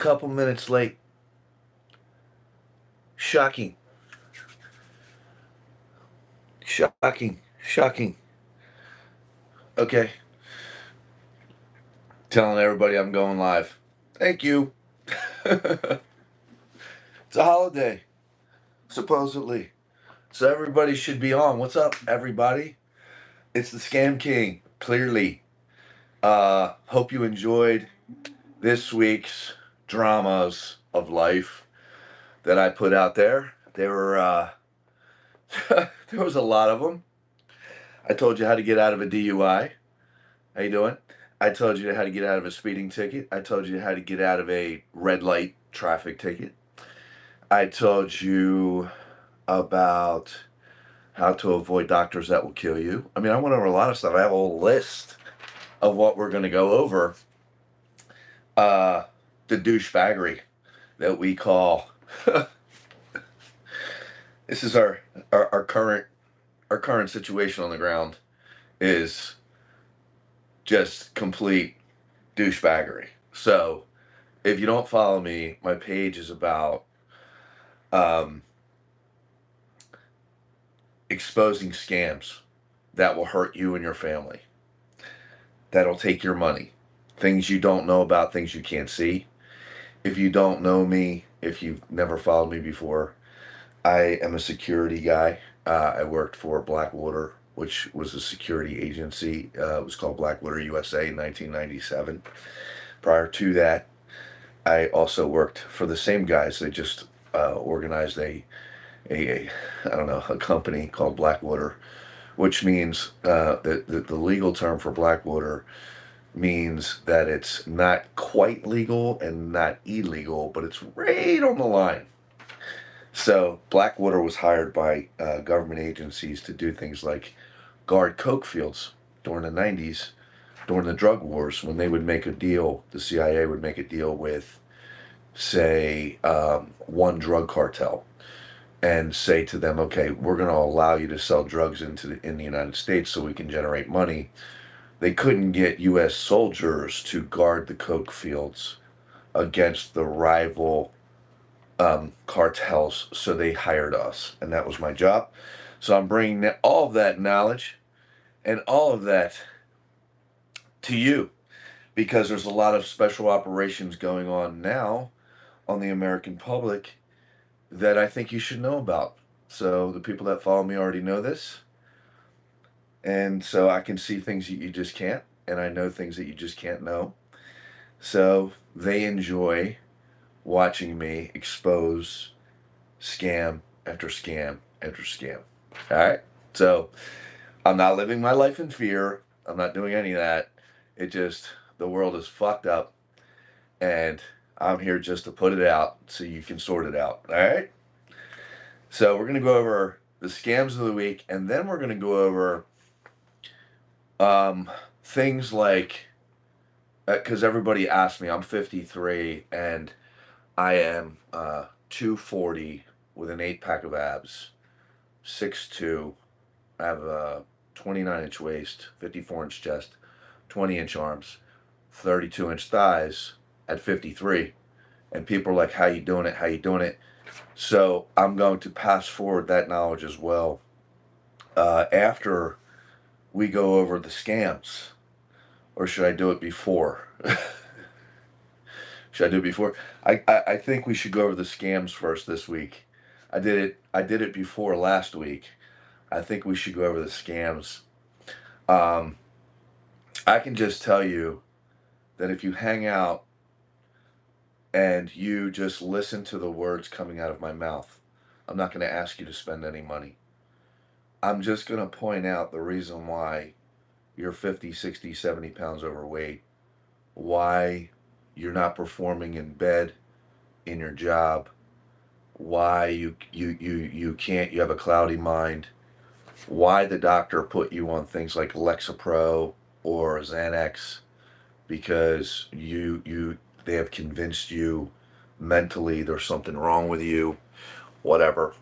couple minutes late. Shocking. Shocking. Shocking. Okay. Telling everybody I'm going live. Thank you. It's a holiday, supposedly. So everybody should be on. What's up, everybody? It's the Scam King, clearly. Hope you enjoyed this week's dramas of life that I put out there. There were there was a lot of them. I told you how to get out of a DUI. How you doing? I told you how to get out of a speeding ticket. I told you how to get out of a red light traffic ticket. I told you about how to avoid doctors that will kill you. I mean, I went over a lot of stuff. I have a whole list of what we're going to go over. The douchebaggery that we call. This is our current situation on the ground is just complete douchebaggery. So if you don't follow me, my page is about exposing scams that will hurt you and your family, that'll take your money, things you don't know about, things you can't see. If you don't know me, if you've never followed me before, I am a security guy. I worked for Blackwater, which was a security agency. It was called Blackwater USA in 1997. Prior to that, I also worked for the same guys. They just organized a I don't know, a company called Blackwater, which means the legal term for Blackwater means that it's not quite legal and not illegal, but it's right on the line. So Blackwater was hired by government agencies to do things like guard coke fields during the 90s, during the drug wars, when they would make a deal, the CIA would make a deal with, say, one drug cartel and say to them, okay, we're going to allow you to sell drugs in the United States so we can generate money. They couldn't get U.S. soldiers to guard the coke fields against the rival cartels, so they hired us, and that was my job. So I'm bringing all of that knowledge and all of that to you because there's a lot of special operations going on now on the American public that I think you should know about. So the people that follow me already know this. And so I can see things that you just can't, and I know things that you just can't know. So they enjoy watching me expose scam after scam after scam. All right? So I'm not living my life in fear. I'm not doing any of that. It just, the world is fucked up, and I'm here just to put it out so you can sort it out. All right? So we're going to go over the scams of the week, and then we're going to go over things like, because everybody asked me, I'm 53 and I am 240 with an 8-pack of abs, 6'2". I have a 29-inch waist, 54-inch chest, 20-inch arms, 32-inch thighs at 53. And people are like, how you doing it? How you doing it? So I'm going to pass forward that knowledge as well after we go over the scams. Or should I do it before? Should I do it before? I think we should go over the scams first this week. I did it before last week. I think we should go over the scams. I can just tell you that if you hang out and you just listen to the words coming out of my mouth, I'm not going to ask you to spend any money. I'm just going to point out the reason why you're 50, 60, 70 pounds overweight, why you're not performing in bed, in your job, why you can't, you have a cloudy mind, why the doctor put you on things like Lexapro or Xanax, because they have convinced you mentally there's something wrong with you, whatever.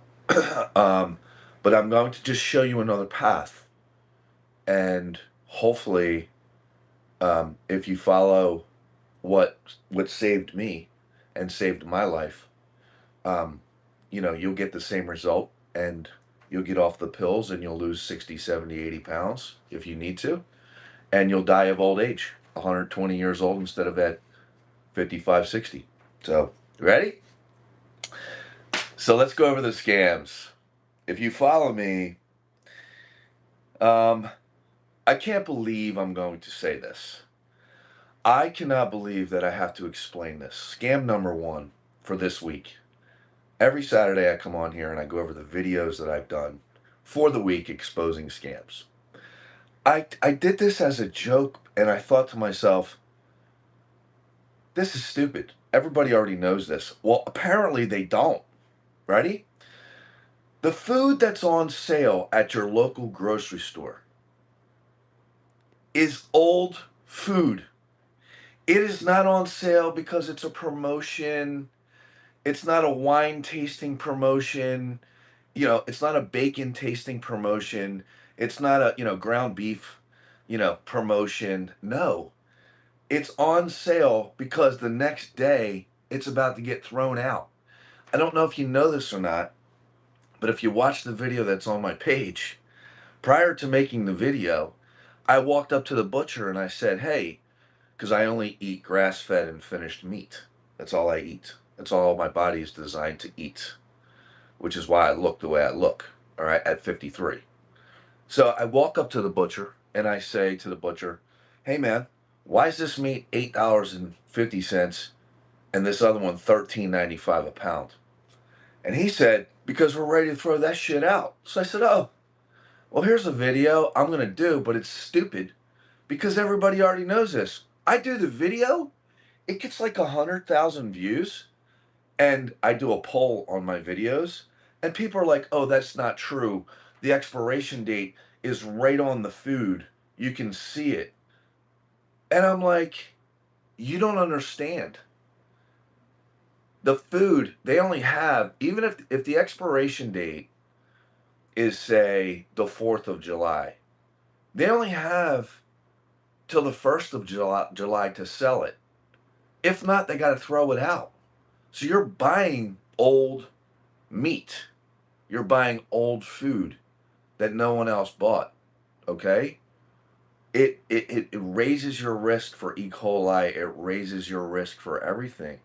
But I'm going to just show you another path, and hopefully if you follow what saved me and saved my life, you'll get the same result, and you'll get off the pills and you'll lose 60, 70, 80 pounds if you need to, and you'll die of old age, 120 years old instead of at 55, 60. So, ready? So let's go over the scams. If you follow me, I can't believe I'm going to say this. I cannot believe that I have to explain this. Scam number one for this week. Every Saturday I come on here and I go over the videos that I've done for the week exposing scams. I did this as a joke, and I thought to myself, this is stupid. Everybody already knows this. Well, apparently they don't. Ready? The food that's on sale at your local grocery store is old food. It is not on sale because it's a promotion. It's not a wine tasting promotion. It's not a bacon tasting promotion. It's not a, ground beef, promotion. No, it's on sale because the next day it's about to get thrown out. I don't know if you know this or not, but if you watch the video that's on my page, prior to making the video, I walked up to the butcher and I said, hey, because I only eat grass-fed and finished meat. That's all I eat. That's all my body is designed to eat, which is why I look the way I look, all right, at 53. So I walk up to the butcher and I say to the butcher, hey man, why is this meat $8.50 and this other one $13.95 a pound? And he said, because we're ready to throw that shit out. So I said, oh, well, here's a video I'm going to do, but it's stupid because everybody already knows this. I do the video, it gets like 100,000 views, and I do a poll on my videos, and people are like, oh, that's not true. The expiration date is right on the food. You can see it. And I'm like, you don't understand. The food, they only have, even if the expiration date is, say, the 4th of July, they only have till the 1st of July to sell it. If not, they got to throw it out. So you're buying old meat. You're buying old food that no one else bought. Okay? It raises your risk for E. coli. It raises your risk for everything.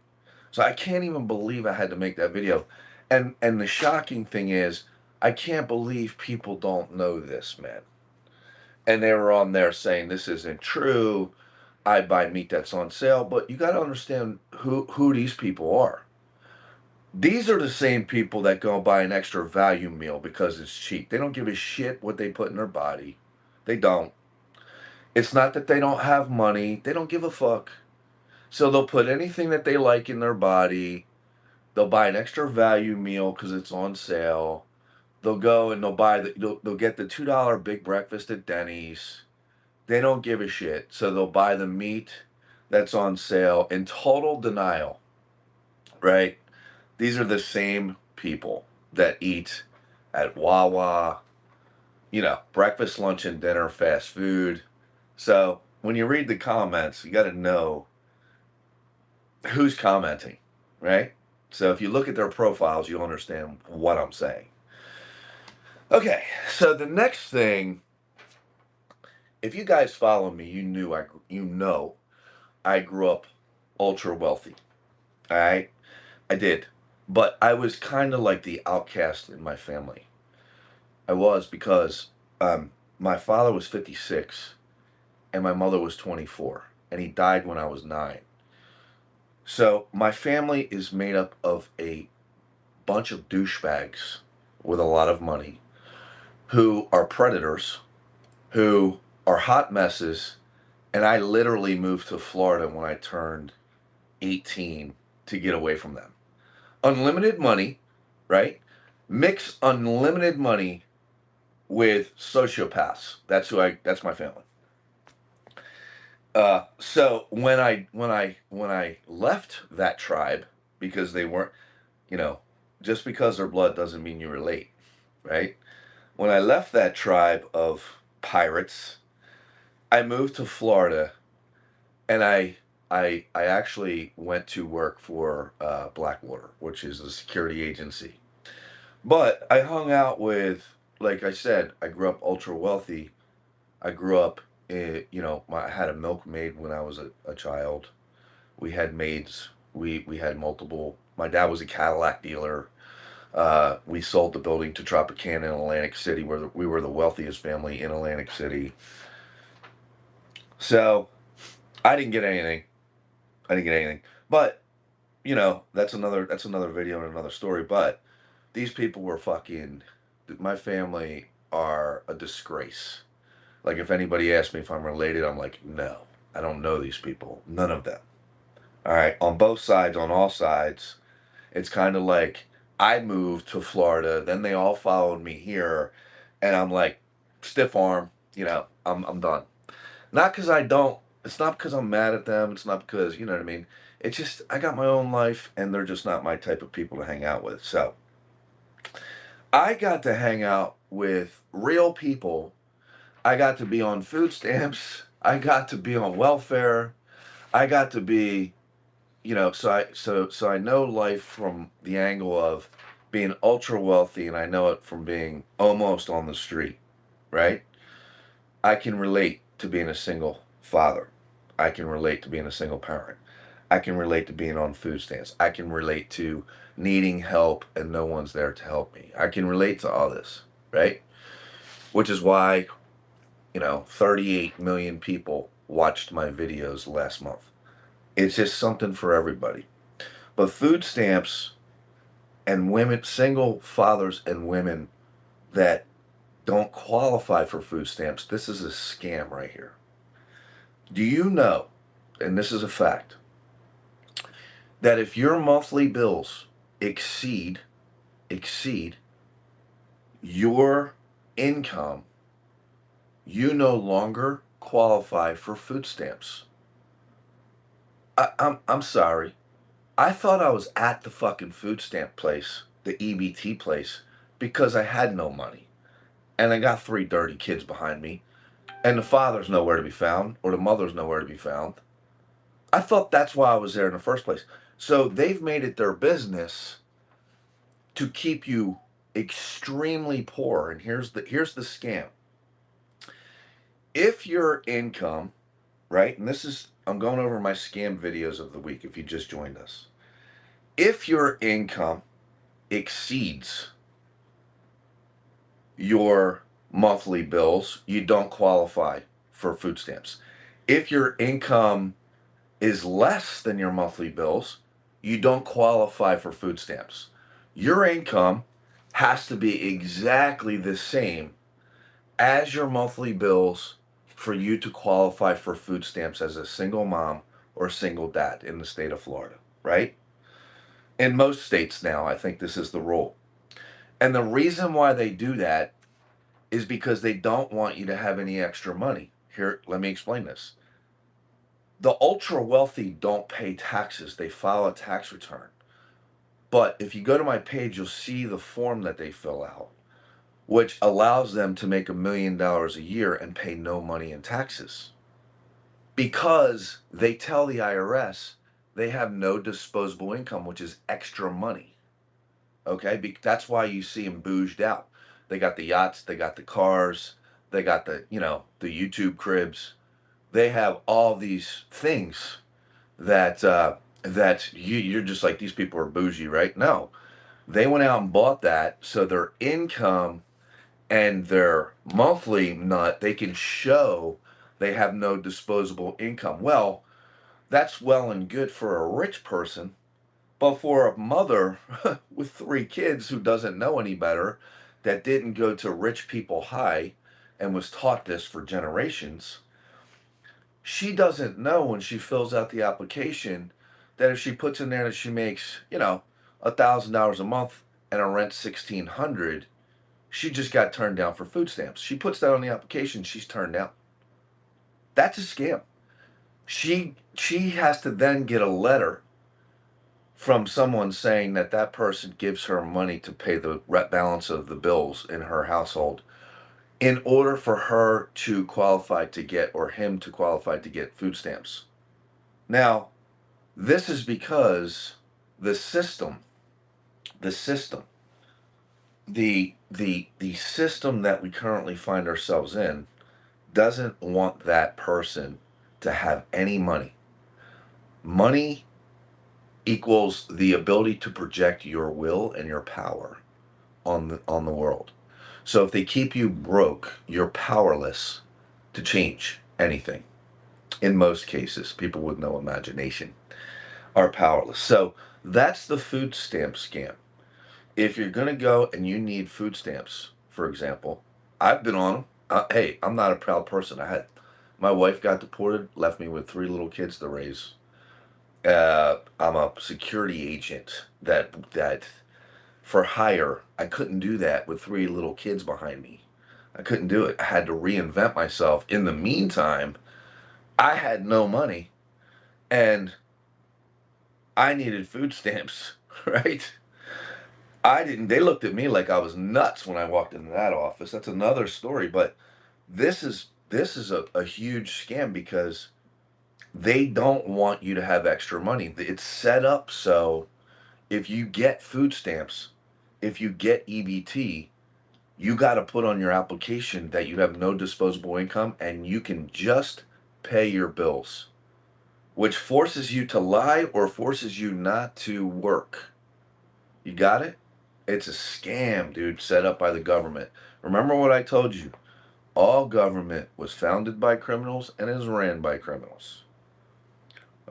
So I can't even believe I had to make that video. And the shocking thing is, I can't believe people don't know this, man. And they were on there saying this isn't true. I buy meat that's on sale, but you got to understand who these people are. These are the same people that go buy an extra value meal because it's cheap. They don't give a shit what they put in their body. They don't. It's not that they don't have money. They don't give a fuck. So they'll put anything that they like in their body. They'll buy an extra value meal because it's on sale. They'll go and they'll get the $2 big breakfast at Denny's. They don't give a shit. So they'll buy the meat that's on sale in total denial, right? These are the same people that eat at Wawa, breakfast, lunch, and dinner, fast food. So when you read the comments, you got to know who's commenting, right? So if you look at their profiles, you'll understand what I'm saying. Okay, so the next thing, if you guys follow me, you know I grew up ultra wealthy. All right, I did, but I was kind of like the outcast in my family. I was because my father was 56 and my mother was 24, and he died when I was 9. So my family is made up of a bunch of douchebags with a lot of money who are predators, who are hot messes, and I literally moved to Florida when I turned 18 to get away from them. Unlimited money, right? Mix unlimited money with sociopaths. That's my family. So when I left that tribe, because they weren't, just because they're blood doesn't mean you relate, right? When I left that tribe of pirates, I moved to Florida, and I I actually went to work for Blackwater, which is a security agency. But I hung out with, like I said, I grew up ultra wealthy. I grew up, I had a milkmaid when I was a child. We had maids. We had multiple. My dad was a Cadillac dealer. We sold the building to Tropicana in Atlantic City, where we were the wealthiest family in Atlantic City. So I didn't get anything. I didn't get anything. But that's another video and another story. But these people were fucking. My family are a disgrace. Like, if anybody asks me if I'm related, I'm like, no, I don't know these people. None of them. All right, on both sides, on all sides, it's kind of like I moved to Florida, then they all followed me here, and I'm like, stiff arm, I'm done. Not because I don't. It's not because I'm mad at them. It's not because, you know what I mean. It's just I got my own life, and they're just not my type of people to hang out with. So I got to hang out with real people. I got to be on food stamps. I got to be on welfare. I got to be, so I know life from the angle of being ultra wealthy, and I know it from being almost on the street, right? I can relate to being a single father. I can relate to being a single parent. I can relate to being on food stamps. I can relate to needing help and no one's there to help me. I can relate to all this, right? Which is why 38 million people watched my videos last month. It's just something for everybody. But food stamps and women, single fathers and women that don't qualify for food stamps, this is a scam right here. Do you know, and this is a fact, that if your monthly bills exceed your income, you no longer qualify for food stamps? I'm sorry. I thought I was at the fucking food stamp place, the EBT place, because I had no money. And I got 3 dirty kids behind me, and the father's nowhere to be found, or the mother's nowhere to be found. I thought that's why I was there in the first place. So they've made it their business to keep you extremely poor. And here's the scam. If your income, right, and I'm going over my scam videos of the week if you just joined us. If your income exceeds your monthly bills, you don't qualify for food stamps. If your income is less than your monthly bills, you don't qualify for food stamps. Your income has to be exactly the same as your monthly bills for you to qualify for food stamps as a single mom or single dad in the state of Florida, right? In most states now, I think this is the rule. And the reason why they do that is because they don't want you to have any extra money. Here, let me explain this. The ultra wealthy don't pay taxes, they file a tax return. But if you go to my page, you'll see the form that they fill out, which allows them to make $1 million a year and pay no money in taxes. Because they tell the IRS they have no disposable income, which is extra money. Okay? That's why you see them bouged out. They got the yachts, they got the cars, they got the YouTube cribs. They have all these things that you're just like, these people are bougie, right? No, they went out and bought that, so their income and their monthly nut, they can show they have no disposable income. Well, that's well and good for a rich person, but for a mother with 3 kids who doesn't know any better, that didn't go to rich people high and was taught this for generations, she doesn't know when she fills out the application that if she puts in there that she makes, $1,000 a month and a rent 1,600, she just got turned down for food stamps. She puts that on the application, she's turned down. That's a scam. She has to then get a letter from someone saying that that person gives her money to pay the balance of the bills in her household in order for her to qualify to get, or him to qualify to get, food stamps. Now, this is because the system, the system, the system that we currently find ourselves in doesn't want that person to have any money. Money equals the ability to project your will and your power on the world. So if they keep you broke, you're powerless to change anything. In most cases, people with no imagination are powerless. So that's the food stamp scam. If you're going to go and you need food stamps, for example, I've been on them. Hey, I'm not a proud person. My wife got deported, left me with 3 little kids to raise. I'm a security agent that for hire. I couldn't do that with 3 little kids behind me. I couldn't do it. I had to reinvent myself. In the meantime, I had no money and I needed food stamps, right? I didn't, they looked at me like I was nuts when I walked into that office. That's another story, but this is a huge scam because they don't want you to have extra money. It's set up so if you get food stamps, if you get EBT, you got to put on your application that you have no disposable income and you can just pay your bills, which forces you to lie or forces you not to work. You got it? It's a scam, dude, set up by the government. Remember what I told you? All government was founded by criminals and is ran by criminals.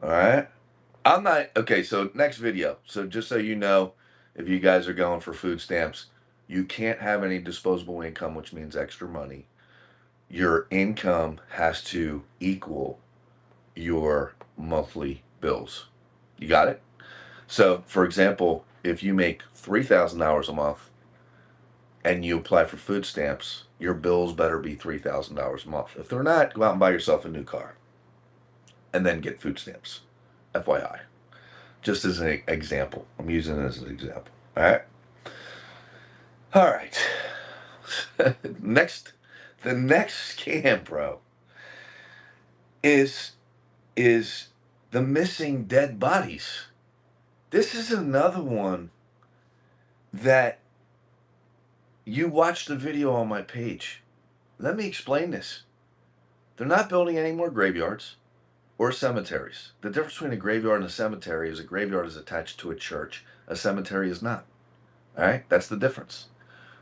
All right? I'm not okay. So next video. So just so you know, if you guys are going for food stamps, you can't have any disposable income, which means extra money. Your income has to equal your monthly bills. You got it? So, for example, if you make $3,000 a month and you apply for food stamps, your bills better be $3,000 a month. If they're not, go out and buy yourself a new car and then get food stamps. FYI. Just as an example. I'm using it as an example. All right. All right. next, the next scam, bro, is is the missing dead bodies. This is another one that you watch the video on my page. Let me explain this. They're not building any more graveyards or cemeteries. The difference between a graveyard and a cemetery is a graveyard is attached to a church. A cemetery is not. All right? That's the difference.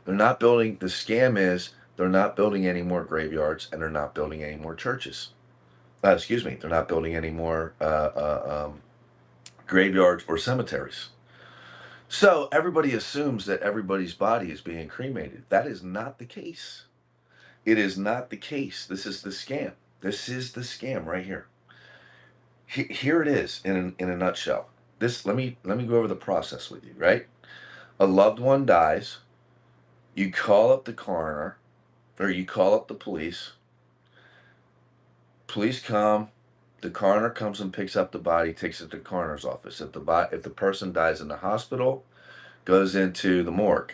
They're not building, the scam is they're not building any more graveyards and they're not building any more churches. Excuse me, they're not building any more graveyards or cemeteries. So everybody assumes that everybody's body is being cremated. That is not the case. It is not the case. This is the scam. This is the scam right here. Here it is in a nutshell. This let me go over the process with you, right? A loved one dies, you call up the coroner or you call up the police. Police come, the coroner comes and picks up the body, takes it to the coroner's office. If the person dies in the hospital, goes into the morgue.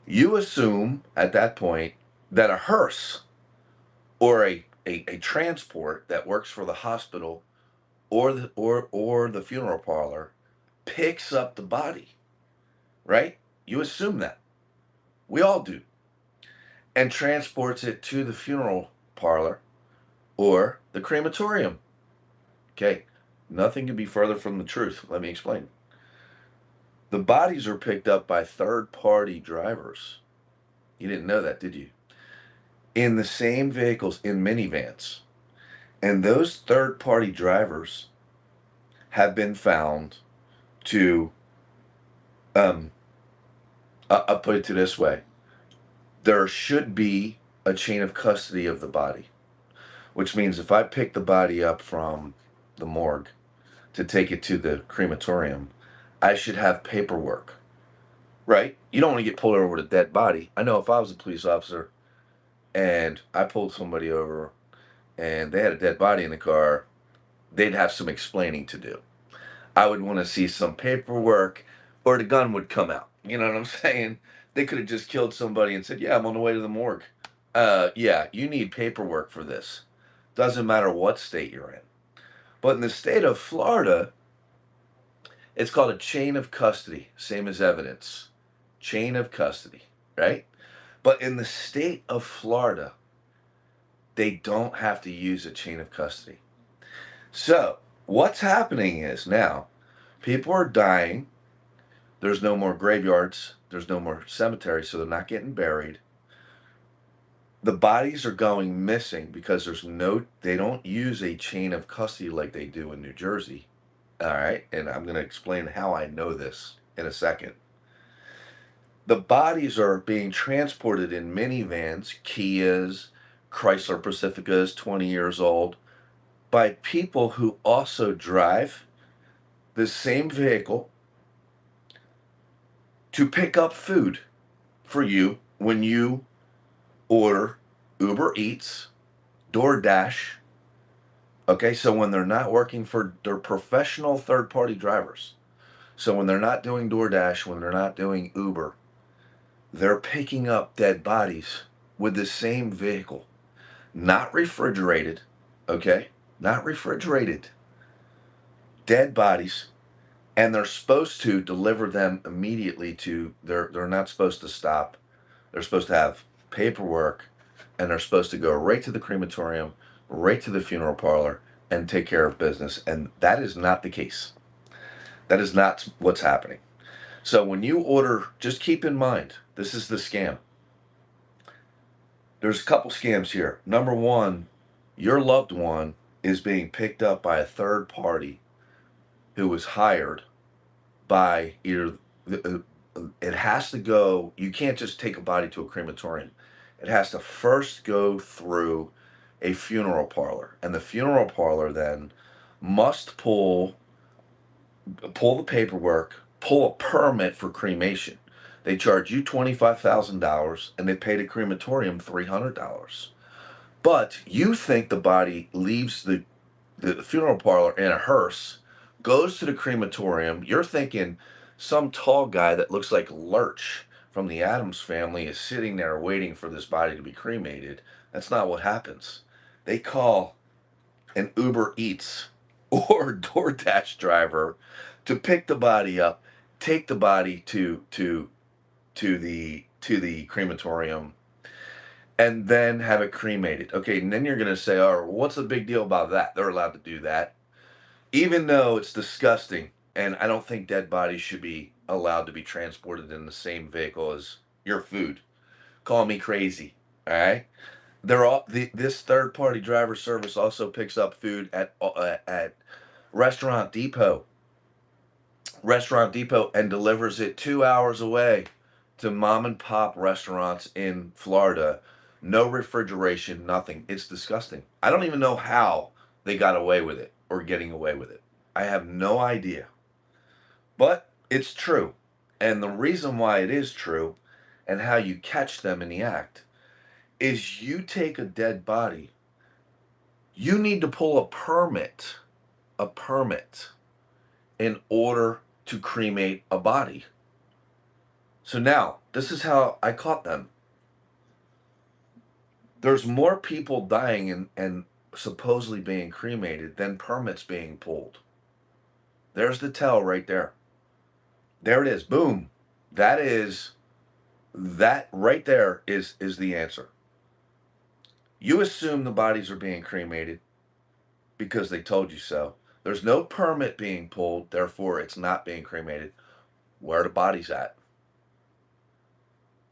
You assume at that point that a hearse or a transport that works for the hospital or the funeral parlor picks up the body, right? You assume that. We all do. And transports it to the funeral parlor or the crematorium. Okay. Nothing could be further from the truth. Let me explain. The bodies are picked up by third-party drivers. You didn't know that, did you? In the same vehicles, in minivans. And those third-party drivers have been found to, I'll put it to this way. There should be a chain of custody of the body, which means if I pick the body up from the morgue to take it to the crematorium, I should have paperwork, right? You don't want to get pulled over with a dead body. I know if I was a police officer and I pulled somebody over and they had a dead body in the car, they'd have some explaining to do. I would want to see some paperwork or the gun would come out. You know what I'm saying? They could have just killed somebody and said, yeah, I'm on the way to the morgue. Yeah, you need paperwork for this. Doesn't matter what state you're in. But in the state of Florida, it's called a chain of custody, same as evidence. Chain of custody, right? But in the state of Florida, they don't have to use a chain of custody. So, what's happening is now people are dying. There's no more graveyards, there's no more cemeteries, so they're not getting buried. The bodies are going missing because they don't use a chain of custody like they do in New Jersey. All right. And I'm going to explain how I know this in a second. The bodies are being transported in minivans, Kias, Chrysler Pacificas, 20 years old, by people who also drive the same vehicle to pick up food for you when you order Uber Eats, DoorDash. Okay, so when they're not working for their professional third party drivers, so when they're not doing DoorDash, when they're not doing Uber, they're picking up dead bodies with the same vehicle, not refrigerated, okay? Not refrigerated, dead bodies, and they're supposed to deliver them immediately to they're not supposed to stop. They're supposed to have paperwork, and they're supposed to go right to the crematorium, right to the funeral parlor, and take care of business. And that is not the case. That is not what's happening. So when you order, just keep in mind, this is the scam. There's a couple scams here. Number one, your loved one is being picked up by a third party who was hired by either it has to go, you can't just take a body to a crematorium. It has to first go through a funeral parlor, and the funeral parlor then must pull the paperwork, pull a permit for cremation. They charge you $25,000 and they pay the crematorium $300. But you think the body leaves the funeral parlor in a hearse, goes to the crematorium. You're thinking some tall guy that looks like Lurch from the Addams Family is sitting there waiting for this body to be cremated. That's not what happens. They call an Uber Eats or DoorDash driver to pick the body up, take the body to the crematorium, and then have it cremated. Okay, and then you're gonna say, "Oh, what's the big deal about that? They're allowed to do that." Even though it's disgusting, and I don't think dead bodies should be allowed to be transported in the same vehicle as your food. Call me crazy, all right? This third party driver service also picks up food at Restaurant Depot, and delivers it 2 hours away to mom and pop restaurants in Florida. No refrigeration, nothing. It's disgusting. I don't even know how they got away with it or getting away with it. I have no idea. But it's true. And the reason why it is true and how you catch them in the act is you take a dead body, you need to pull a permit in order to cremate a body. So now, this is how I caught them. There's more people dying and supposedly being cremated than permits being pulled. There's the tell right there. There it is. Boom. That right there is the answer. You assume the bodies are being cremated because they told you so. There's no permit being pulled, therefore it's not being cremated. Where are the bodies at?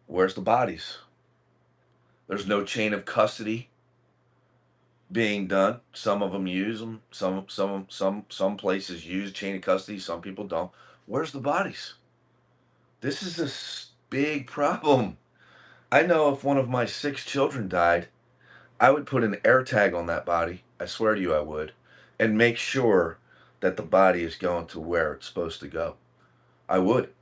Where's the bodies? There's no chain of custody being done. Some of them use them. Some places use chain of custody. Some people don't. Where's the bodies? This is a big problem. I know if one of my 6 children died, I would put an air tag on that body. I swear to you, I would, and make sure that the body is going to where it's supposed to go. I would.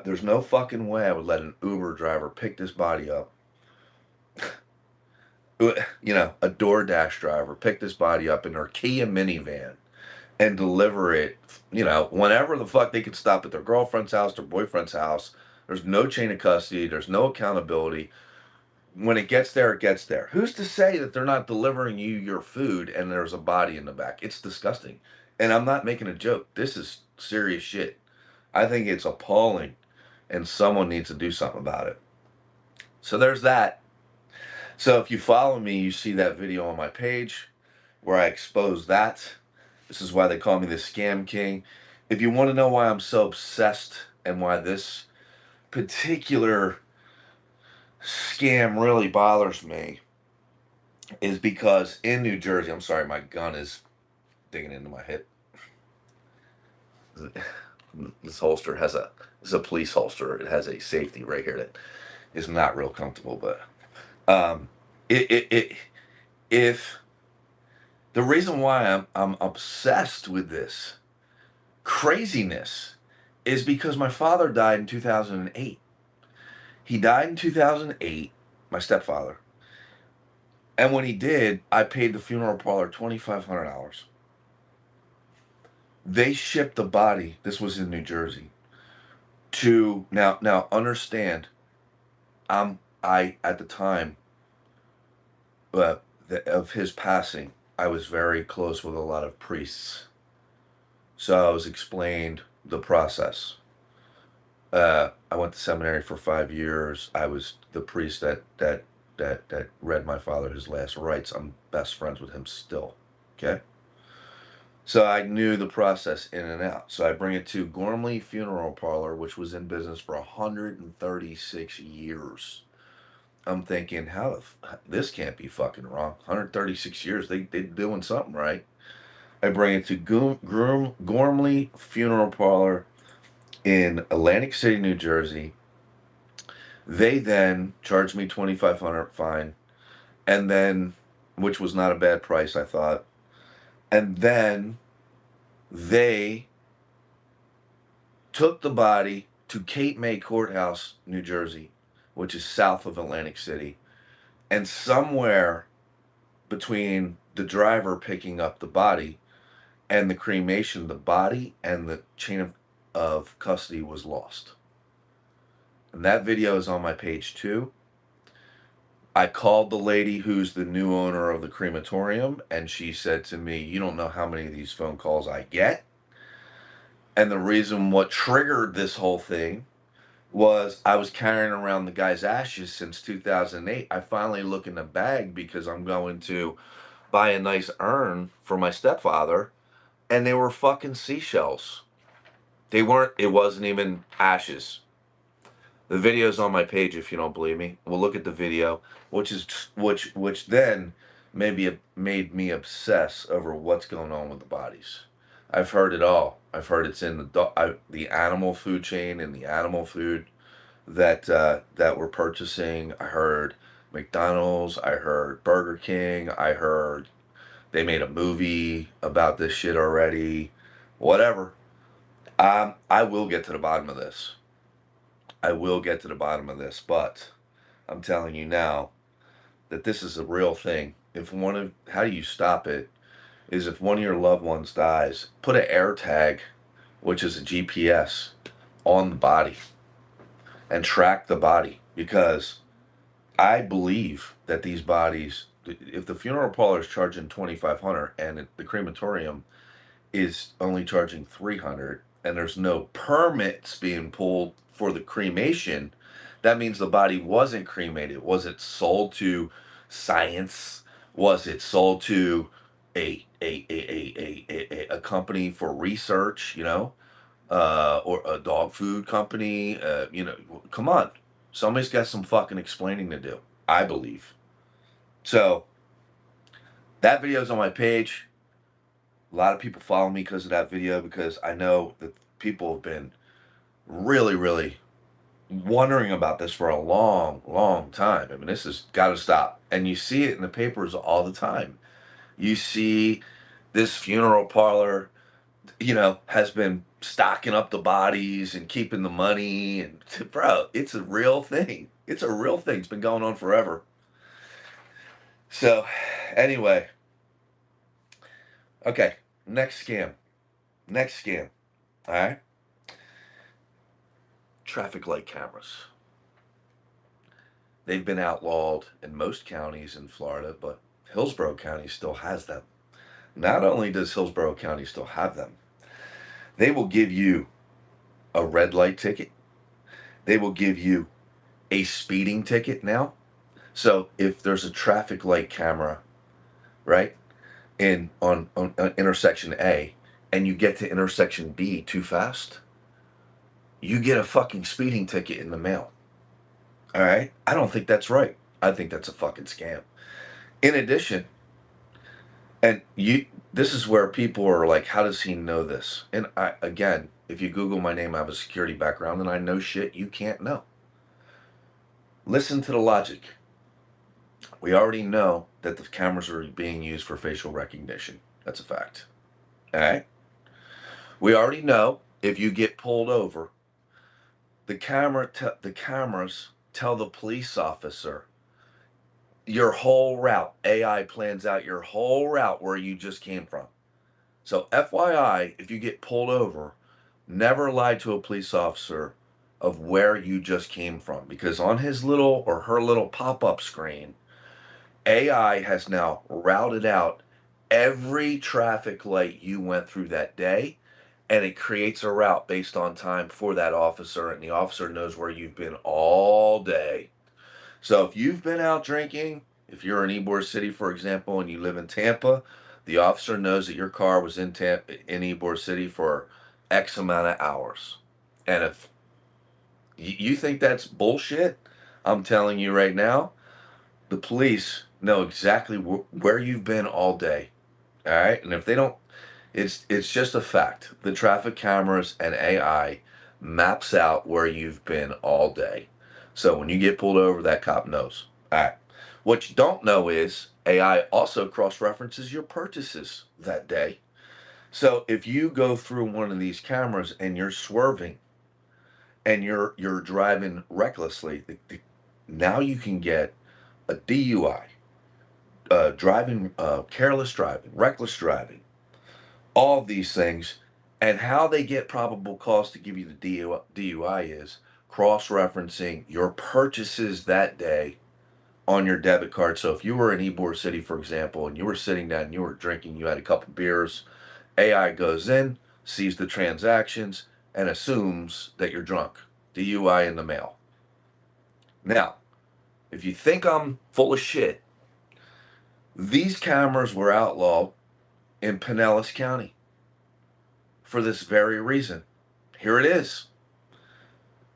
There's no fucking way I would let an Uber driver pick this body up. A DoorDash driver pick this body up in their Kia minivan and deliver it, whenever the fuck they could stop at their girlfriend's house, their boyfriend's house. There's no chain of custody. There's no accountability. When it gets there, it gets there. Who's to say that they're not delivering you your food and there's a body in the back? It's disgusting. And I'm not making a joke. This is serious shit. I think it's appalling, and someone needs to do something about it. So there's that. So if you follow me, you see that video on my page where I expose that. This is why they call me the Scam King. If you want to know why I'm so obsessed and why this particular scam really bothers me, is because in New Jersey, I'm sorry, my gun is digging into my hip. This holster has it's a police holster. It has a safety right here that is not real comfortable, but um, it if the reason why I'm obsessed with this craziness is because my father died in 2008. He died in 2008, my stepfather. And when he did, I paid the funeral parlor $2,500. They shipped the body. This was in New Jersey. To now understand. I at the time of his passing, I was very close with a lot of priests. So I was explained the process. I went to seminary for 5 years. I was the priest that read my father his last rites. I'm best friends with him still. Okay. So I knew the process in and out. So I bring it to Gormley Funeral Parlor, which was in business for 136 years. I'm thinking, this can't be fucking wrong. 136 years, they doing something right. I bring it to Gormley Funeral Parlor in Atlantic City, New Jersey. They then charged me $2,500 fine, and then, which was not a bad price, I thought. And then they took the body to Cape May Courthouse, New Jersey, which is south of Atlantic City, and somewhere between the driver picking up the body and the cremation, the body and the chain of custody was lost. And that video is on my page too. I called the lady who's the new owner of the crematorium, and she said to me, "You don't know how many of these phone calls I get." And the reason what triggered this whole thing was I was carrying around the guy's ashes since 2008. I finally look in the bag because I'm going to buy a nice urn for my stepfather, and they were fucking seashells. They weren't, it wasn't even ashes. The video's on my page if you don't believe me. We'll look at the video, which then maybe made me obsess over what's going on with the bodies. I've heard it all. I've heard it's in the animal food chain and the animal food that we're purchasing. I heard McDonald's. I heard Burger King. I heard they made a movie about this shit already. Whatever. I will get to the bottom of this. I will get to the bottom of this, but I'm telling you now that this is a real thing. How do you stop it? Is if one of your loved ones dies, put an air tag, which is a GPS, on the body and track the body, because I believe that these bodies, if the funeral parlor is charging 2,500 and the crematorium is only charging 300, and there's no permits being pulled for the cremation, that means the body wasn't cremated. Was it sold to science? Was it sold to a company for research, or a dog food company? Come on. Somebody's got some fucking explaining to do, I believe. So that video's on my page. A lot of people follow me because of that video, because I know that people have been really, really wondering about this for a long, long time. I mean, this has got to stop. And you see it in the papers all the time. You see this funeral parlor, has been stocking up the bodies and keeping the money. And, bro, it's a real thing. It's a real thing. It's been going on forever. So, anyway. Okay, next scam. Next scam. All right? Traffic light cameras. They've been outlawed in most counties in Florida, but Hillsborough County still has them. Not only does Hillsborough County still have them, they will give you a red light ticket. They will give you a speeding ticket now. So if there's a traffic light camera, right, in on intersection A, and you get to intersection B too fast, you get a fucking speeding ticket in the mail. All right? I don't think that's right. I think that's a fucking scam. In addition, and this is where people are like, how does he know this? And I, again, if you Google my name, I have a security background and I know shit you can't know. Listen to the logic. We already know that the cameras are being used for facial recognition. That's a fact. All right? We already know if you get pulled over, the cameras tell the police officer your whole route. AI plans out your whole route where you just came from. So FYI, if you get pulled over, never lie to a police officer of where you just came from, because on his little or her little pop-up screen, AI has now routed out every traffic light you went through that day, and it creates a route based on time for that officer, and the officer knows where you've been all day. So if you've been out drinking, if you're in Ybor City, for example, and you live in Tampa, the officer knows that your car was in Ybor City for X amount of hours. And if you think that's bullshit, I'm telling you right now, the police know exactly where you've been all day. All right? And if they don't, it's just a fact. The traffic cameras and AI maps out where you've been all day. So when you get pulled over, that cop knows. All right. What you don't know is AI also cross-references your purchases that day. So if you go through one of these cameras and you're swerving and you're driving recklessly, now you can get a DUI, driving, careless driving, reckless driving, all of these things. And how they get probable cause to give you the DUI is cross-referencing your purchases that day on your debit card. So if you were in Ybor City, for example, and you were sitting down and you were drinking, you had a couple beers, AI goes in, sees the transactions, and assumes that you're drunk. DUI in the mail. Now, if you think I'm full of shit, these cameras were outlawed in Pinellas County for this very reason. Here it is.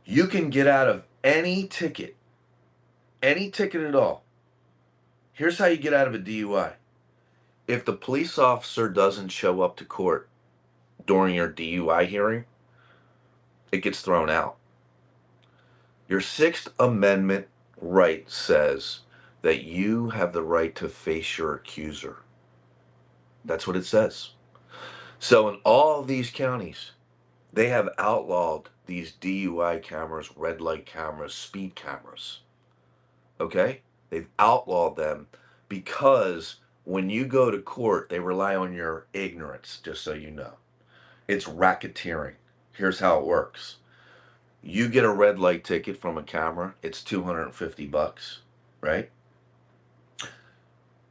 You can get out of any ticket at all. Here's how you get out of a DUI. If the police officer doesn't show up to court during your DUI hearing, it gets thrown out. Your Sixth Amendment right says that you have the right to face your accuser. That's what it says. So in all of these counties, they have outlawed these DUI cameras, red light cameras, speed cameras. Okay? They've outlawed them because when you go to court, they rely on your ignorance, just so you know. It's racketeering. Here's how it works. You get a red light ticket from a camera, it's $250, right?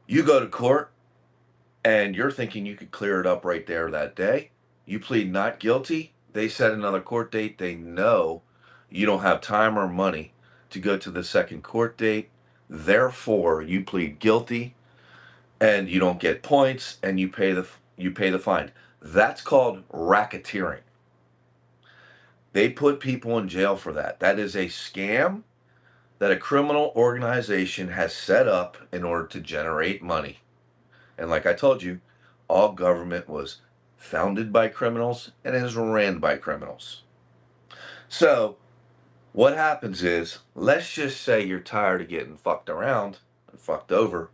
You go to court and you're thinking you could clear it up right there that day. You plead not guilty, they set another court date. They know you don't have time or money to go to the second court date. Therefore, you plead guilty and you don't get points and you pay the fine. That's called racketeering. They put people in jail for that. That is a scam that a criminal organization has set up in order to generate money. And like I told you, all government was founded by criminals and is ran by criminals. So what happens is, let's just say you're tired of getting fucked around and fucked over,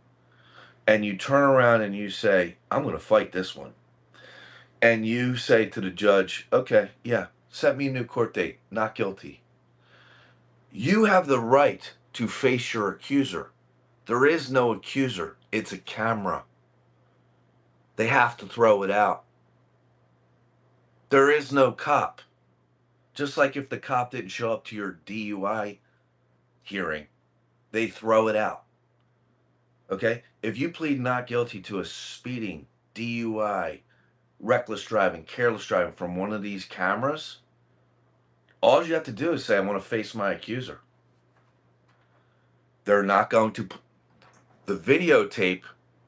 and you turn around and you say, I'm going to fight this one. And you say to the judge, okay, yeah, set me a new court date, not guilty. You have the right to face your accuser. There is no accuser, it's a camera. They have to throw it out. There is no cop. Just like if the cop didn't show up to your DUI hearing, they throw it out. Okay? If you plead not guilty to a speeding DUI, reckless driving, careless driving from one of these cameras, all you have to do is say, I want to face my accuser. They're not going to, the videotape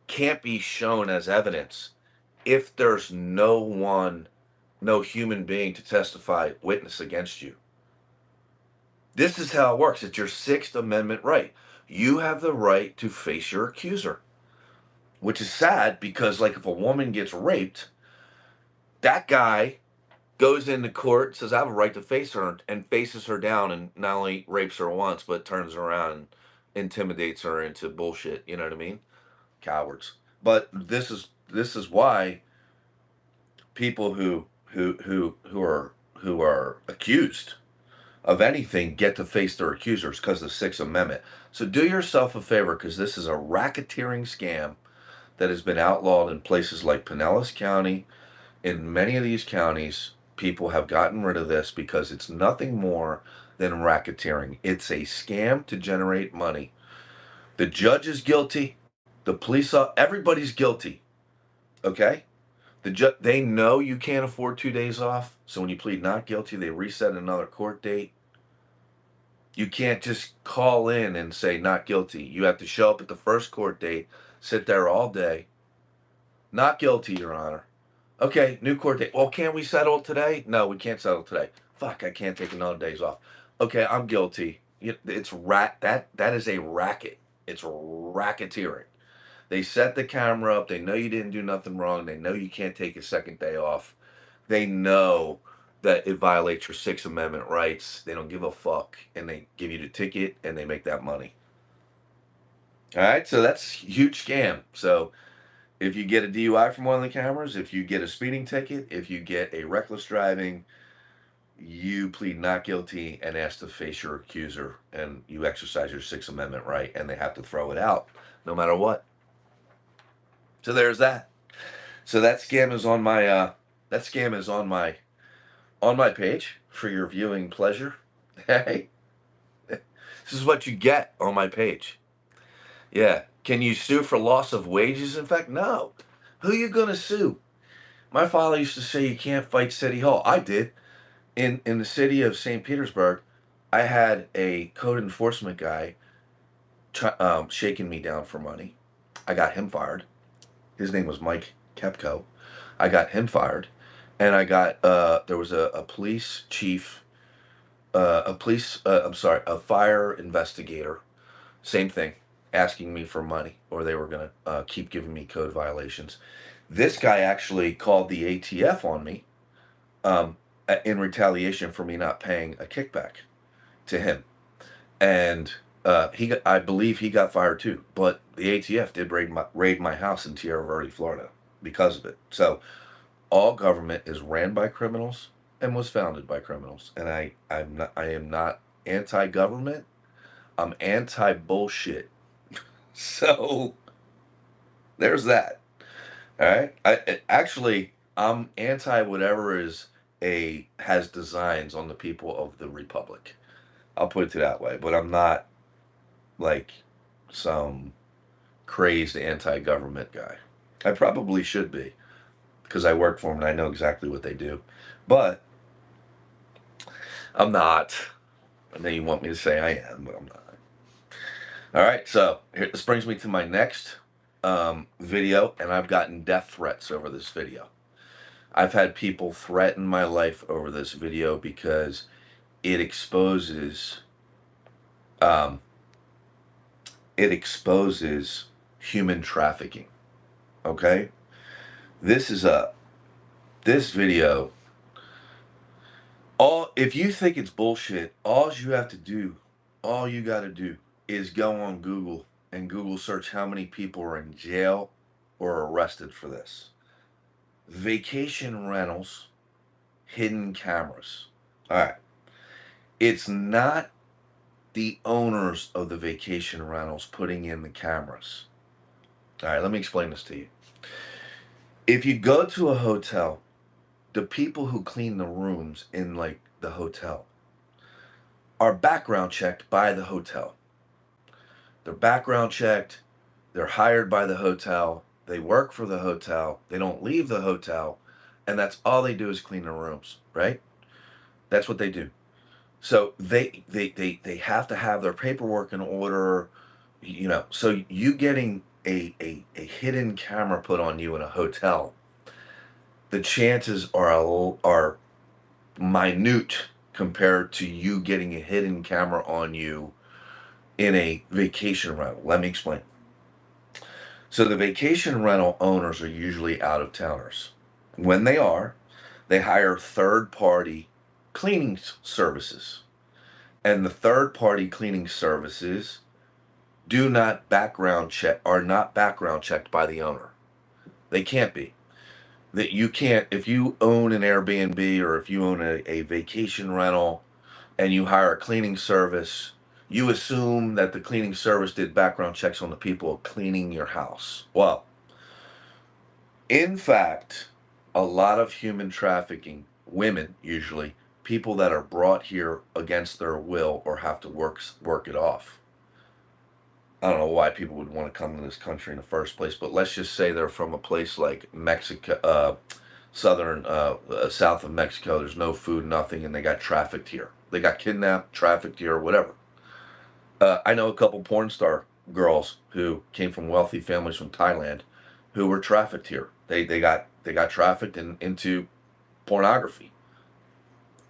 can't be shown as evidence if there's no human being to testify, witness against you. This is how it works. It's your Sixth Amendment right. You have the right to face your accuser, which is sad because, like, if a woman gets raped, that guy goes into court, says, I have a right to face her, and faces her down and not only rapes her once, but turns her around and intimidates her into bullshit. You know what I mean? Cowards. But this is why people who are accused of anything get to face their accusers because of the Sixth Amendment. So do yourself a favor, because this is a racketeering scam that has been outlawed in places like Pinellas County. In many of these counties, people have gotten rid of this because it's nothing more than racketeering. It's a scam to generate money. The judge is guilty. The police, everybody's guilty. Okay? They know you can't afford 2 days off. So when you plead not guilty, they reset another court date. You can't just call in and say not guilty. You have to show up at the first court date, sit there all day. Not guilty, Your Honor. Okay, new court date. Well, can't we settle today? No, we can't settle today. Fuck, I can't take another days off. Okay, I'm guilty. It's that is a racket. It's racketeering. They set the camera up. They know you didn't do nothing wrong. They know you can't take a second day off. They know that it violates your Sixth Amendment rights. They don't give a fuck, and they give you the ticket, and they make that money. All right, so that's a huge scam. So if you get a DUI from one of the cameras, if you get a speeding ticket, if you get a reckless driving, you plead not guilty and ask to face your accuser, and you exercise your Sixth Amendment right, and they have to throw it out no matter what. So there's that. So that scam is on my page for your viewing pleasure. Hey, this is what you get on my page. Yeah. Can you sue for loss of wages? In fact, no. Who you gonna sue? My father used to say you can't fight City Hall. I did. In the city of St. Petersburg, I had a code enforcement guy shaking me down for money. I got him fired. His name was Mike Kepko. I got him fired. And I got, there was a police chief, a fire investigator, same thing, asking me for money, or they were going to keep giving me code violations. This guy actually called the ATF on me um, in retaliation for me not paying a kickback to him. And I believe he got fired too. But the ATF did raid my house in Tierra Verde, Florida, because of it. So all government is ran by criminals and was founded by criminals. And I am not anti-government. I'm anti-bullshit. So there's that. All right. I'm anti whatever has designs on the people of the republic. I'll put it that way. But I'm not like some crazed anti-government guy. I probably should be, because I work for them and I know exactly what they do. But I'm not. I know you want me to say I am, but I'm not. All right, so this brings me to my next video, and I've gotten death threats over this video. I've had people threaten my life over this video because it exposes um, human trafficking. Okay, this video. If you think it's bullshit, all you got to do is go on Google and Google search how many people are in jail or arrested for this. Vacation rentals, hidden cameras. All right. It's not the owners of the vacation rentals putting in the cameras. All right, let me explain this to you. If you go to a hotel, the people who clean the rooms in like the hotel are background checked by the hotel. They're background checked. They're hired by the hotel. They work for the hotel. They don't leave the hotel, and that's all they do is clean their rooms, right? That's what they do. So they have to have their paperwork in order, you know. So you getting a hidden camera put on you in a hotel, the chances are minute compared to you getting a hidden camera on you in a vacation rental. Let me explain. So the vacation rental owners are usually out of towners. When they are, they hire third party cleaning services. And the third party cleaning services do not background check are not background checked by the owner. They can't be. That you can't if you own an Airbnb or if you own a vacation rental and you hire a cleaning service, you assume that the cleaning service did background checks on the people cleaning your house. Well, in fact, a lot of human trafficking, women usually, people that are brought here against their will or have to work it off. I don't know why people would want to come to this country in the first place, but let's just say they're from a place like Mexico, south of Mexico. There's no food, nothing, and they got trafficked here. They got kidnapped, trafficked here, whatever. I know a couple porn star girls who came from wealthy families from Thailand, who were trafficked here. They got trafficked into pornography.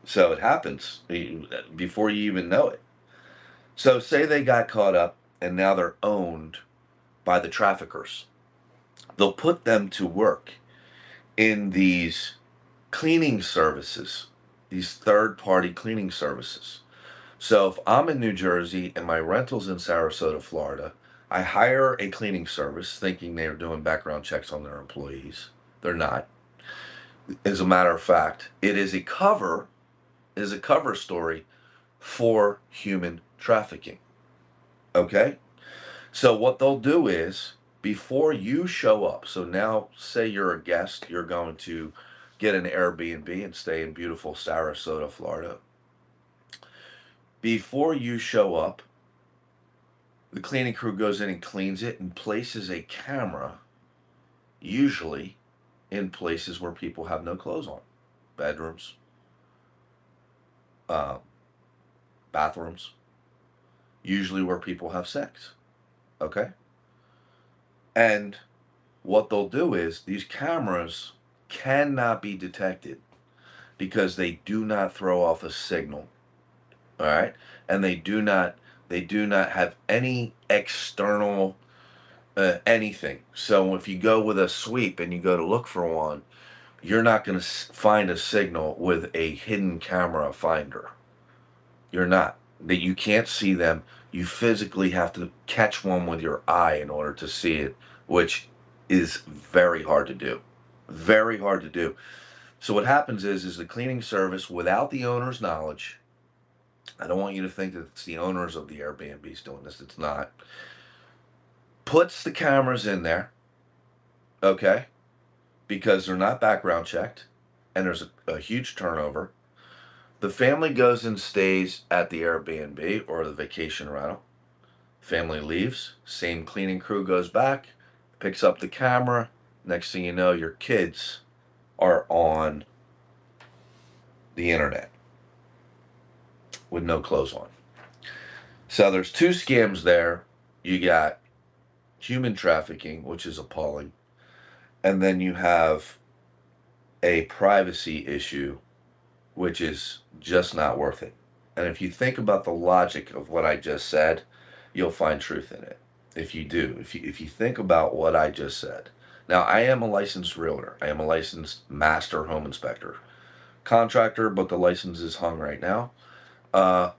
So it happens before you even know it. So say they got caught up and now they're owned by the traffickers. They'll put them to work in these cleaning services, these third party cleaning services. So if I'm in New Jersey and my rental's in Sarasota, Florida, I hire a cleaning service thinking they are doing background checks on their employees. They're not. As a matter of fact, it is a cover story for human trafficking. Okay? So what they'll do is before you show up, so now say you're a guest, you're going to get an Airbnb and stay in beautiful Sarasota, Florida. Before you show up, the cleaning crew goes in and cleans it and places a camera, usually in places where people have no clothes on, bedrooms, uh, bathrooms, usually where people have sex. Okay? And what they'll do is these cameras cannot be detected because they do not throw off a signal. All right? And they do not have any external anything. So if you go with a sweep and you go to look for one, you're not going to find a signal with a hidden camera finder. You're not. That you can't see them. You physically have to catch one with your eye in order to see it, which is very hard to do. Very hard to do. So what happens is the cleaning service, without the owner's knowledge, I don't want you to think that it's the owners of the Airbnbs doing this. It's not. Puts the cameras in there, okay, because they're not background checked, and there's a huge turnover. The family goes and stays at the Airbnb or the vacation rental. Family leaves. Same cleaning crew goes back, picks up the camera. Next thing you know, your kids are on the internet with no clothes on. So there's two scams there. You got human trafficking, which is appalling, and then you have a privacy issue, which is just not worth it. And if you think about the logic of what I just said, you'll find truth in it. If you do, if you think about what I just said. Now, I am a licensed realtor. I am a licensed master home inspector. Contractor, but the license is hung right now. Uh,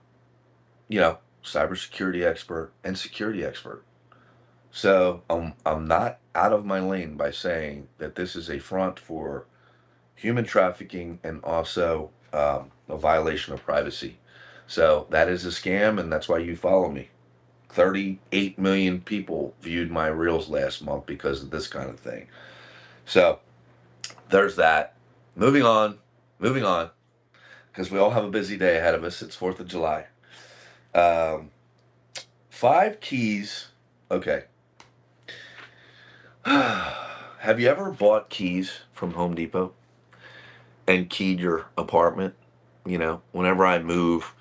cybersecurity expert and security expert. So I'm not out of my lane by saying that this is a front for human trafficking and also a violation of privacy. So that is a scam, and that's why you follow me. 38 million people viewed my reels last month because of this kind of thing. So there's that. Moving on, moving on, because we all have a busy day ahead of us. It's 4th of July. Um, 5 keys. Okay. Have you ever bought keys from Home Depot and keyed your apartment? You know, whenever I move,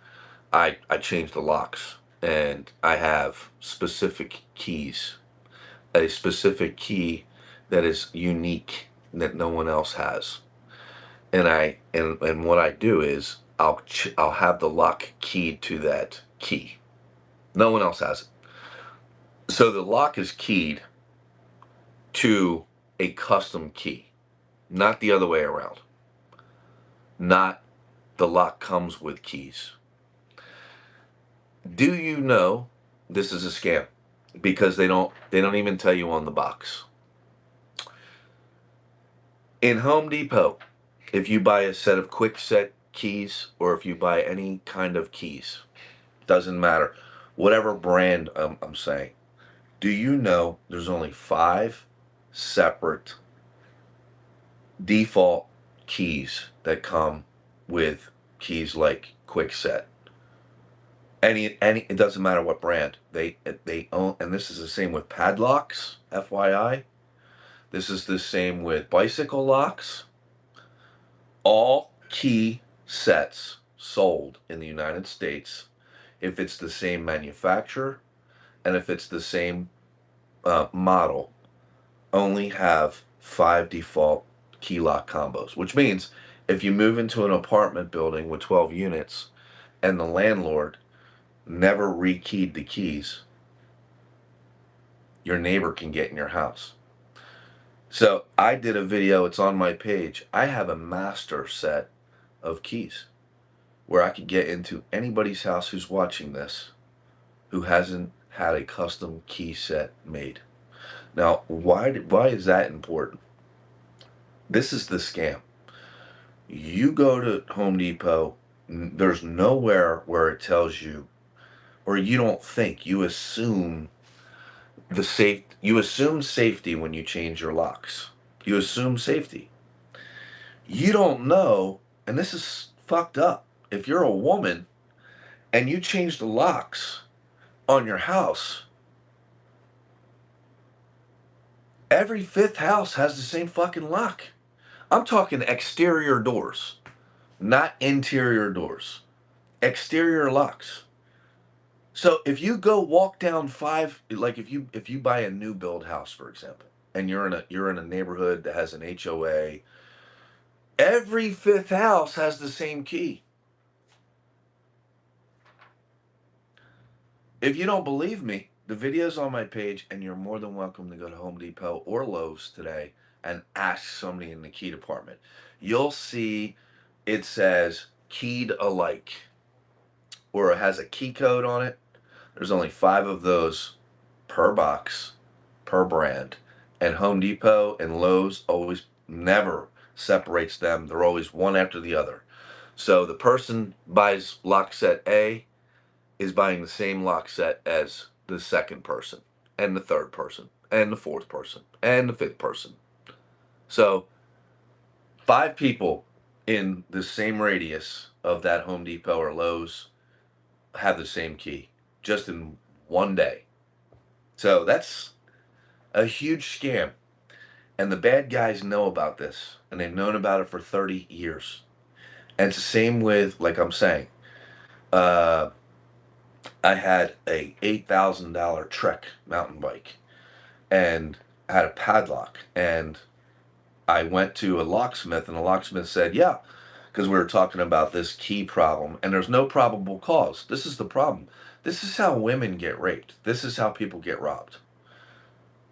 I change the locks, and I have specific keys, a specific key that is unique that no one else has. And what I do is I'll have the lock keyed to that key. No one else has it. So the lock is keyed to a custom key, not the other way around. Not the lock comes with keys. Do you know this is a scam? Because they don't even tell you on the box. In Home Depot, if you buy a set of quick set keys or if you buy any kind of keys, doesn't matter, whatever brand I'm saying, do you know there's only 5 separate default keys that come with keys like quick set? Any it doesn't matter what brand they own, and this is the same with padlocks, FYI. This is the same with bicycle locks. All key sets sold in the United States, if it's the same manufacturer and if it's the same model, only have 5 default key lock combos, which means if you move into an apartment building with 12 units and the landlord never rekeyed the keys, your neighbor can get in your house. So I did a video, it's on my page. I have a master set of keys where I could get into anybody's house who's watching this who hasn't had a custom key set made. Now, why is that important? This is the scam. You go to Home Depot, there's nowhere where it tells you, or you don't think, you assume you assume safety when you change your locks. You assume safety. You don't know, and this is fucked up. If you're a woman and you change the locks on your house, every 5th house has the same fucking lock. I'm talking exterior doors, not interior doors. Exterior locks. So if you go walk down 5, like if you buy a new build house, for example, and you're in a neighborhood that has an HOA, every 5th house has the same key. If you don't believe me, the video's on my page, and you're more than welcome to go to Home Depot or Lowe's today and ask somebody in the key department. You'll see it says keyed alike, or it has a key code on it. There's only 5 of those per box, per brand. And Home Depot and Lowe's always never separates them. They're always one after the other. So the person buys lock set A is buying the same lock set as the second person, and the third person, and the fourth person, and the 5th person. So 5 people in the same radius of that Home Depot or Lowe's have the same key just in one day. So that's a huge scam. And the bad guys know about this, and they've known about it for 30 years. And it's the same with, like I'm saying, uh, I had a $8,000 Trek mountain bike, and I had a padlock, and I went to a locksmith, and the locksmith said, yeah, because we were talking about this key problem, and there's no probable cause. This is the problem. This is how women get raped. This is how people get robbed.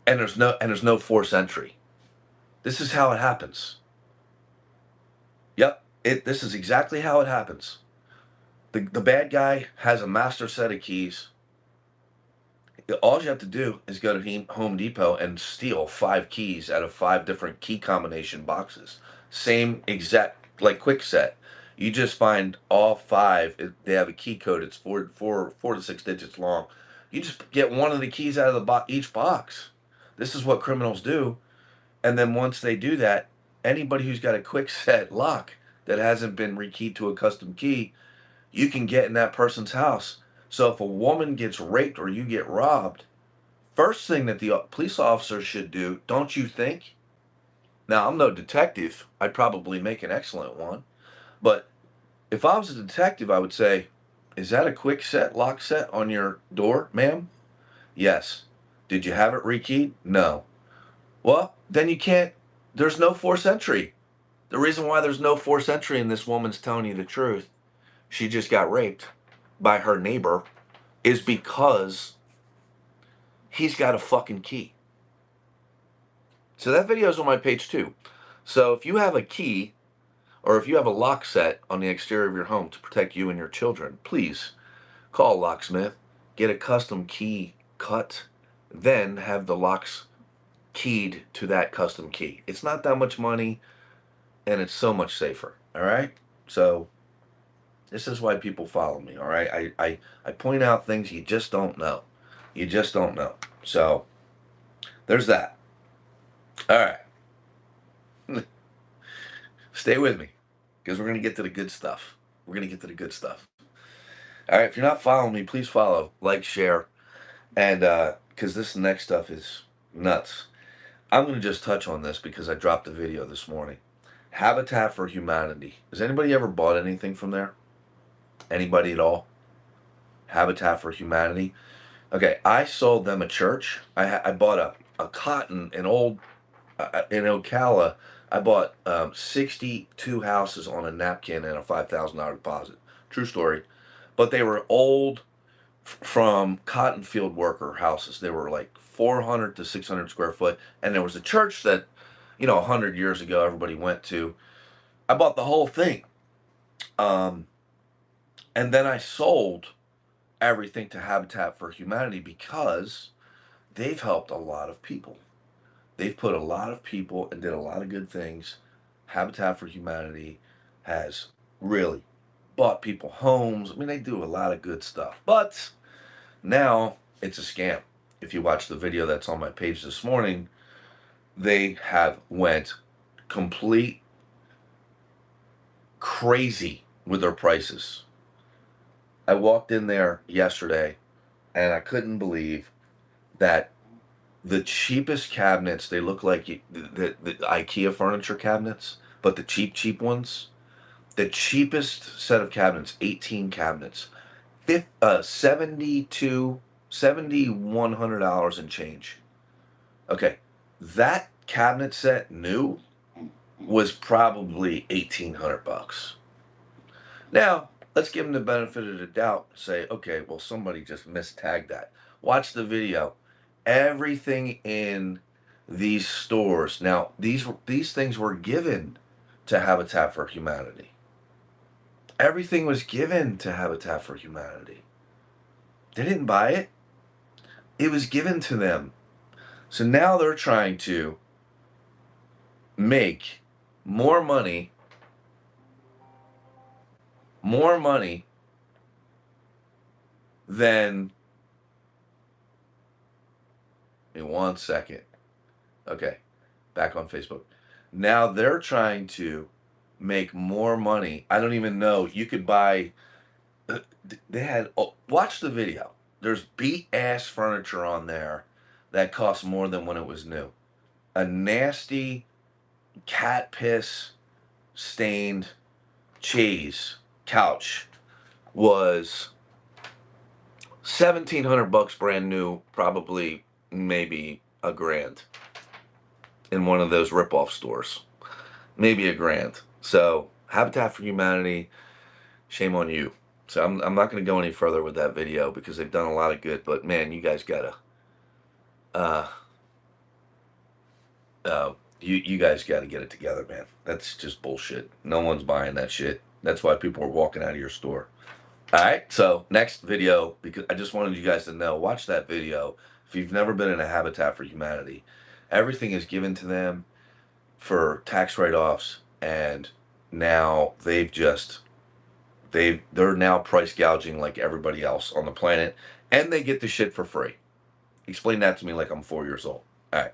And there's no force entry. This is how it happens. Yep, this is exactly how it happens. The bad guy has a master set of keys. All you have to do is go to Home Depot and steal 5 keys out of 5 different key combination boxes. Same exact, like quick set. You just find all 5. They have a key code. It's 4 to 6 digits long. You just get one of the keys out of each box. This is what criminals do. And then once they do that, anybody who's got a quick set lock that hasn't been rekeyed to a custom key, you can get in that person's house. So if a woman gets raped or you get robbed, first thing that the police officer should do, don't you think, Now, I'm no detective. I'd probably make an excellent one. But if I was a detective, I would say, is that a quick set, lock set on your door, ma'am? Yes. Did you have it rekeyed? No. Well, then you can't, there's no forced entry. The reason why there's no forced entry and this woman's telling you the truth, she just got raped by her neighbor, is because he's got a fucking key. So that video is on my page too. So if you have a key or if you have a lock set on the exterior of your home to protect you and your children, please call a locksmith, get a custom key cut, then have the locks keyed to that custom key. It's not that much money and it's so much safer. All right. So this is why people follow me. All right. I point out things you just don't know. You just don't know. So there's that. All right. Stay with me because we're going to get to the good stuff. We're going to get to the good stuff. All right. If you're not following me, please follow, like, share. And because this next stuff is nuts. I'm going to just touch on this because I dropped a video this morning. Habitat for Humanity. Has anybody ever bought anything from there? Anybody at all? Habitat for Humanity. Okay, I sold them a church. I bought a cotton, an old, in Ocala, I bought 62 houses on a napkin and a $5,000 deposit. True story. But they were old from cotton field worker houses. They were like 400 to 600 square foot. And there was a church that, 100 years ago, everybody went to. I bought the whole thing. Um, and then I sold everything to Habitat for Humanity because they've helped a lot of people. They've put a lot of people and did a lot of good things. Habitat for Humanity has really bought people homes. I mean, they do a lot of good stuff. But now it's a scam. If you watch the video that's on my page this morning, they have went complete crazy with their prices. I walked in there yesterday and I couldn't believe that the cheapest cabinets, they look like the IKEA furniture cabinets, but the cheap ones, the cheapest set of cabinets, 18 cabinets, 7,100 and change. Okay, that cabinet set new was probably 1,800 bucks. Now, let's give them the benefit of the doubt. Say, okay, well, somebody just mistagged that. Watch the video. Everything in these stores. Now, these things were given to Habitat for Humanity. Everything was given to Habitat for Humanity. They didn't buy it. It was given to them. So now they're trying to make more money than, in 1 second. Okay, back on Facebook. Now they're trying to make more money. I don't even know. You could buy, they had, watch the video. There's beat ass furniture on there that cost more than when it was new. A nasty cat piss stained cheese couch was 1,700 bucks brand new, probably maybe a grand in one of those rip-off stores. Maybe a grand. So Habitat for Humanity, shame on you. So I'm not going to go any further with that video because they've done a lot of good. But man, you guys gotta, uh, you guys gotta get it together, man. That's just bullshit. No one's buying that shit. That's why people are walking out of your store. All right. So next video, because I just wanted you guys to know, watch that video. If you've never been in a Habitat for Humanity, everything is given to them for tax write-offs, and now they're now price gouging like everybody else on the planet, and they get the shit for free. Explain that to me like I'm 4 years old. All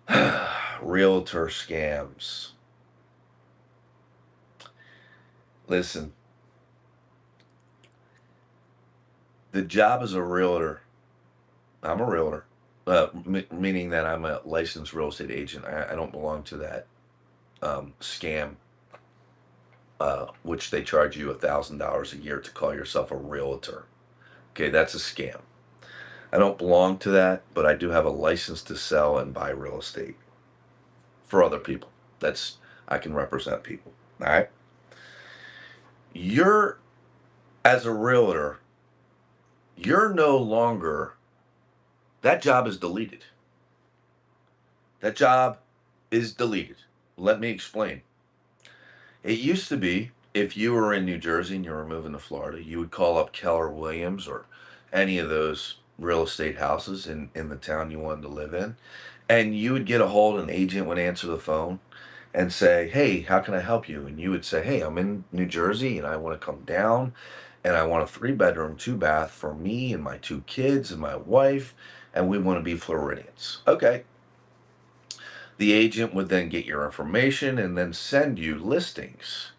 right. Realtor scams. Listen, the job as a realtor, I'm a realtor. Meaning that I'm a licensed real estate agent. I don't belong to that scam, which they charge you $1,000 a year to call yourself a realtor. Okay, that's a scam. I don't belong to that, but I do have a license to sell and buy real estate for other people. I can represent people. All right. You're, as a realtor, you're no longer, that job is deleted. That job is deleted. Let me explain. It used to be if you were in New Jersey and you were moving to Florida, you would call up Keller Williams or any of those real estate houses in the town you wanted to live in, and you would get a hold of an agent, would answer the phone and say, "Hey, how can I help you?" And you would say, "Hey, I'm in New Jersey and I want to come down and I want a 3-bedroom, 2-bath for me and my 2 kids and my wife, and we want to be Floridians." Okay. The agent would then get your information and then send you listings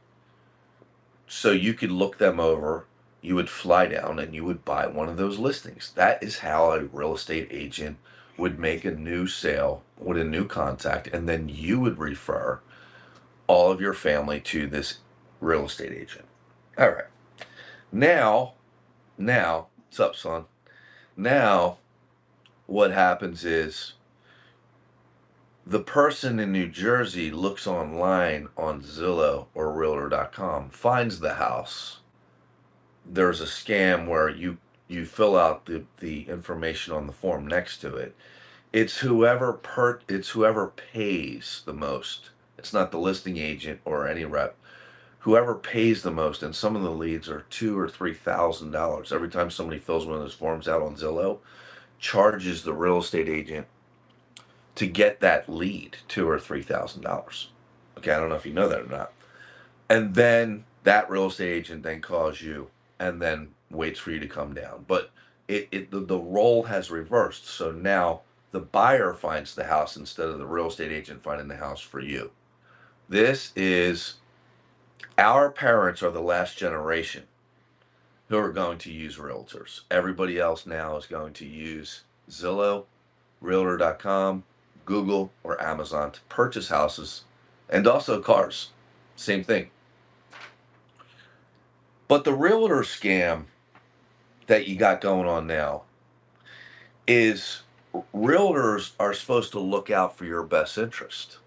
so you could look them over. You would fly down and you would buy one of those listings. That is how a real estate agent would make a new sale with a new contact, and then you would refer all of your family to this real estate agent. All right. Now, what's up, son? Now, what happens is the person in New Jersey looks online on Zillow or Realtor.com, finds the house. There's a scam where you fill out the information on the form next to it. It's whoever pays the most. It's not the listing agent or any rep. Whoever pays the most, and some of the leads are $2,000 or $3,000. Every time somebody fills one of those forms out on Zillow, charges the real estate agent to get that lead $2,000 or $3,000. Okay, I don't know if you know that or not. And then that real estate agent then calls you and then waits for you to come down. But the role has reversed. So now the buyer finds the house instead of the real estate agent finding the house for you. This is, our parents are the last generation who are going to use realtors. Everybody else now is going to use Zillow, Realtor.com, Google, or Amazon to purchase houses and also cars. Same thing. But the realtor scam that you got going on now is realtors are supposed to look out for your best interest.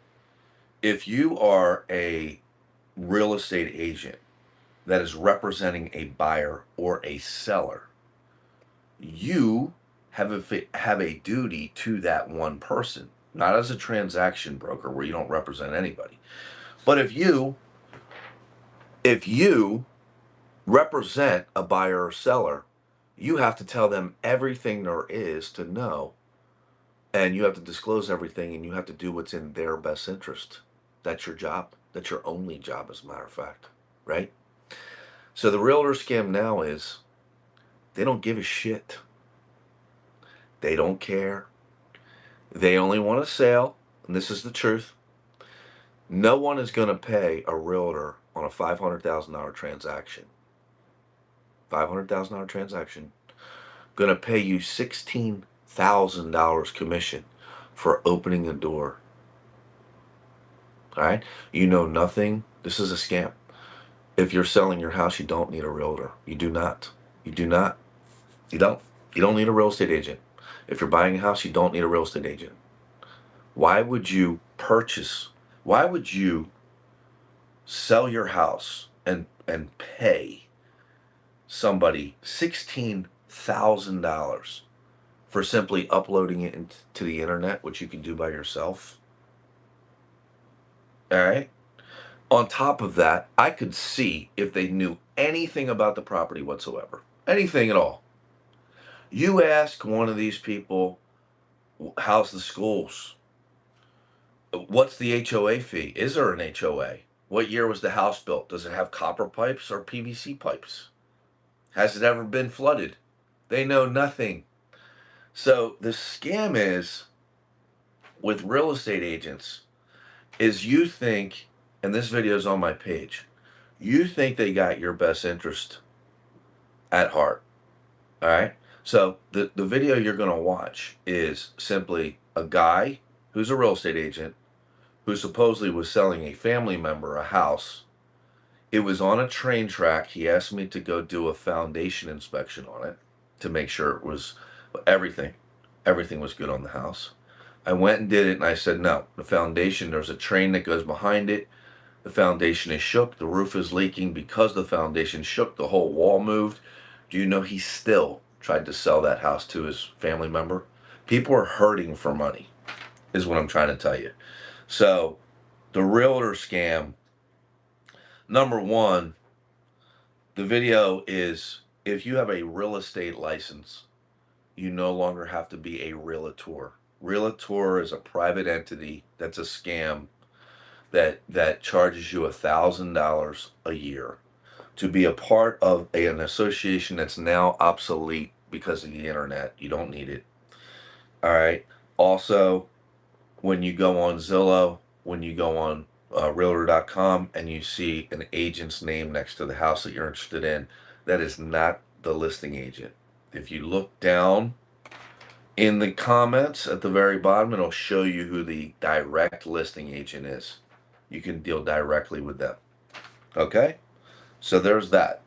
If you are a real estate agent that is representing a buyer or a seller, you have a duty to that one person, not as a transaction broker where you don't represent anybody. But if you represent a buyer or seller, you have to tell them everything there is to know, and you have to disclose everything, and you have to do what's in their best interest. That's your job. That's your only job, as a matter of fact, right? So the realtor scam now is they don't give a shit. They don't care. They only want a sale, and this is the truth. No one is going to pay a realtor on a $500,000 transaction. $500,000 transaction. Going to pay you $16,000 commission for opening the door. All right? You know nothing. This is a scam. If you're selling your house, you don't need a realtor. You do not. You do not. You don't. You don't need a real estate agent. If you're buying a house, you don't need a real estate agent. Why would you sell your house and pay somebody $16,000 for simply uploading it into the internet, which you can do by yourself? All right. On top of that, I could see if they knew anything about the property whatsoever, anything at all. You ask one of these people, how's the schools? What's the HOA fee? Is there an HOA? What year was the house built? Does it have copper pipes or PVC pipes? Has it ever been flooded? They know nothing. So the scam is with real estate agents is you think, and this video is on my page, you think they got your best interest at heart. All right. So the video you're going to watch is simply a guy who's a real estate agent who supposedly was selling a family member a house. It was on a train track. He asked me to go do a foundation inspection on it to make sure it was everything was good on the house. I went and did it, and I said, no, the foundation, there's a train that goes behind it. The foundation is shook. The roof is leaking. Because the foundation shook, the whole wall moved. Do you know he still tried to sell that house to his family member? People are hurting for money, is what I'm trying to tell you. So the realtor scam, number one, the video is, if you have a real estate license, you no longer have to be a realtor. Realtor is a private entity that's a scam that charges you $1,000 a year to be a part of an association that's now obsolete because of the internet. You don't need it. All right. Also, when you go on Zillow, when you go on realtor.com and you see an agent's name next to the house that you're interested in, that is not the listing agent. If you look down in the comments at the very bottom, it'll show you who the direct listing agent is. You can deal directly with them. Okay? So there's that.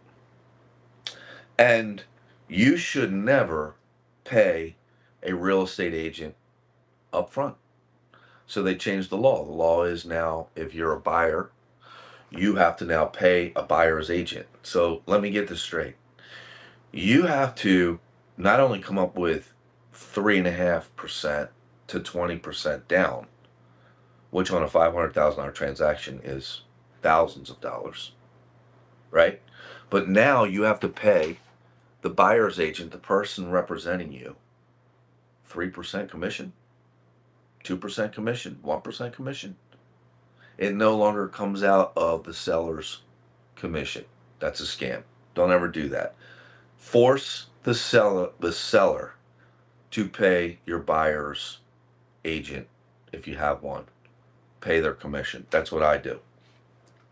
And you should never pay a real estate agent up front. So they changed the law. The law is now, if you're a buyer, you have to now pay a buyer's agent. So let me get this straight. You have to not only come up with 3.5% to 20% down, which on a $500,000 transaction is thousands of dollars, right? But now you have to pay the buyer's agent, the person representing you, 3% commission, 2% commission, 1% commission. It no longer comes out of the seller's commission. That's a scam. Don't ever do that. Force the seller to pay your buyer's agent, if you have one, pay their commission. That's what I do.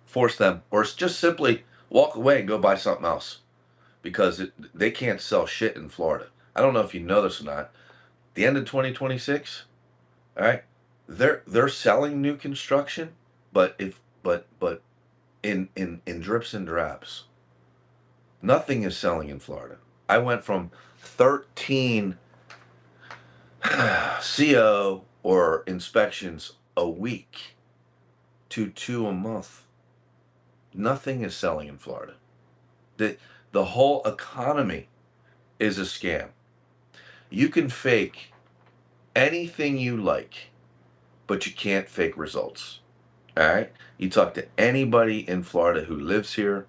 Force them, or just simply walk away and go buy something else, because they can't sell shit in Florida. I don't know if you know this or not. The end of 2026, all right, they're selling new construction, but in drips and drabs. Nothing is selling in Florida. I went from 13 CO or inspections a week to 2 a month. Nothing is selling in Florida. The whole economy is a scam. You can fake anything you like, but you can't fake results. All right? You talk to anybody in Florida who lives here,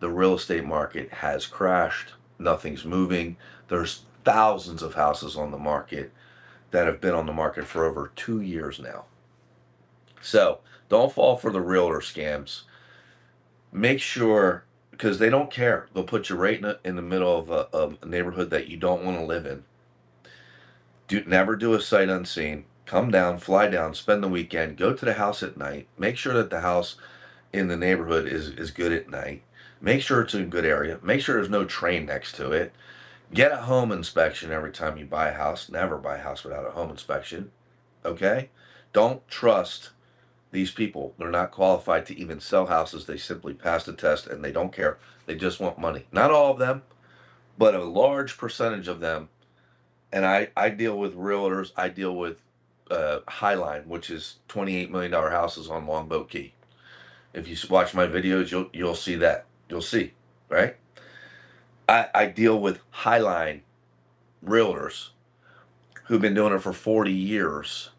the real estate market has crashed. Nothing's moving. There's thousands of houses on the market that have been on the market for over 2 years now. So don't fall for the realtor scams. Make sure, because they don't care. They'll put you right in the middle of a neighborhood that you don't want to live in. Never do a sight unseen. Come down, fly down, spend the weekend, go to the house at night. Make sure that the house in the neighborhood is good at night. Make sure it's in a good area. Make sure there's no train next to it. Get a home inspection every time you buy a house. Never buy a house without a home inspection. Okay? Don't trust these people. They're not qualified to even sell houses. They simply pass the test and they don't care. They just want money. Not all of them, but a large percentage of them. And I deal with realtors. I deal with Highline, which is $28 million houses on Longboat Key. If you watch my videos, you'll see that. You'll see, right? I deal with Highline realtors who've been doing it for 40 years.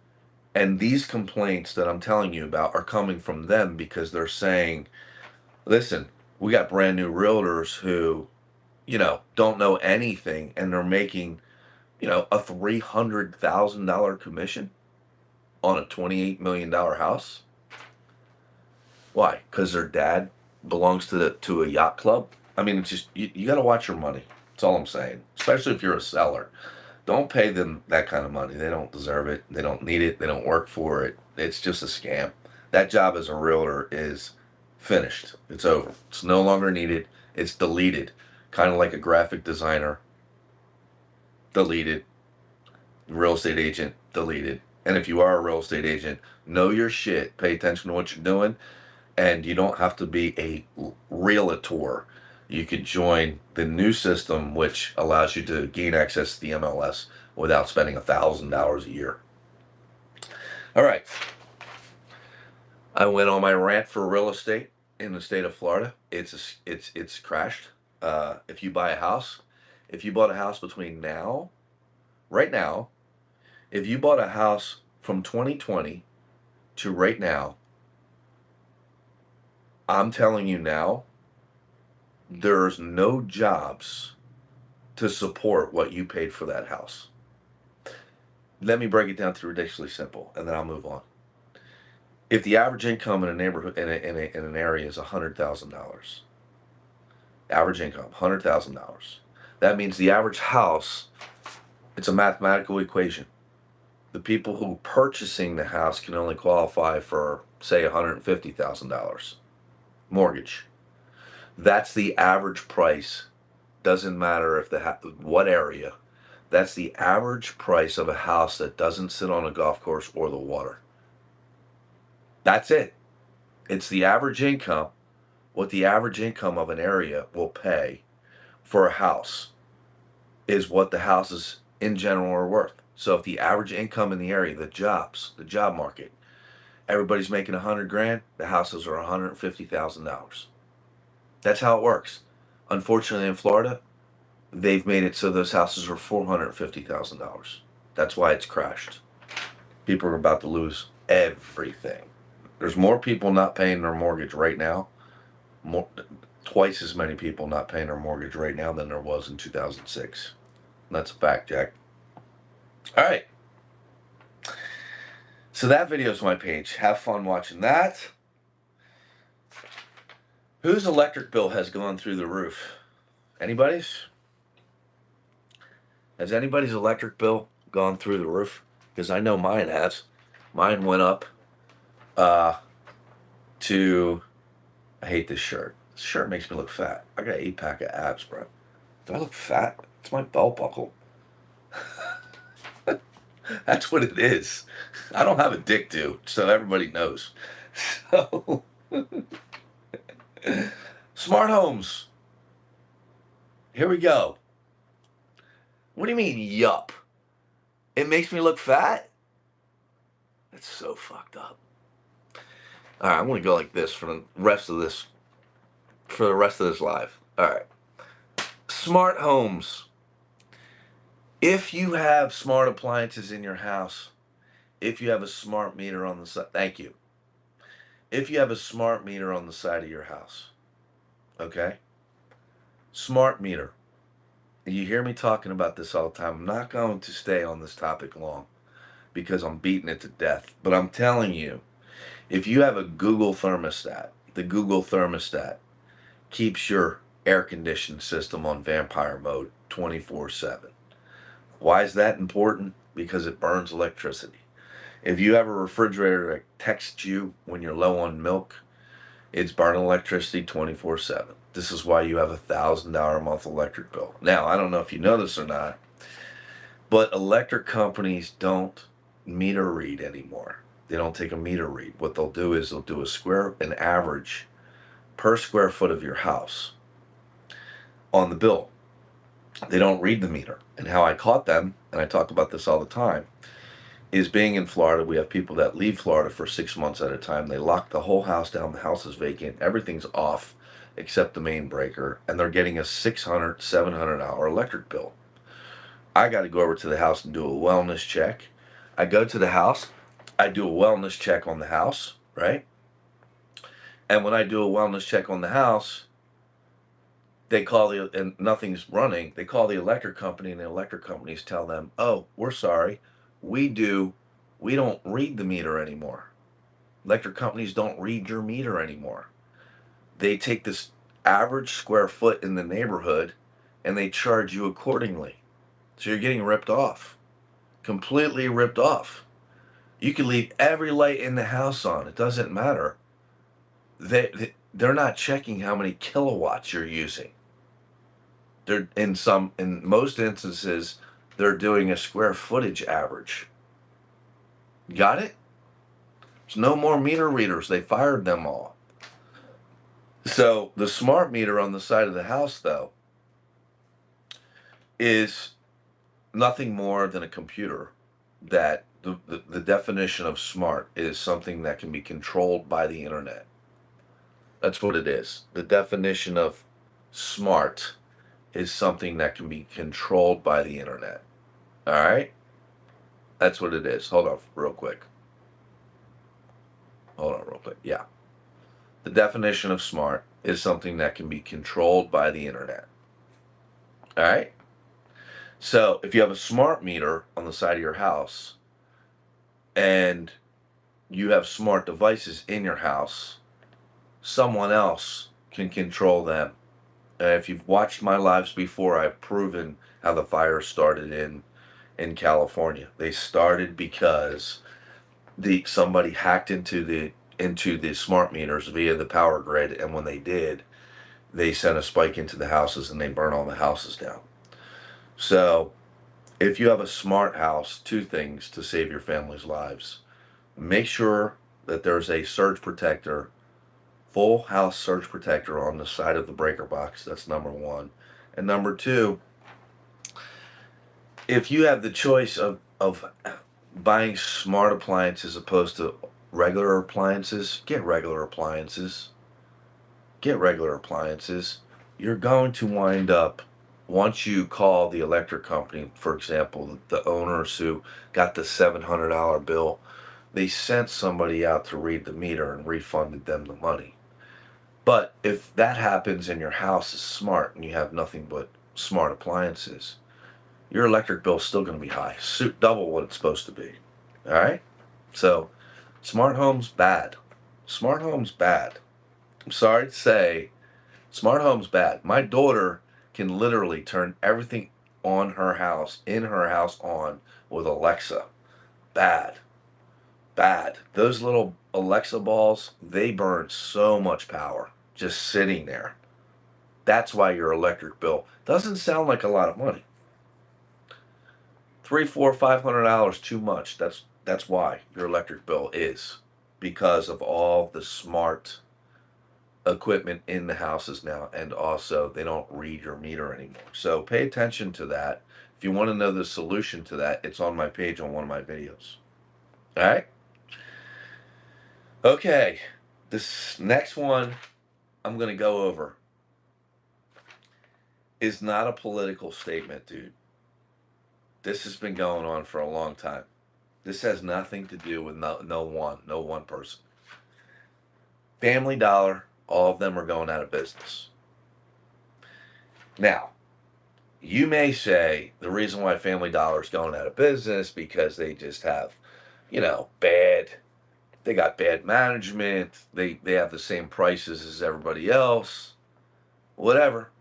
And these complaints that I'm telling you about are coming from them because they're saying, listen, we got brand new realtors who, don't know anything, and they're making, a $300,000 commission on a $28 million house. Why? Because their dad belongs to a yacht club? I mean, it's just, you got to watch your money. That's all I'm saying. Especially if you're a seller. Don't pay them that kind of money. They don't deserve it. They don't need it. They don't work for it. It's just a scam. That job as a realtor is finished. It's over. It's no longer needed. It's deleted. Kind of like a graphic designer deleted. Real estate agent, deleted. And if you are a real estate agent, know your shit. Pay attention to what you're doing. And you don't have to be a realtor. You could join the new system, which allows you to gain access to the MLS without spending $1,000 a year. All right. I went on my rant for real estate in the state of Florida. It's crashed. If you buy a house, if you bought a house between now, right now, if you bought a house from 2020 to right now, I'm telling you now, there's no jobs to support what you paid for that house. Let me break it down to ridiculously simple, and then I'll move on. If the average income in a neighborhood in an area is $100,000, average income $100,000, that means the average house. It's a mathematical equation. The people who purchasing the house can only qualify for, say, $150,000 mortgage. That's the average price. Doesn't matter if what area. That's the average price of a house that doesn't sit on a golf course or the water. That's it. It's the average income, what the average income of an area will pay for a house is what the houses in general are worth. So if the average income in the area, the jobs, the job market, everybody's making $100,000, the houses are $150,000. That's how it works. Unfortunately, in Florida, they've made it so those houses are $450,000. That's why it's crashed. People are about to lose everything. There's more people not paying their mortgage right now, twice as many people not paying their mortgage right now than there was in 2006. That's a fact, Jack. All right. So that video's my page. Have fun watching that. Whose electric bill has gone through the roof? Anybody's? Has anybody's electric bill gone through the roof? Because I know mine has. Mine went up to... I hate this shirt. This shirt makes me look fat. I got an 8-pack of abs, bro. Do I look fat? It's my belt buckle. That's what it is. I don't have a dick, dude, so everybody knows. So, smart homes. Here we go. What do you mean, yup? It makes me look fat? That's so fucked up. All right, I'm going to go like this for the rest of this live. All right. Smart homes. If you have smart appliances in your house, if you have a smart meter on the side, thank you. If you have a smart meter on the side of your house, okay? Smart meter. You hear me talking about this all the time. I'm not going to stay on this topic long because I'm beating it to death. But I'm telling you, if you have a Google thermostat, the Google thermostat keeps your air conditioning system on vampire mode 24/7. Why is that important? Because it burns electricity. If you have a refrigerator that texts you when you're low on milk, it's burning electricity 24/7. This is why you have $1,000 a month electric bill. Now, I don't know if you know this or not, but electric companies don't meter read anymore. They don't take a meter read. What they'll do is they'll do an average per square foot of your house on the bill. They don't read the meter. And how I caught them, and I talk about this all the time, is being in Florida, we have people that leave Florida for 6 months at a time. They lock the whole house down. The house is vacant. Everything's off except the main breaker. And they're getting a $600, $700 electric bill. I got to go over to the house and do a wellness check. I go to the house. I do a wellness check on the house, right? And when I do a wellness check on the house, they call and nothing's running. They call the electric company, and the electric companies tell them, oh, we're sorry. We don't read the meter anymore. Electric companies don't read your meter anymore. They take this average square foot in the neighborhood and they charge you accordingly. So you're getting ripped off. Completely ripped off. You can leave every light in the house on. It doesn't matter. They're not checking how many kilowatts you're using. In most instances, They're doing a square footage average. Got it? There's no more meter readers. They fired them all. So the smart meter on the side of the house, though, is nothing more than a computer. That the definition of smart is something that can be controlled by the internet. That's what it is. The definition of smart is something that can be controlled by the internet. All right? That's what it is. Hold on real quick. Yeah. The definition of smart is something that can be controlled by the internet. All right? So if you have a smart meter on the side of your house and you have smart devices in your house, someone else can control them. If you've watched my lives before, I've proven how the fire started in California. They started because somebody hacked into the smart meters via the power grid, and when they did, they sent a spike into the houses and they burned all the houses down. So if you have a smart house, two things to save your family's lives. Make sure that there's a surge protector, full house surge protector on the side of the breaker box. That's number one. And number two, if you have the choice of buying smart appliances opposed to regular appliances, get regular appliances. Get regular appliances. You're going to wind up, once you call the electric company, for example, the owners who got the $700 bill, they sent somebody out to read the meter and refunded them the money. But if that happens and your house is smart and you have nothing but smart appliances, your electric bill is still going to be high, double what it's supposed to be. All right? So, smart homes, bad. Smart homes, bad. I'm sorry to say, smart home's bad. My daughter can literally turn everything on her house, in her house, on with Alexa. Bad. Bad. Those little Alexa balls, they burn so much power just sitting there. That's why your electric bill doesn't sound like a lot of money. $300, $400, $500 too much. That's why your electric bill is, because of all the smart equipment in the houses now, and also they don't read your meter anymore. So pay attention to that. If you want to know the solution to that, it's on my page on one of my videos. All right? Okay. This next one I'm going to go over is not a political statement, dude. This has been going on for a long time. This has nothing to do with no one person. Family Dollar, all of them are going out of business. Now, you may say the reason why Family Dollar is going out of business because they just have, they got bad management, they have the same prices as everybody else, whatever.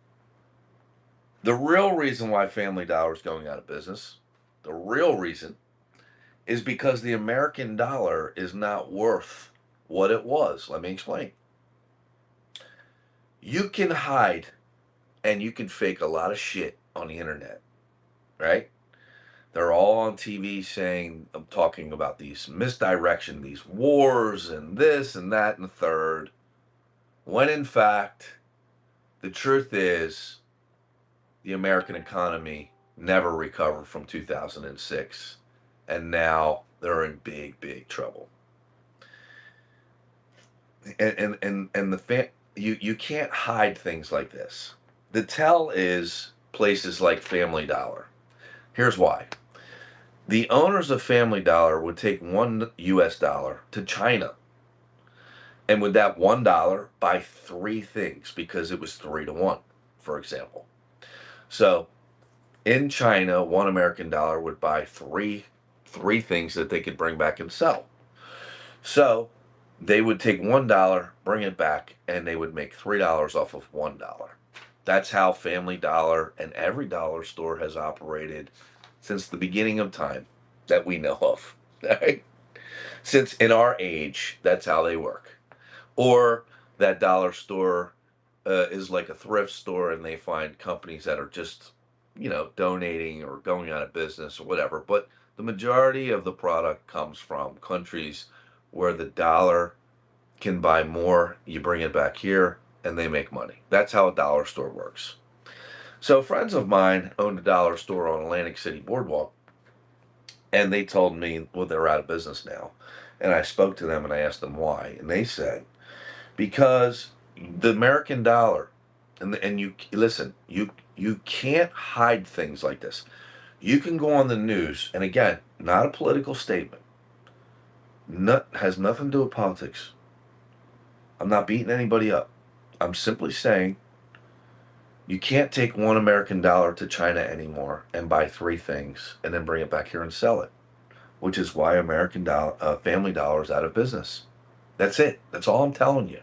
The real reason why Family Dollar is going out of business, the real reason, is because the American dollar is not worth what it was. Let me explain. You can hide and you can fake a lot of shit on the internet, right? They're all on TV saying, I'm talking about these misdirection, these wars and this and that and the third. When in fact, the truth is the American economy never recovered from 2006. And now they're in big, big trouble. You can't hide things like this. The tell is places like Family Dollar. Here's why. The owners of Family Dollar would take $1 to China, and with that $1 buy three things because it was 3 to 1, for example. So in China, $1 would buy three things that they could bring back and sell. So they would take $1, bring it back, and they would make $3 off of $1. That's how Family Dollar and every dollar store has operated since the beginning of time that we know of. Right? Since in our age, that's how they work. Or that dollar store is like a thrift store and they find companies that are just donating or going out of business or whatever. But the majority of the product comes from countries where the dollar can buy more. You bring it back here and they make money. That's how a dollar store works. So friends of mine owned a dollar store on Atlantic City Boardwalk, and they told me, well, they're out of business now. And I spoke to them and I asked them why. And they said, because the American dollar, and you listen, you can't hide things like this. You can go on the news, and again, not a political statement. Has nothing to do with politics. I'm not beating anybody up. I'm simply saying you can't take one American dollar to China anymore and buy three things and then bring it back here and sell it, which is why American Family Dollar is out of business. That's it. That's all I'm telling you.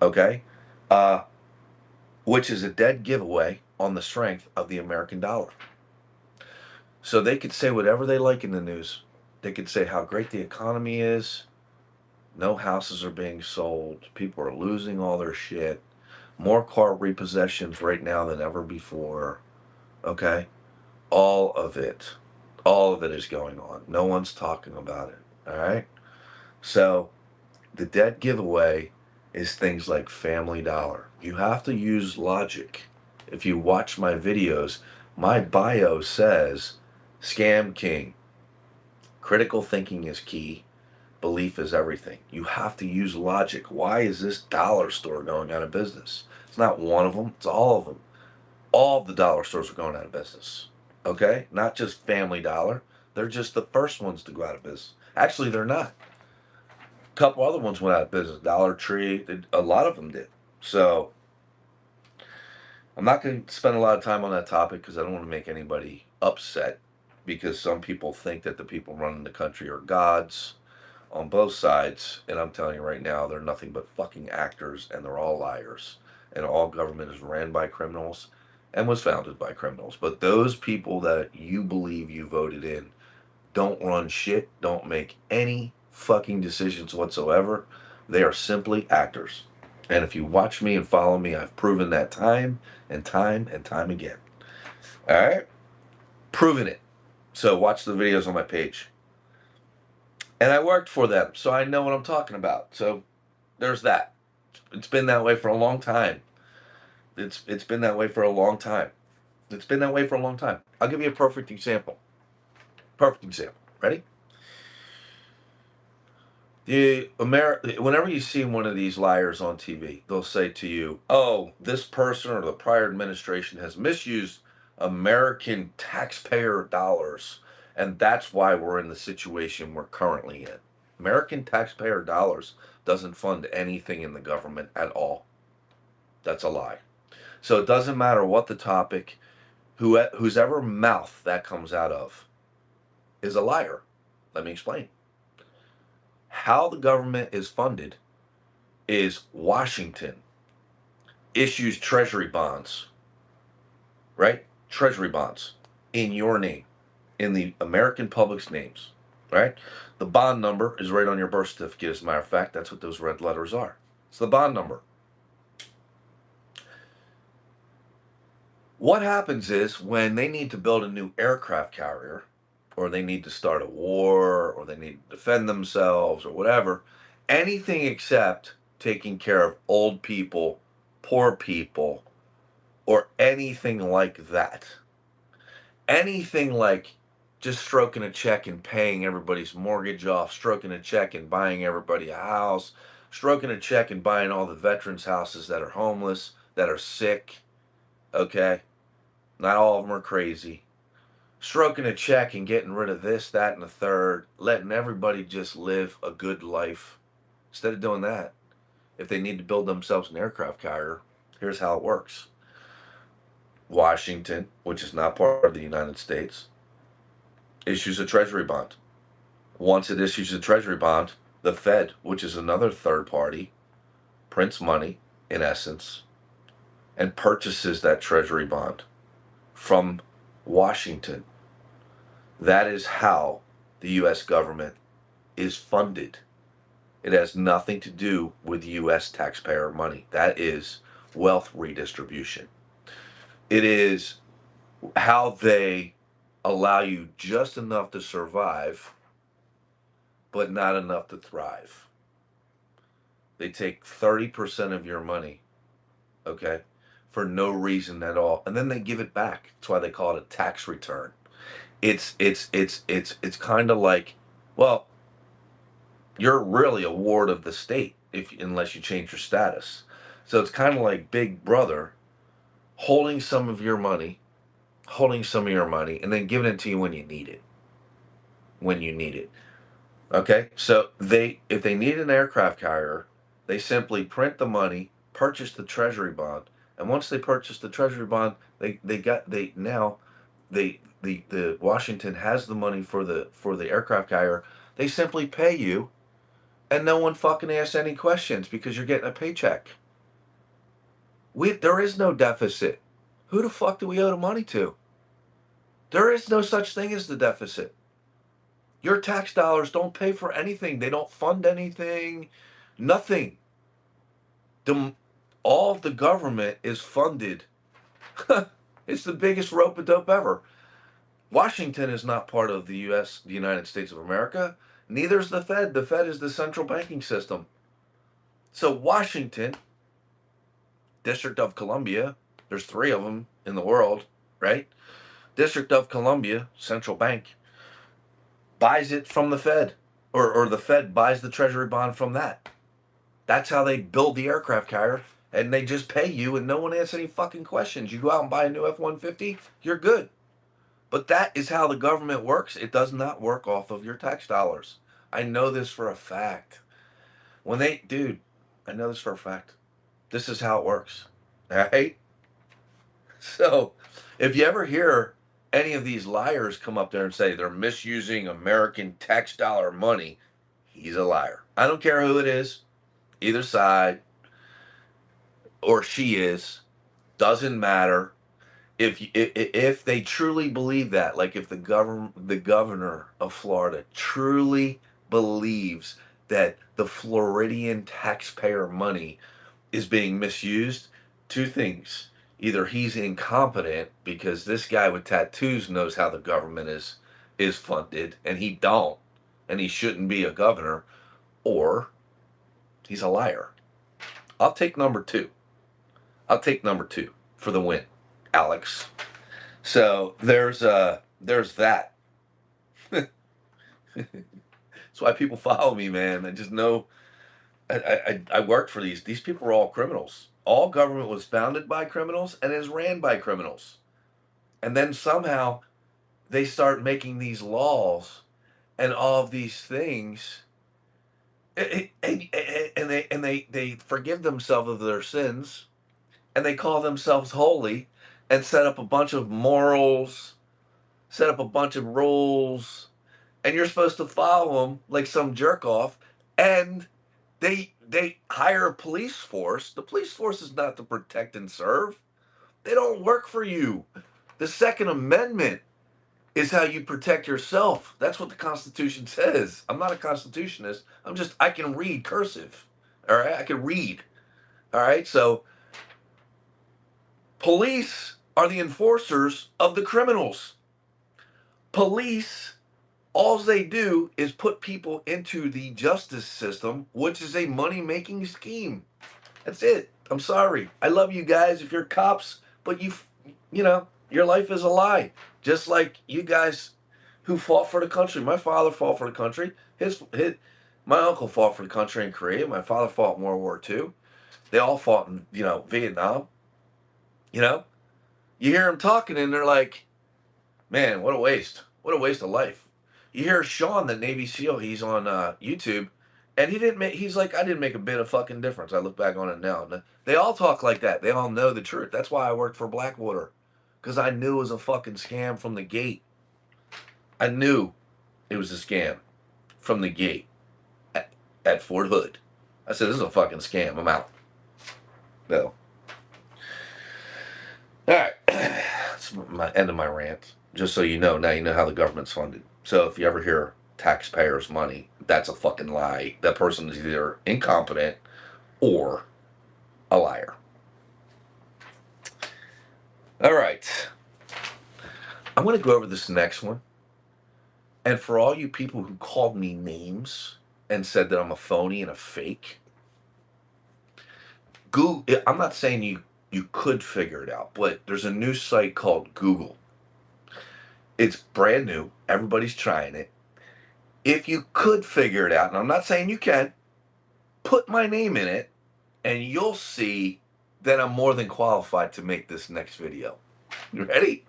Okay? Uh, which is a dead giveaway on the strength of the American dollar. So they could say whatever they like in the news. They could say how great the economy is. No houses are being sold. People are losing all their shit. More car repossessions right now than ever before. Okay? All of it. All of it is going on. No one's talking about it. All right? So the dead giveaway is things like Family Dollar. You have to use logic. If you watch my videos, my bio says Scam King. Critical thinking is key. Belief is everything. You have to use logic. Why is this dollar store going out of business? It's not one of them, it's all of them. All of the dollar stores are going out of business. Okay? Not just Family Dollar. They're just the first ones to go out of business. Actually, they're not. A couple other ones went out of business. Dollar Tree, a lot of them did. So I'm not going to spend a lot of time on that topic because I don't want to make anybody upset, because some people think that the people running the country are gods on both sides. And I'm telling you right now, they're nothing but fucking actors, and they're all liars. And all government is ran by criminals and was founded by criminals. But those people that you believe you voted in don't run shit, don't make any fucking decisions whatsoever. They are simply actors. And if you watch me and follow me, I've proven that time and time and time again. All right? Proven it. So watch the videos on my page. And I worked for them, so I know what I'm talking about. So there's that. It's been that way for a long time. It's been that way for a long time. It's been that way for a long time. I'll give you a perfect example. Perfect example. Ready? Whenever you see one of these liars on TV, they'll say to you, "Oh, this person or the prior administration has misused American taxpayer dollars, and that's why we're in the situation we're currently in." American taxpayer dollars doesn't fund anything in the government at all. That's a lie. So it doesn't matter what the topic, whose ever mouth that comes out of is a liar. Let me explain. How the government is funded is Washington issues treasury bonds, right? Treasury bonds in your name, in the American public's names, right? The bond number is right on your birth certificate, as a matter of fact. That's what those red letters are. It's the bond number. What happens is when they need to build a new aircraft carrier, or they need to start a war, or they need to defend themselves, or whatever, anything except taking care of old people, poor people, or anything like that. Anything like just stroking a check and paying everybody's mortgage off, stroking a check and buying everybody a house, stroking a check and buying all the veterans' houses that are homeless, that are sick, okay? Not all of them are crazy. Stroking a check and getting rid of this, that, and the third, letting everybody just live a good life. Instead of doing that, if they need to build themselves an aircraft carrier, here's how it works. Washington, which is not part of the United States, issues a treasury bond. Once it issues a treasury bond, the Fed, which is another third party, prints money, in essence, and purchases that treasury bond from Washington. That is how the U.S. government is funded. It has nothing to do with U.S. taxpayer money. That is wealth redistribution. It is how they allow you just enough to survive, but not enough to thrive. They take 30% of your money, okay, for no reason at all, and then they give it back. That's why they call it a tax return. It's kind of like, well, you're really a ward of the state if unless you change your status. So it's kind of like Big Brother holding some of your money, and then giving it to you when you need it. When you need it. Okay? So if they need an aircraft carrier, they simply print the money, purchase the treasury bond, and once they purchase the treasury bond, the Washington has the money for the aircraft carrier. They simply pay you, and no one fucking asks any questions because you're getting a paycheck. There is no deficit. Who the fuck do we owe the money to? There is no such thing as the deficit. Your tax dollars don't pay for anything. They don't fund anything. Nothing. All of the government is funded. It's the biggest rope-a-dope ever. Washington is not part of the U.S., the United States of America. Neither is the Fed. The Fed is the central banking system. So Washington, District of Columbia, there's 3 of them in the world, right? District of Columbia, central bank, buys it from the Fed, or the Fed buys the treasury bond from that. That's how they build the aircraft carrier, and they just pay you, and no one asks any fucking questions. You go out and buy a new F-150, you're good. But that is how the government works. It does not work off of your tax dollars. I know this for a fact. Dude, I know this for a fact. This is how it works. All right? So, if you ever hear any of these liars come up there and say they're misusing American tax dollar money, he's a liar. I don't care who it is, either side, or she is, doesn't matter. If they truly believe that, like if the governor of Florida truly believes that the Floridian taxpayer money is being misused, 2 things. Either he's incompetent because this guy with tattoos knows how the government is funded and he don't, and he shouldn't be a governor, or he's a liar. I'll take number 2. I'll take number 2 for the win, Alex. So there's that. That's why people follow me, man. I just know I worked for these. These people were all criminals. All government was founded by criminals and is ran by criminals. And then somehow they start making these laws and all of these things, and they forgive themselves of their sins, and they call themselves holy, and set up a bunch of morals, set up a bunch of rules, and you're supposed to follow them like some jerk off, and they hire a police force. The police force is not to protect and serve. They don't work for you. The Second Amendment is how you protect yourself. That's what the Constitution says. I'm not a constitutionist. I can read cursive. All right? I can read. All right? So police are the enforcers of the criminals. Police, all they do is put people into the justice system, which is a money-making scheme. That's it. I'm sorry. I love you guys if you're cops, but your life is a lie. Just like you guys who fought for the country. My father fought for the country. My uncle fought for the country in Korea. My father fought in World War II. They all fought in, Vietnam. You know, you hear them talking and they're like, man, what a waste. What a waste of life. You hear Sean, the Navy SEAL, he's on YouTube, and he's like, I didn't make a bit of fucking difference. I look back on it now. And they all talk like that. They all know the truth. That's why I worked for Blackwater, because I knew it was a fucking scam from the gate. I knew it was a scam from the gate at Fort Hood. I said, this is a fucking scam. I'm out. No. All right. That's my end of my rant. Just so you know, now you know how the government's funded. So if you ever hear taxpayers' money, that's a fucking lie. That person is either incompetent or a liar. All right. I'm going to go over this next one. And for all you people who called me names and said that I'm a phony and a fake, Google, I'm not saying you could figure it out, but there's a new site called Google. It's brand new. Everybody's trying it. If you could figure it out, and I'm not saying you can, put my name in it, and you'll see that I'm more than qualified to make this next video. You ready?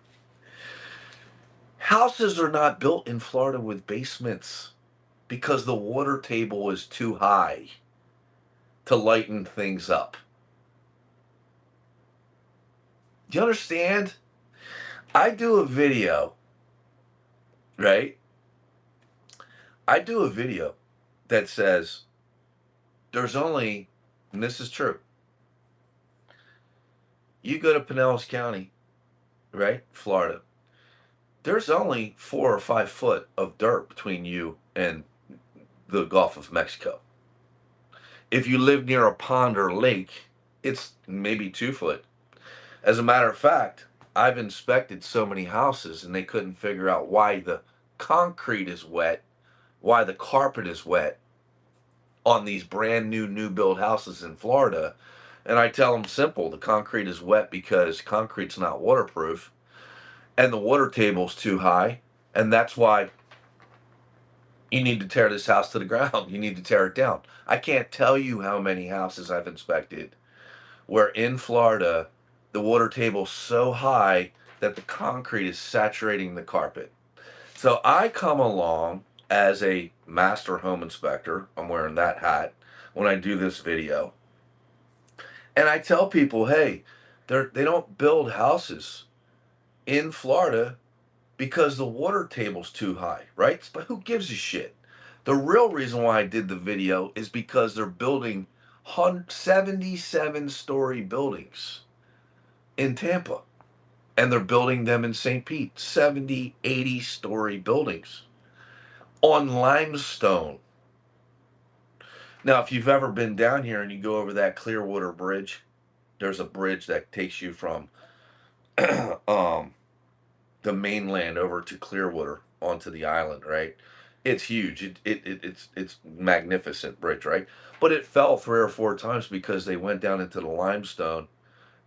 Houses are not built in Florida with basements because the water table is too high to lighten things up. Do you understand? I do a video, right? I do a video that says there's only, and this is true, you go to Pinellas County, right? Florida. There's only 4 or 5 foot of dirt between you and the Gulf of Mexico. If you live near a pond or lake, it's maybe 2 foot. As a matter of fact, I've inspected so many houses and they couldn't figure out why the concrete is wet, why the carpet is wet on these brand new build houses in Florida. And I tell them simple, the concrete is wet because concrete's not waterproof and the water table's too high. And that's why you need to tear this house to the ground. You need to tear it down. I can't tell you how many houses I've inspected where in Florida, the water table's so high that the concrete is saturating the carpet. So I come along as a master home inspector. I'm wearing that hat when I do this video. And I tell people, hey, they don't build houses in Florida because the water table's too high, right? But who gives a shit? The real reason why I did the video is because they're building 77-story buildings in Tampa. And they're building them in St. Pete, 70, 80-story buildings on limestone. Now, if you've ever been down here and you go over that Clearwater Bridge, there's a bridge that takes you from the mainland over to Clearwater onto the island, right? It's huge. It's magnificent bridge, right? But it fell 3 or 4 times because they went down into the limestone,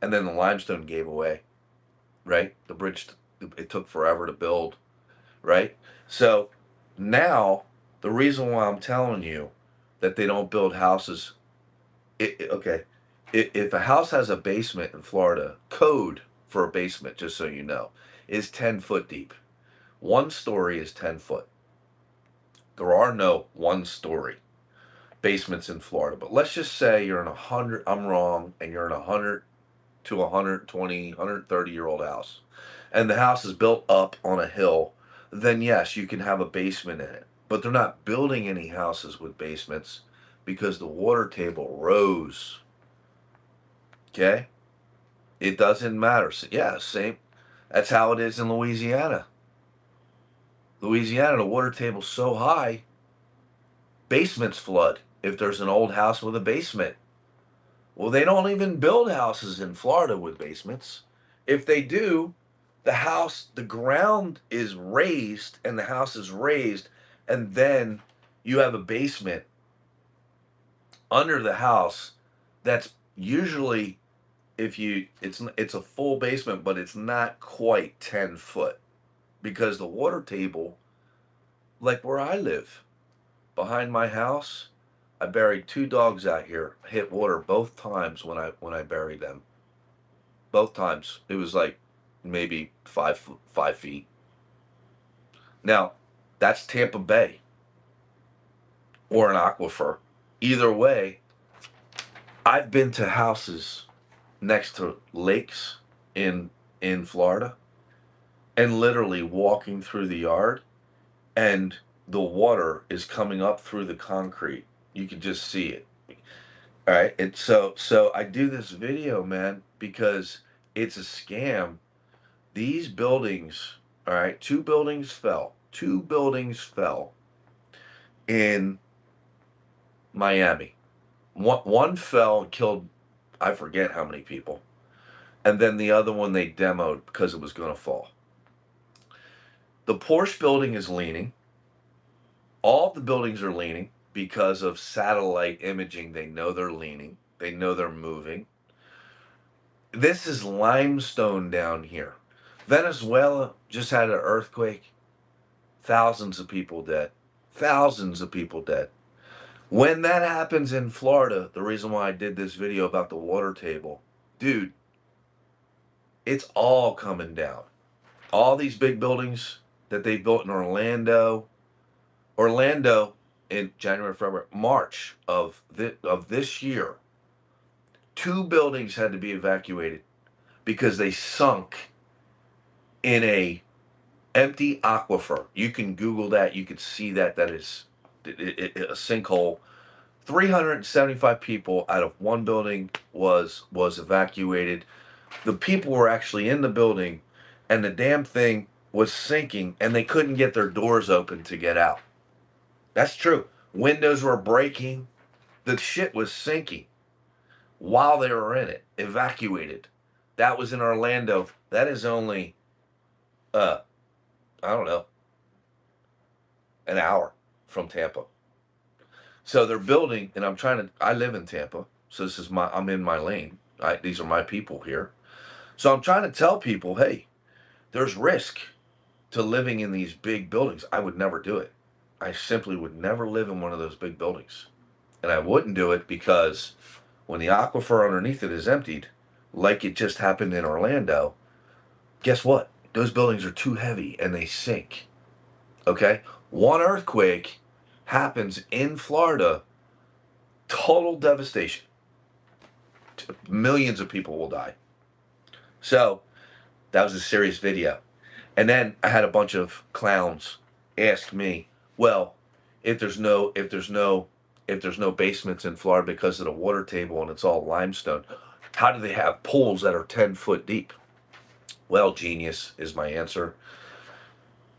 and then the limestone gave away, right? The bridge, it took forever to build, right? So now the reason why I'm telling you that they don't build houses, okay, if a house has a basement in Florida, code for a basement, just so you know, is 10 foot deep. 1 story is 10 foot. There are no 1-story basements in Florida. But let's just say you're in 100, I'm wrong, and you're in 100 to 120, 130-year-old house. And the house is built up on a hill, then yes, you can have a basement in it. But they're not building any houses with basements because the water table rose. Okay? It doesn't matter. So, yeah, same. That's how it is in Louisiana. Louisiana, the water table's so high, basements flood if there's an old house with a basement. Well, they don't even build houses in Florida with basements. If they do, the ground is raised and the house is raised, and then you have a basement under the house that's usually, it's a full basement, but it's not quite 10 foot because the water table, like where I live, behind my house, I buried 2 dogs out here, hit water both times when I buried them. Both times. It was like maybe 5 feet. Now, that's Tampa Bay or an aquifer. Either way, I've been to houses next to lakes in Florida and literally walking through the yard and the water is coming up through the concrete. You can just see it. All right. And so I do this video, man, because it's a scam. These buildings, all right, 2 buildings fell. 2 buildings fell in Miami. One fell and killed, I forget how many people. And then the other one they demoed because it was going to fall. The Porsche building is leaning. All the buildings are leaning because of satellite imaging. They know they're leaning. They know they're moving. This is limestone down here. Venezuela just had an earthquake. Thousands of people dead. Thousands of people dead. When that happens in Florida, the reason why I did this video about the water table, dude, it's all coming down. All these big buildings that they built in Orlando in January, February, March of this year, 2 buildings had to be evacuated because they sunk in a empty aquifer. You can Google that. You can see that. That is a sinkhole. 375 people out of one building was evacuated. The people were actually in the building, and the damn thing was sinking, and they couldn't get their doors open to get out. That's true. Windows were breaking. The shit was sinking while they were in it, evacuated. That was in Orlando. That is only, I don't know, an hour from Tampa. So they're building, and I live in Tampa, so I'm in my lane. These are my people here. So I'm trying to tell people, hey, there's risk to living in these big buildings. I would never do it. I simply would never live in one of those big buildings. And I wouldn't do it because when the aquifer underneath it is emptied, like it just happened in Orlando, guess what? Those buildings are too heavy and they sink. Okay? One earthquake happens in Florida, total devastation. Millions of people will die. So that was a serious video. And then I had a bunch of clowns ask me, well, if there's no basements in Florida because of the water table and it's all limestone, how do they have pools that are 10 foot deep? Well, genius is my answer.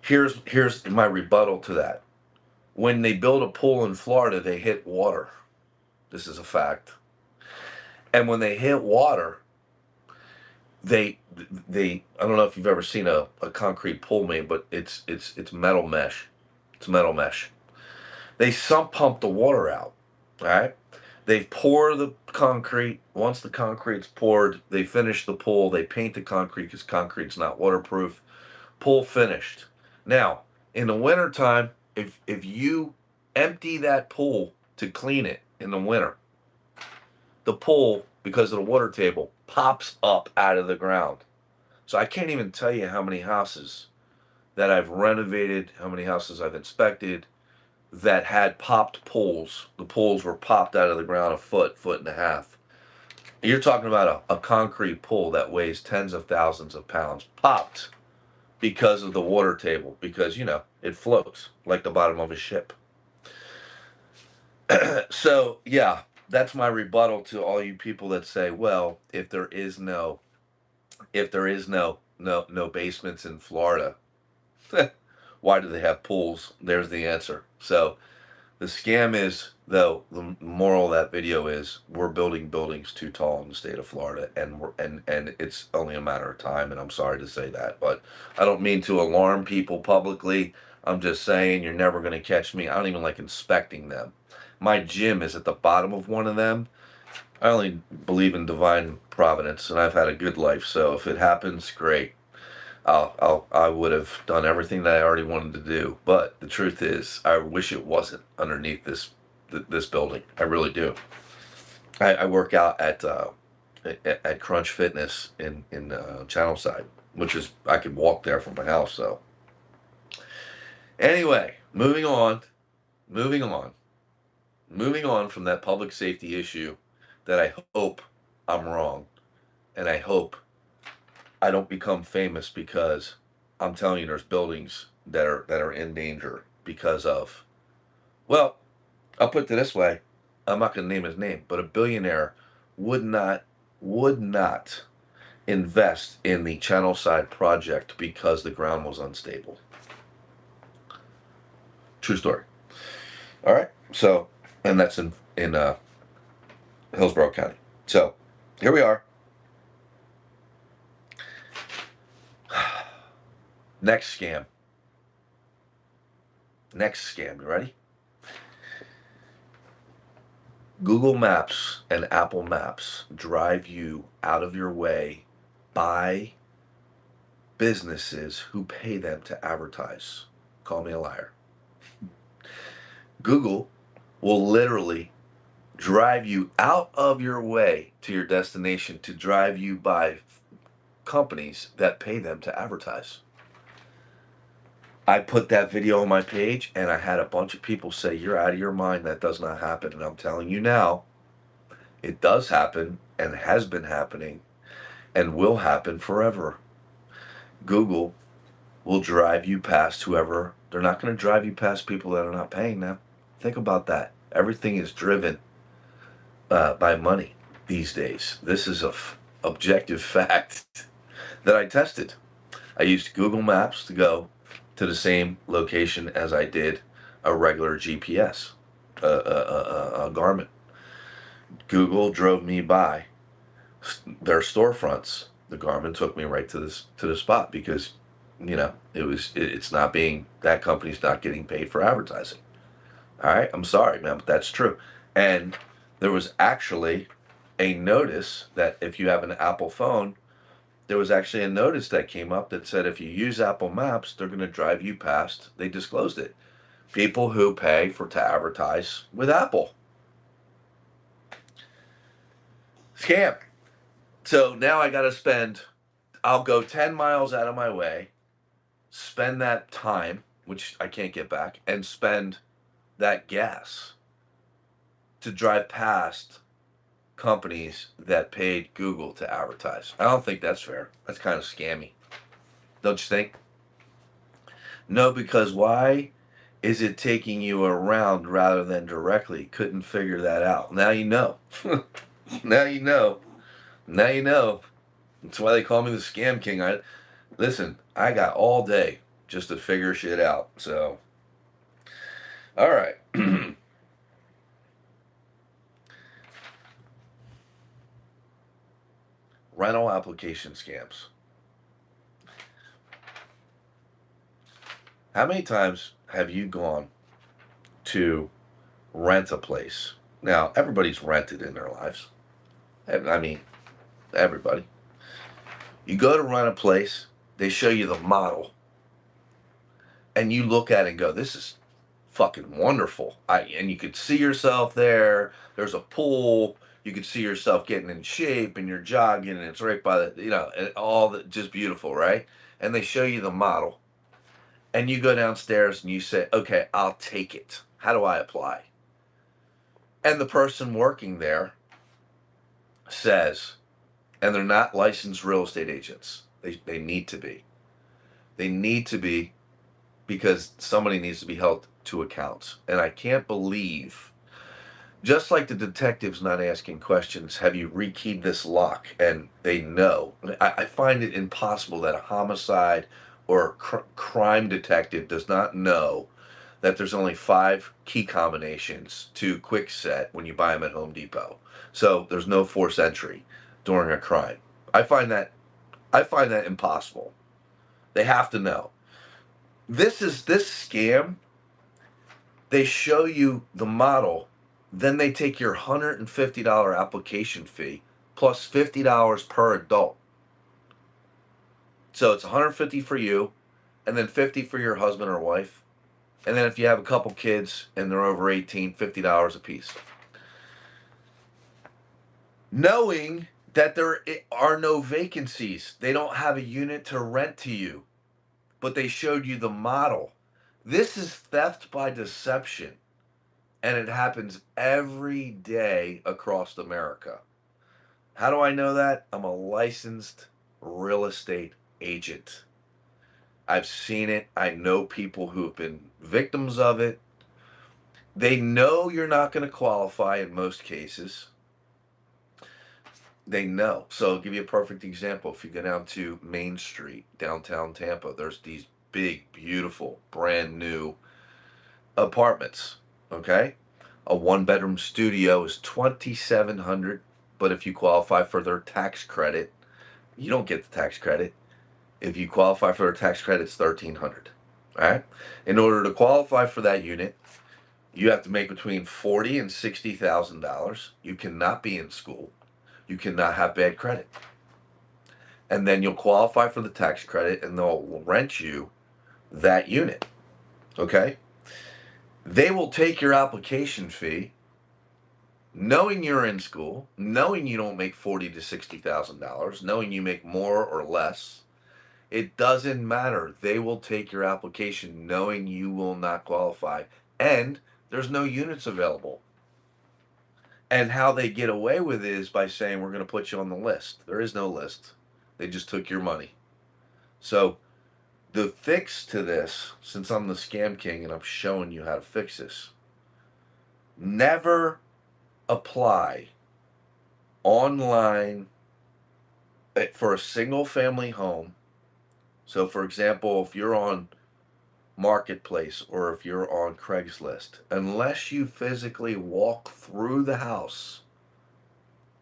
Here's my rebuttal to that. When they build a pool in Florida, they hit water. This is a fact. And when they hit water, they I don't know if you've ever seen a concrete pool made, but it's metal mesh. It's metal mesh. They sump pump the water out. All right. They pour the concrete. Once the concrete's poured, they finish the pool. They paint the concrete because concrete's not waterproof. Pool finished. Now, in the wintertime, if you empty that pool to clean it in the winter, the pool, because of the water table, pops up out of the ground. So I can't even tell you how many houses that I've renovated, how many houses I've inspected that had popped pools. The pools were popped out of the ground a foot and a half. You're talking about a concrete pool that weighs tens of thousands of pounds, popped because of the water table, because, it floats like the bottom of a ship. So, yeah, that's my rebuttal to all you people that say, well, if there is no basements in Florida, why do they have pools? There's the answer. So the scam is, though, the moral of that video is we're building buildings too tall in the state of Florida, and it's only a matter of time, and I'm sorry to say that, but I don't mean to alarm people publicly. I'm just saying you're never going to catch me. I don't even like inspecting them. My gym is at the bottom of one of them. I only believe in divine providence, and I've had a good life, so if it happens, great. I would have done everything that I already wanted to do, but the truth is, I wish it wasn't underneath this building. I really do. I work out at Crunch Fitness in Channelside, which is I could walk there from my house. So anyway, moving on from that public safety issue that I hope I'm wrong, and I hope I don't become famous because I'm telling you there's buildings that are in danger because of, well, I'll put it this way. I'm not going to name his name, but a billionaire would not invest in the Channelside project because the ground was unstable. True story. All right. So, and that's in Hillsborough County. So, here we are. Next scam. Next scam, you ready? Google Maps and Apple Maps drive you out of your way by businesses who pay them to advertise. Call me a liar. Google will literally drive you out of your way to your destination to drive you by companies that pay them to advertise. I put that video on my page and I had a bunch of people say, "You're out of your mind. That does not happen." And I'm telling you now, it does happen and has been happening and will happen forever. Google will drive you past whoever. They're not going to drive you past people that are not paying them. Think about that. Everything is driven by money these days. This is a objective fact that I tested. I used Google Maps to go to the same location as I did a regular GPS, a Garmin. Google drove me by their storefronts. The Garmin took me right to the spot because, it's not being, that company's not getting paid for advertising. All right, I'm sorry, man, but that's true. And there was actually a notice that if you have an Apple phone, there was actually a notice that came up that said if you use Apple Maps, they're going to drive you past. They disclosed it. People who pay to advertise with Apple. Scam. So now I got to I'll go 10 miles out of my way, spend that time, which I can't get back, and spend that gas to drive past companies that paid Google to advertise. I don't think that's fair. That's kind of scammy. Don't you think? No, because why is it taking you around rather than directly? Couldn't figure that out. Now you know. Now you know. Now you know. That's why they call me the Scam King. Listen, I got all day just to figure shit out. So, all right. Rental application scams. How many times have you gone to rent a place? Now, everybody's rented in their lives. I mean, everybody. You go to rent a place, they show you the model, and you look at it and go, "This is fucking wonderful." And you could see yourself there. There's a pool. You could see yourself getting in shape, and you're jogging, and it's right by and all that, just beautiful, right? And they show you the model, and you go downstairs and you say, "Okay, I'll take it. How do I apply?" And the person working there says, and they're not licensed real estate agents. They need to be. They need to be because somebody needs to be held to account. And I can't believe, just like the detective's not asking questions, have you rekeyed this lock? And they know. I find it impossible that a homicide or a crime detective does not know that there's only 5 key combinations to quick set when you buy them at Home Depot. So there's no forced entry during a crime. I find that impossible. They have to know. This scam. They show you the model, then they take your $150 application fee plus $50 per adult. So it's $150 for you, and then $50 for your husband or wife. And then if you have a couple kids and they're over 18, $50 a piece. Knowing that there are no vacancies, they don't have a unit to rent to you, but they showed you the model. This is theft by deception, and it happens every day across America. How do I know that? I'm a licensed real estate agent. I've seen it. I know people who have been victims of it. They know you're not going to qualify in most cases. They know. So I'll give you a perfect example. If you go down to Main Street, downtown Tampa, there's these big, beautiful, brand new apartments. Okay? A 1-bedroom studio is $2,700, but if you qualify for their tax credit, you don't get the tax credit. If you qualify for their tax credit, it's $1,300. All right. In order to qualify for that unit, you have to make between $40,000 and $60,000. You cannot be in school. You cannot have bad credit. And then you'll qualify for the tax credit, and they'll rent you that unit. Okay? They will take your application fee, knowing you're in school, knowing you don't make $40,000 to $60,000, knowing you make more or less. It doesn't matter. They will take your application knowing you will not qualify, and there's no units available. And how they get away with it is by saying, we're going to put you on the list. There is no list. They just took your money. So the fix to this, since I'm the scam king and I'm showing you how to fix this, never apply online for a single family home. So for example, if you're on Marketplace or if you're on Craigslist, unless you physically walk through the house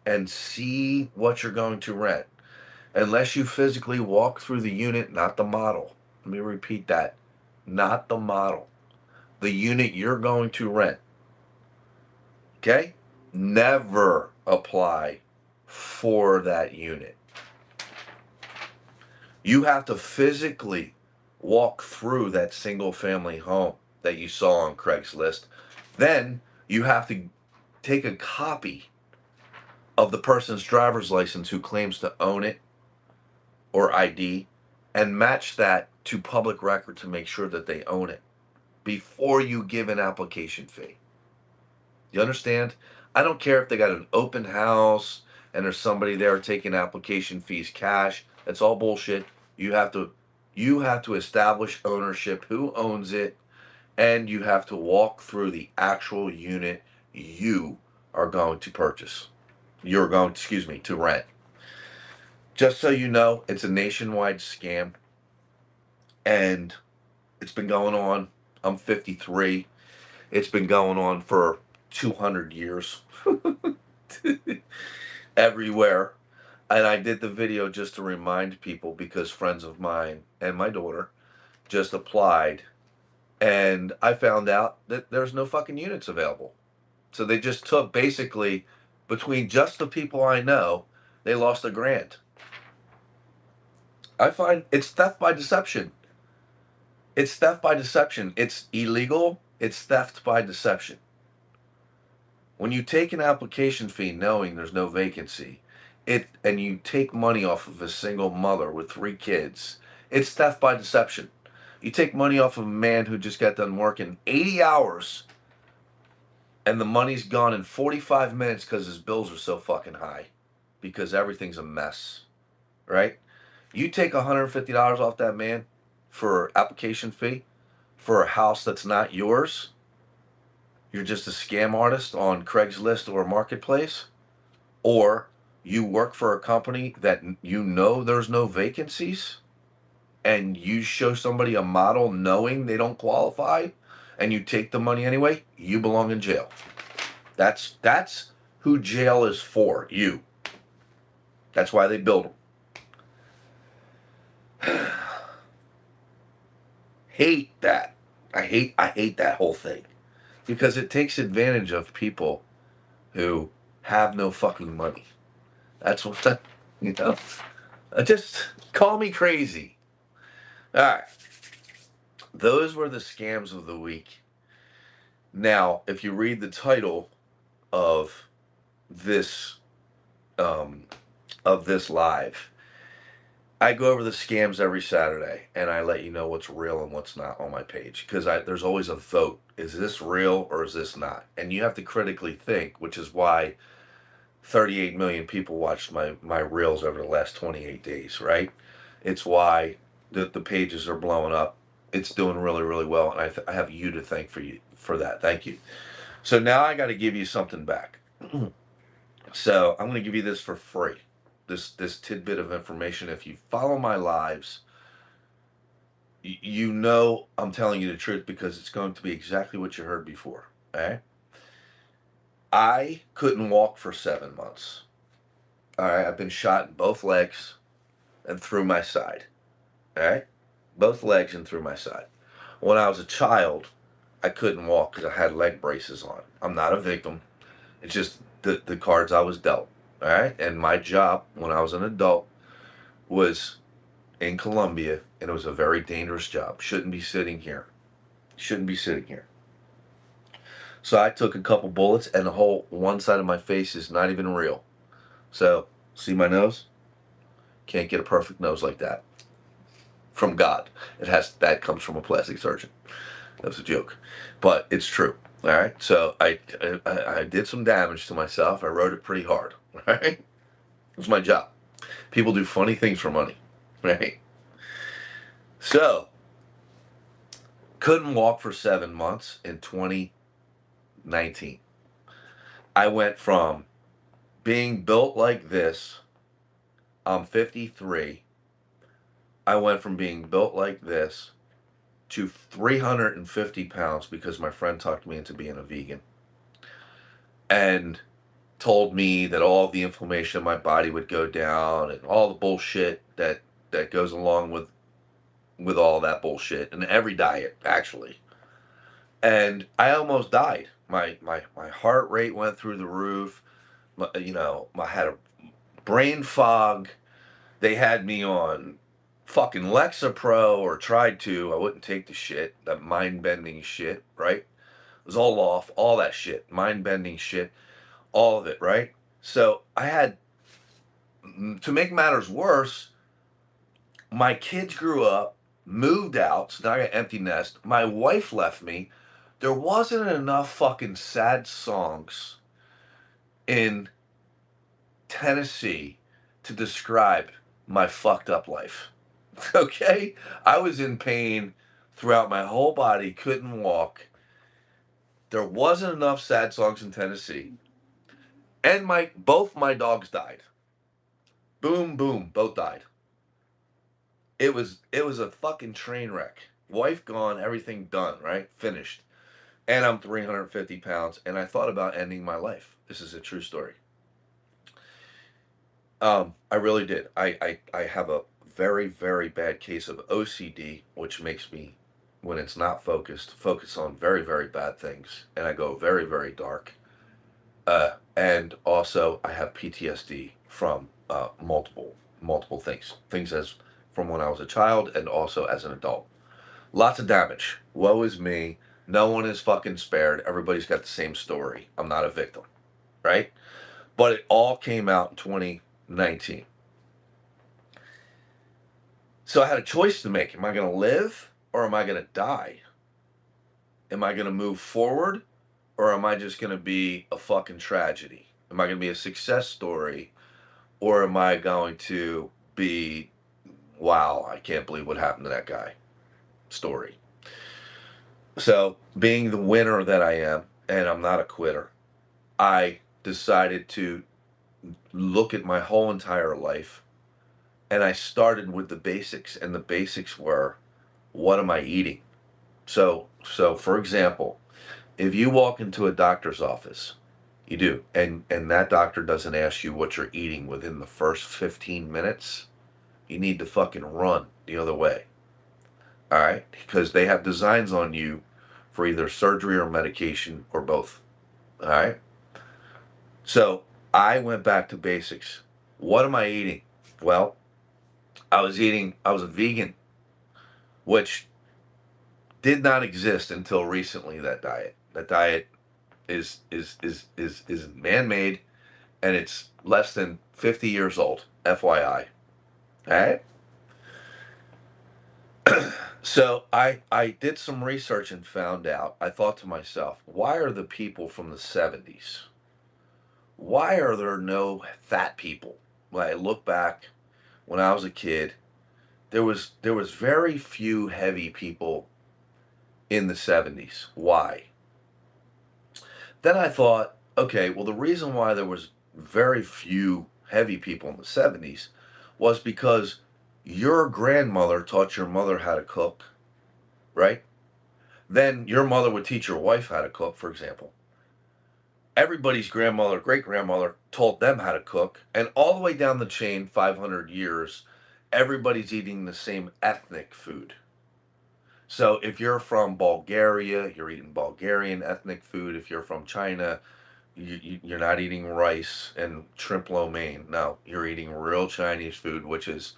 and see what you're going to rent, unless you physically walk through the unit, not the model. Let me repeat that. Not the model. The unit you're going to rent. Okay? Never apply for that unit. You have to physically walk through that single family home that you saw on Craigslist. Then you have to take a copy of the person's driver's license who claims to own it or ID and match that to public record to make sure that they own it before you give an application fee. You understand? I don't care if they got an open house and there's somebody there taking application fees cash. That's all bullshit. You have to establish ownership, who owns it, and you have to walk through the actual unit you are going to purchase. You're going, excuse me, to rent. Just so you know, it's a nationwide scam, and it's been going on. I'm 53. It's been going on for 200 years. Everywhere. And I did the video just to remind people because friends of mine and my daughter just applied, and I found out that there's no fucking units available. So they just took, basically, between just the people I know, they lost $1,000. I find it's theft by deception. It's theft by deception. It's illegal. It's theft by deception. When you take an application fee knowing there's no vacancy, and you take money off of a single mother with 3 kids, it's theft by deception. You take money off of a man who just got done working 80 hours and the money's gone in 45 minutes because his bills are so fucking high because everything's a mess, right? You take $150 off that man for application fee for a house that's not yours. You're just a scam artist on Craigslist or Marketplace, or you work for a company that you know there's no vacancies and you show somebody a model knowing they don't qualify and you take the money anyway, you belong in jail. That's who jail is for, you. That's why they build them. Hate that. I hate that whole thing because it takes advantage of people who have no fucking money. That's what that, you know. Just call me crazy. All right. Those were the scams of the week. Now, if you read the title of this um, live, I go over the scams every Saturday, and I let you know what's real and what's not on my page because there's always a vote. Is this real or is this not? And you have to critically think, which is why 38 million people watched my reels over the last 28 days, right? It's why the pages are blowing up. It's doing really, really well, and I have you to thank for that. Thank you. So now I got to give you something back. So I'm going to give you this for free. This tidbit of information. If you follow my lives, you know I'm telling you the truth because it's going to be exactly what you heard before. Okay? I couldn't walk for 7 months. All right, I've been shot in both legs and through my side. All right, both legs and through my side. When I was a child, I couldn't walk because I had leg braces on. I'm not a victim. It's just the cards I was dealt. All right. And my job when I was an adult was in Colombia, and it was a very dangerous job. Shouldn't be sitting here. Shouldn't be sitting here. So I took a couple bullets, and the whole one side of my face is not even real. So, see my nose? Can't get a perfect nose like that. From God. That comes from a plastic surgeon. That was a joke. But it's true. All right. So I did some damage to myself. I wrote it pretty hard. All right. It was my job. People do funny things for money. Right. So couldn't walk for 7 months in 2019. I went from being built like this. I'm 53. I went from being built like this to 350 pounds because my friend talked me into being a vegan and told me that all the inflammation in my body would go down and all the bullshit that goes along with all that bullshit and every diet actually. And I almost died. My heart rate went through the roof. I had a brain fog. They had me on fucking Lexapro, or tried to. I wouldn't take the shit, that mind-bending shit, right? It was all off, all that shit, mind-bending shit, all of it, right? So I had, to make matters worse, my kids grew up, moved out, so now I got an empty nest. My wife left me. There wasn't enough fucking sad songs in Tennessee to describe my fucked up life. Okay? I was in pain throughout my whole body, couldn't walk. There wasn't enough sad songs in Tennessee. And both my dogs died. Boom, boom, both died. It was a fucking train wreck. Wife gone, everything done, right? Finished. And I'm 350 pounds, and I thought about ending my life. This is a true story. I really did. I have a very, very bad case of OCD, which makes me, when it's not focus on very, very bad things, and I go very, very dark. And also, I have PTSD from multiple things as from when I was a child and also as an adult. Lots of damage. Woe is me. No one is fucking spared. Everybody's got the same story. I'm not a victim, right? But it all came out in 2019. So I had a choice to make. Am I going to live or am I going to die? Am I going to move forward or am I just going to be a fucking tragedy? Am I going to be a success story or am I going to be, wow, I can't believe what happened to that guy story? So, being the winner that I am, and I'm not a quitter, I decided to look at my whole entire life, and I started with the basics, and the basics were, what am I eating? So for example, if you walk into a doctor's office, you do, and that doctor doesn't ask you what you're eating within the first 15 minutes, you need to fucking run the other way. All right? Because they have designs on you for either surgery or medication or both. All right? So I went back to basics. What am I eating? Well, I was a vegan, which did not exist until recently, that diet. That diet is man-made and it's less than 50 years old, FYI. All right? So I did some research and found out, I thought to myself, why are the people from the 70s, why are there no fat people? When I look back when I was a kid, there was very few heavy people in the 70s. Why? Then I thought, okay, well the reason why there was very few heavy people in the 70s was because your grandmother taught your mother how to cook, right? Then your mother would teach your wife how to cook, for example. Everybody's grandmother, great grandmother taught them how to cook. And all the way down the chain, 500 years, everybody's eating the same ethnic food. So if you're from Bulgaria, you're eating Bulgarian ethnic food. If you're from China, you're not eating rice and shrimp lo mein. No, you're eating real Chinese food, which is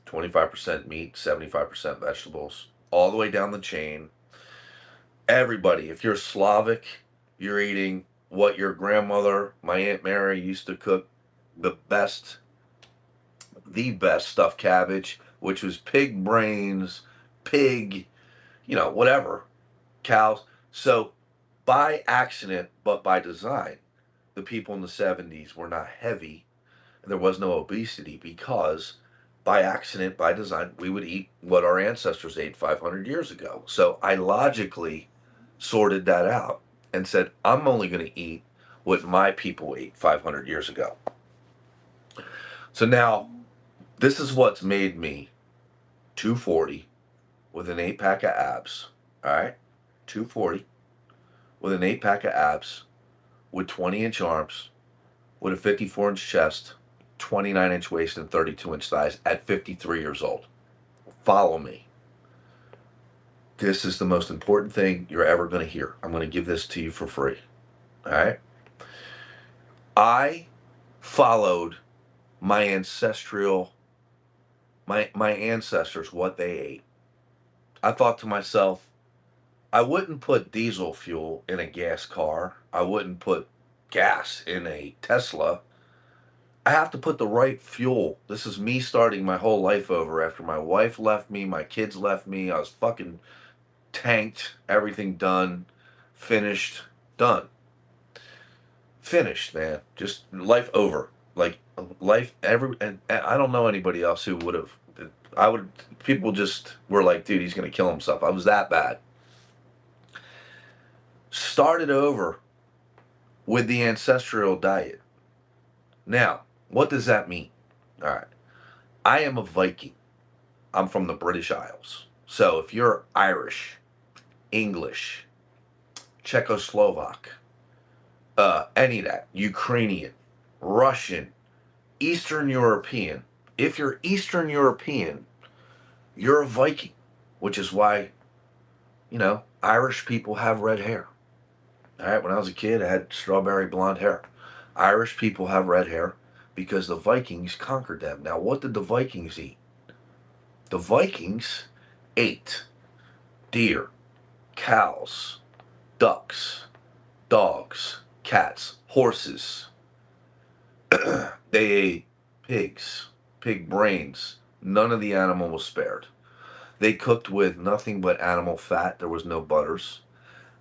25% meat, 75% vegetables, all the way down the chain. Everybody, if you're Slavic, you're eating what your grandmother, my Aunt Mary, used to cook the best stuffed cabbage, which was pig brains, pig, whatever, cows. So by accident, but by design, the people in the 70s were not heavy. There was no obesity because by accident, by design, we would eat what our ancestors ate 500 years ago. So I logically sorted that out and said, I'm only going to eat what my people ate 500 years ago. So now, this is what's made me 240 with an 8 pack of abs. All right? 240 with an 8 pack of abs, with 20-inch arms, with a 54-inch chest, 29-inch waist, and 32-inch thighs at 53 years old. Follow me. This is the most important thing you're ever going to hear. I'm going to give this to you for free. All right? I followed my my ancestors, what they ate. I thought to myself, I wouldn't put diesel fuel in a gas car. I wouldn't put gas in a Tesla. I have to put the right fuel. This is me starting my whole life over after my wife left me, my kids left me. I was fucking tanked, everything done, finished, done. Finished, man. Just life over. Like life and I don't know anybody else who would have people just were like, dude, he's gonna kill himself. I was that bad. Started over with the ancestral diet. Now, what does that mean? All right. I am a Viking. I'm from the British Isles. So if you're Irish, English, Czechoslovak, any of that, Ukrainian, Russian, Eastern European, if you're Eastern European, you're a Viking, which is why, Irish people have red hair. All right, when I was a kid, I had strawberry blonde hair. Irish people have red hair because the Vikings conquered them. Now, what did the Vikings eat? The Vikings ate deer, cows, ducks, dogs, cats, horses. They ate pigs, pig brains. None of the animal was spared. They cooked with nothing but animal fat. There was no butters.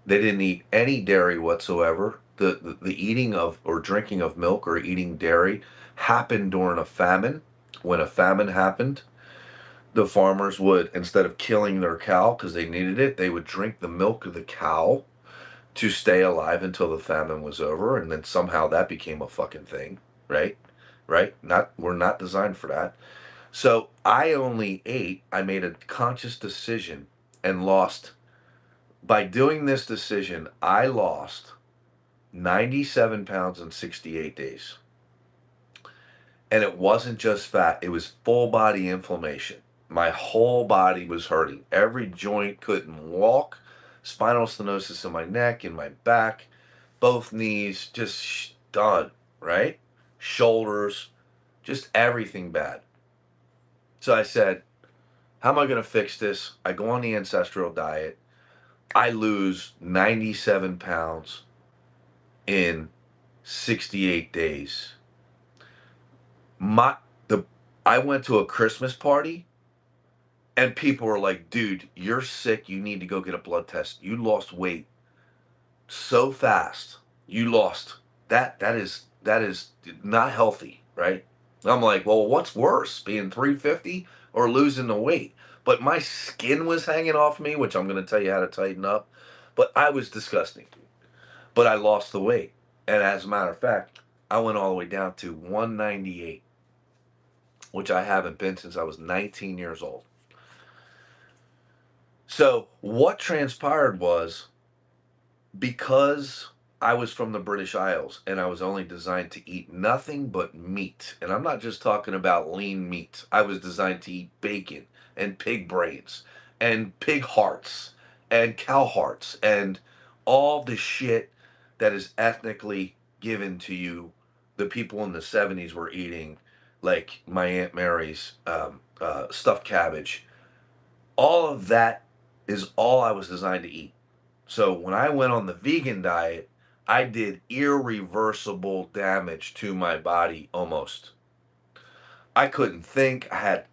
They didn't eat any dairy whatsoever. The eating of or drinking of milk or eating dairy happened during a famine. When a famine happened, the farmers would, instead of killing their cow because they needed it, they would drink the milk of the cow to stay alive until the famine was over, and then somehow that became a fucking thing, right? Right? We're not designed for that. So I made a conscious decision and lost. By doing this decision, I lost 97 pounds in 68 days. And it wasn't just fat, it was full body inflammation. My whole body was hurting. Every joint couldn't walk. Spinal stenosis in my neck, in my back, both knees, just done, right? Shoulders, just everything bad. So I said, how am I going to fix this? I go on the ancestral diet. I lose 97 pounds in 68 days. I went to a Christmas party and people were like, dude, you're sick. You need to go get a blood test. You lost weight so fast. You lost that is not healthy, right? I'm like, well, what's worse, being 350 or losing the weight? But my skin was hanging off me, which I'm going to tell you how to tighten up. But I was disgusting. But I lost the weight. And as a matter of fact, I went all the way down to 198, which I haven't been since I was 19 years old. So what transpired was, because I was from the British Isles and I was only designed to eat nothing but meat. And I'm not just talking about lean meat. I was designed to eat bacon and pig brains and pig hearts and cow hearts and all the shit that is ethnically given to you. The people in the 70s were eating, like my Aunt Mary's stuffed cabbage. All of that is all I was designed to eat. So when I went on the vegan diet, I did irreversible damage to my body almost. I couldn't think. I had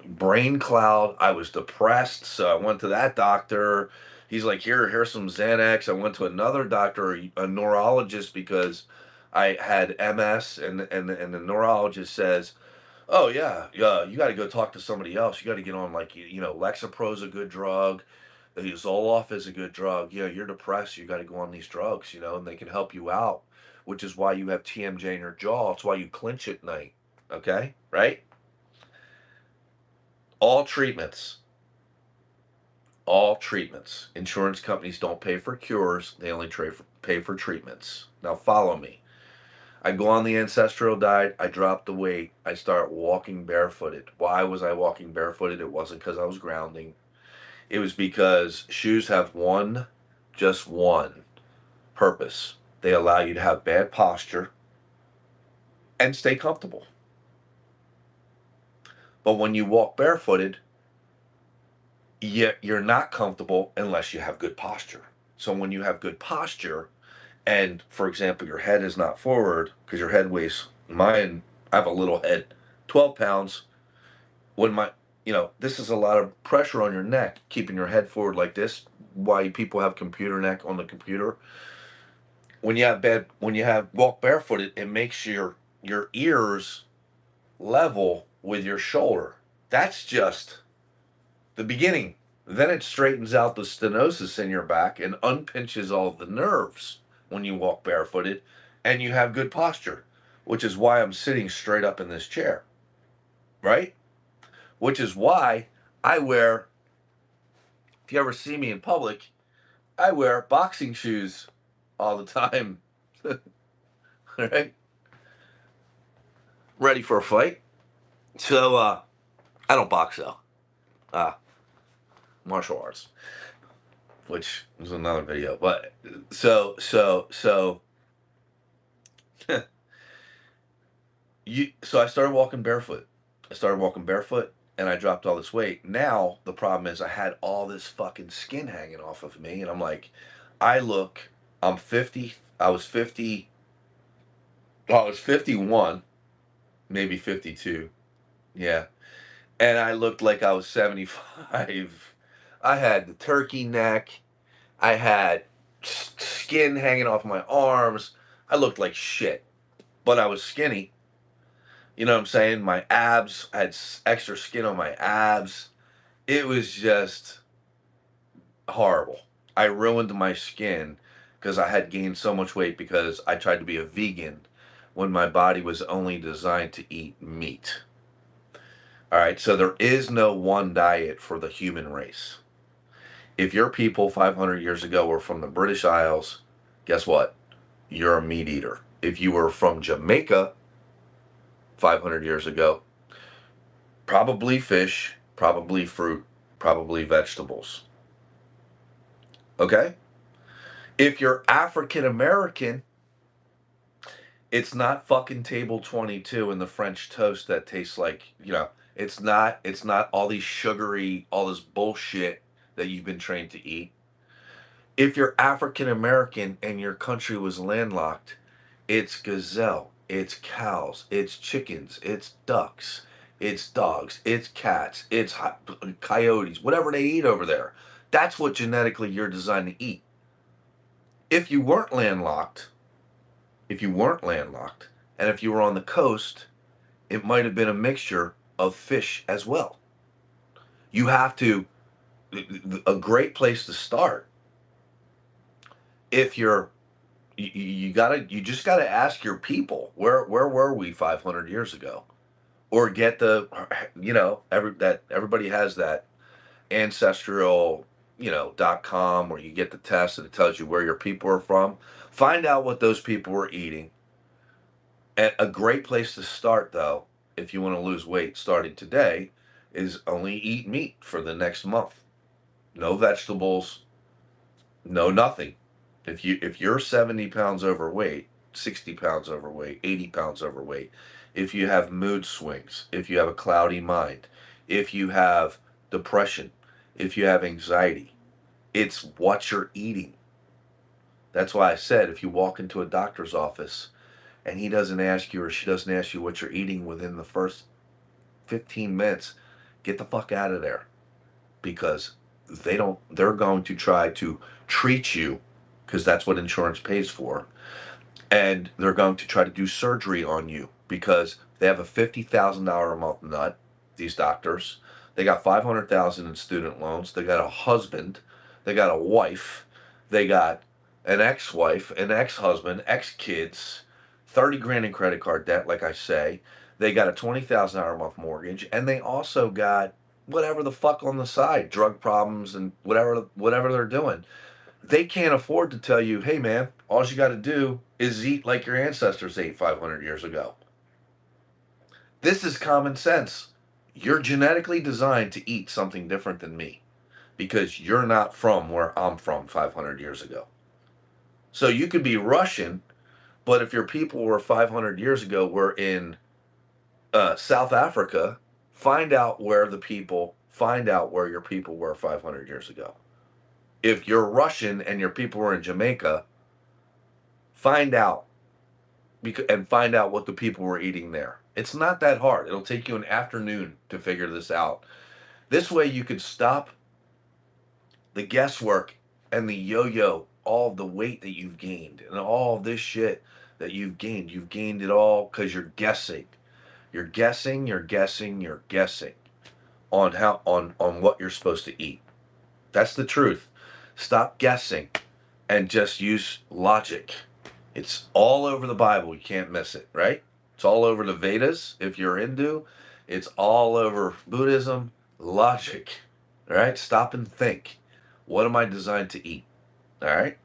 brain cloud. I was depressed. So I went to that doctor. He's like, here's some Xanax. I went to another doctor, a neurologist, because I had MS, and the neurologist says, oh yeah, you got to go talk to somebody else. You got to get on, like, Lexapro's a good drug. Zoloft is a good drug. Yeah, you're depressed. You got to go on these drugs, and they can help you out, which is why you have TMJ in your jaw. It's why you clench at night. Okay, right? All treatments, all treatments. Insurance companies don't pay for cures. They only pay for treatments. Now follow me. I go on the ancestral diet. I drop the weight. I start walking barefooted. Why was I walking barefooted? It wasn't because I was grounding. It was because shoes have just one purpose. They allow you to have bad posture and stay comfortable. But when you walk barefooted, you're not comfortable unless you have good posture. So when you have good posture, and for example, your head is not forward because your head weighs, mine, I have a little head, 12 pounds. When this is a lot of pressure on your neck, keeping your head forward like this. Why people have computer neck on the computer. When you have walk barefooted, it makes your ears level with your shoulder. That's just the beginning. Then it straightens out the stenosis in your back and unpinches all the nerves when you walk barefooted, and you have good posture, which is why I'm sitting straight up in this chair, right? Which is why I wear, if you ever see me in public, I wear boxing shoes all the time, right? Ready for a fight. So, I don't box though. Uh, Martial arts, which is another video. But so so I started walking barefoot. And I dropped all this weight. Now the problem is I had all this fucking skin hanging off of me, and I'm like, I'm 50. I was 50. I was 51, maybe 52. Yeah. And I looked like I was 75. I had the turkey neck. I had skin hanging off my arms. I looked like shit, but I was skinny. You know what I'm saying? My abs, I had extra skin on my abs. It was just horrible. I ruined my skin because I had gained so much weight because I tried to be a vegan when my body was only designed to eat meat. All right, so there is no one diet for the human race. If your people 500 years ago were from the British Isles, guess what? You're a meat eater. If you were from Jamaica 500 years ago, probably fish, probably fruit, probably vegetables. Okay? If you're African American, it's not fucking table 22 and the French toast that tastes like, it's not all these sugary, all this bullshit that you've been trained to eat. If you're African American and your country was landlocked, it's gazelle, it's cows, it's chickens, it's ducks, it's dogs, it's cats, it's coyotes, whatever they eat over there. That's what genetically you're designed to eat. If you weren't landlocked, and if you were on the coast, it might have been a mixture of fish as well. You have to, a great place to start, if you just gotta ask your people, where were we 500 years ago? Or get everybody has that ancestral, .com, where you get the test and it tells you where your people are from. Find out what those people were eating. And a great place to start, though, if you want to lose weight starting today, is only eat meat for the next month. no vegetables, no nothing. If you're 70 pounds overweight, 60 pounds overweight, 80 pounds overweight, if you have mood swings, if you have a cloudy mind, if you have depression, if you have anxiety, it's what you're eating. That's why I said if you walk into a doctor's office and he doesn't ask you or she doesn't ask you what you're eating within the first 15 minutes, get the fuck out of there, because they're going to try to treat you, because that's what insurance pays for, and they're going to try to do surgery on you because they have a $50,000 a month nut. These doctors, they got 500,000 in student loans. They got a husband, they got a wife, they got an ex-wife, an ex-husband, ex-kids, 30 grand in credit card debt. Like I say, they got a $20,000 a month mortgage, and they also got whatever the fuck on the side, drug problems and whatever they're doing. They can't afford to tell you, hey man, all you got to do is eat like your ancestors ate 500 years ago. This is common sense. You're genetically designed to eat something different than me because you're not from where I'm from 500 years ago. So you could be Russian, but if your people were 500 years ago were in South Africa, find out where your people were 500 years ago. If you're Russian and your people were in Jamaica, find out and find out what the people were eating there. It's not that hard. It'll take you an afternoon to figure this out. This way you could stop the guesswork and the yo-yo, all of the weight that you've gained and all of this shit that you've gained. You've gained it all because you're guessing. You're guessing, you're guessing, you're guessing on on what you're supposed to eat. That's the truth. Stop guessing and just use logic. It's all over the Bible. You can't miss it, right? It's all over the Vedas if you're Hindu. It's all over Buddhism. Logic, all right? Stop and think. What am I designed to eat? All right?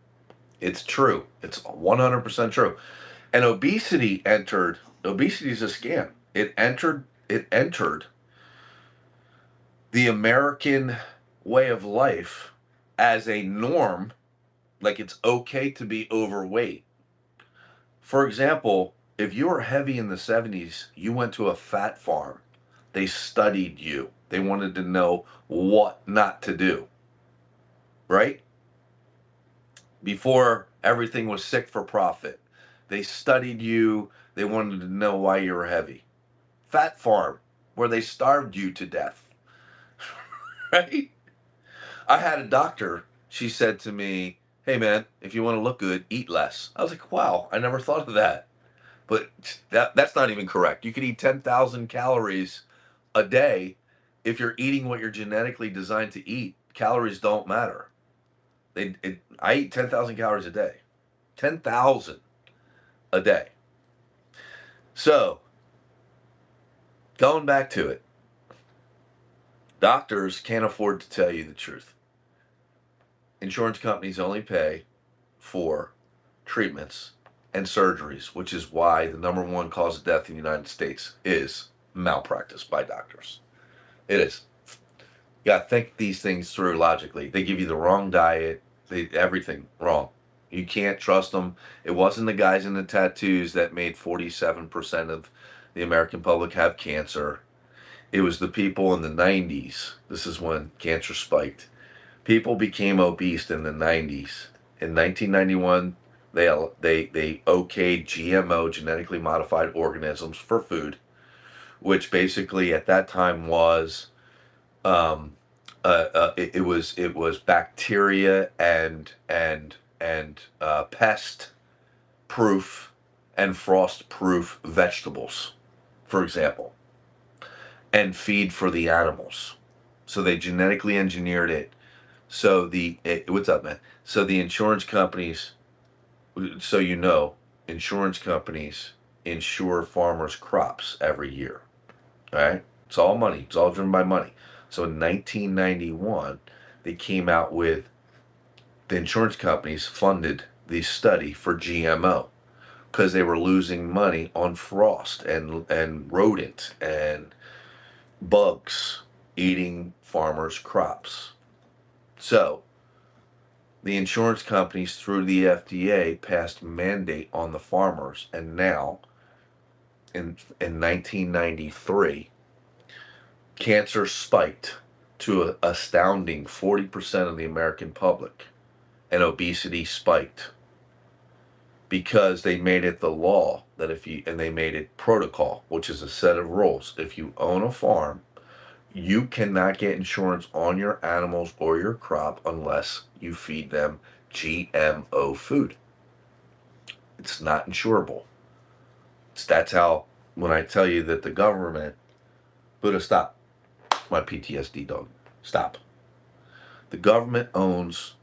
It's true. It's 100% true. And obesity is a scam. It entered the American way of life as a norm, like it's okay to be overweight. For example, if you were heavy in the 70s, you went to a fat farm. They studied you. They wanted to know what not to do, right? Before everything was sick for profit. They studied you. They wanted to know why you were heavy. Fat farm, where they starved you to death, right? I had a doctor. She said to me, hey man, if you want to look good, eat less. I was like, wow, I never thought of that. But that's not even correct. You could eat 10,000 calories a day if you're eating what you're genetically designed to eat. Calories don't matter. I eat 10,000 calories a day. 10,000 a day. So, going back to it, doctors can't afford to tell you the truth. Insurance companies only pay for treatments and surgeries, which is why the number one cause of death in the United States is malpractice by doctors. It is. You got to think these things through logically. They give you the wrong diet, everything wrong. You can't trust them. It wasn't the guys in the tattoos that made 47% of the American public have cancer. It was the people in the 90s. This is when cancer spiked. People became obese in the 90s. In 1991, they okayed GMO, genetically modified organisms, for food, which basically at that time was it was bacteria and pest proof and frost proof vegetables, for example, and feed for the animals. So they genetically engineered it. So what's up, man? So the insurance companies, so insurance companies insure farmers' crops every year. All right? It's all money. It's all driven by money. So in 1991, they came out with, the insurance companies funded the study for GMO because they were losing money on frost and rodent and bugs eating farmers' crops. So the insurance companies through the FDA passed mandate on the farmers, and now in 1993, cancer spiked to an astounding 40% of the American public, and obesity spiked because they made it the law that and they made it protocol, which is a set of rules. If you own a farm, you cannot get insurance on your animals or your crop unless you feed them GMO food. It's not insurable. That's how, when I tell you that the government, Buddha, stop. My PTSD dog. Stop. The government owns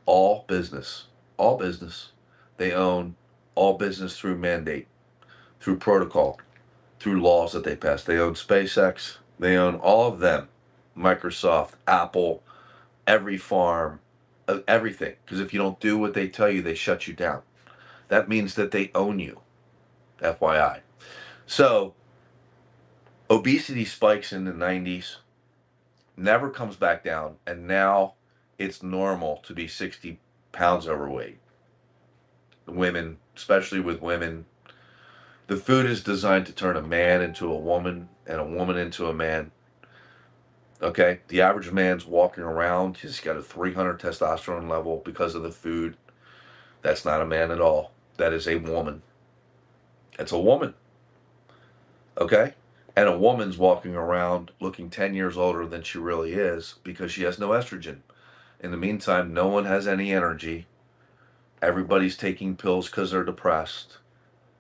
all business. All business. They own all business through mandate, through protocol, through laws that they pass. They own SpaceX. They own all of them. Microsoft, Apple, every farm, everything. Because if you don't do what they tell you, they shut you down. That means that they own you. FYI. So, obesity spikes in the 90s, never comes back down, and now it's normal to be 60 pounds overweight. Women, especially with women, the food is designed to turn a man into a woman and a woman into a man. Okay? The average man's walking around, he's got a 300 testosterone level because of the food. That's not a man at all. That is a woman. It's a woman. Okay? And a woman's walking around looking 10 years older than she really is because she has no estrogen. In the meantime, no one has any energy. Everybody's taking pills because they're depressed,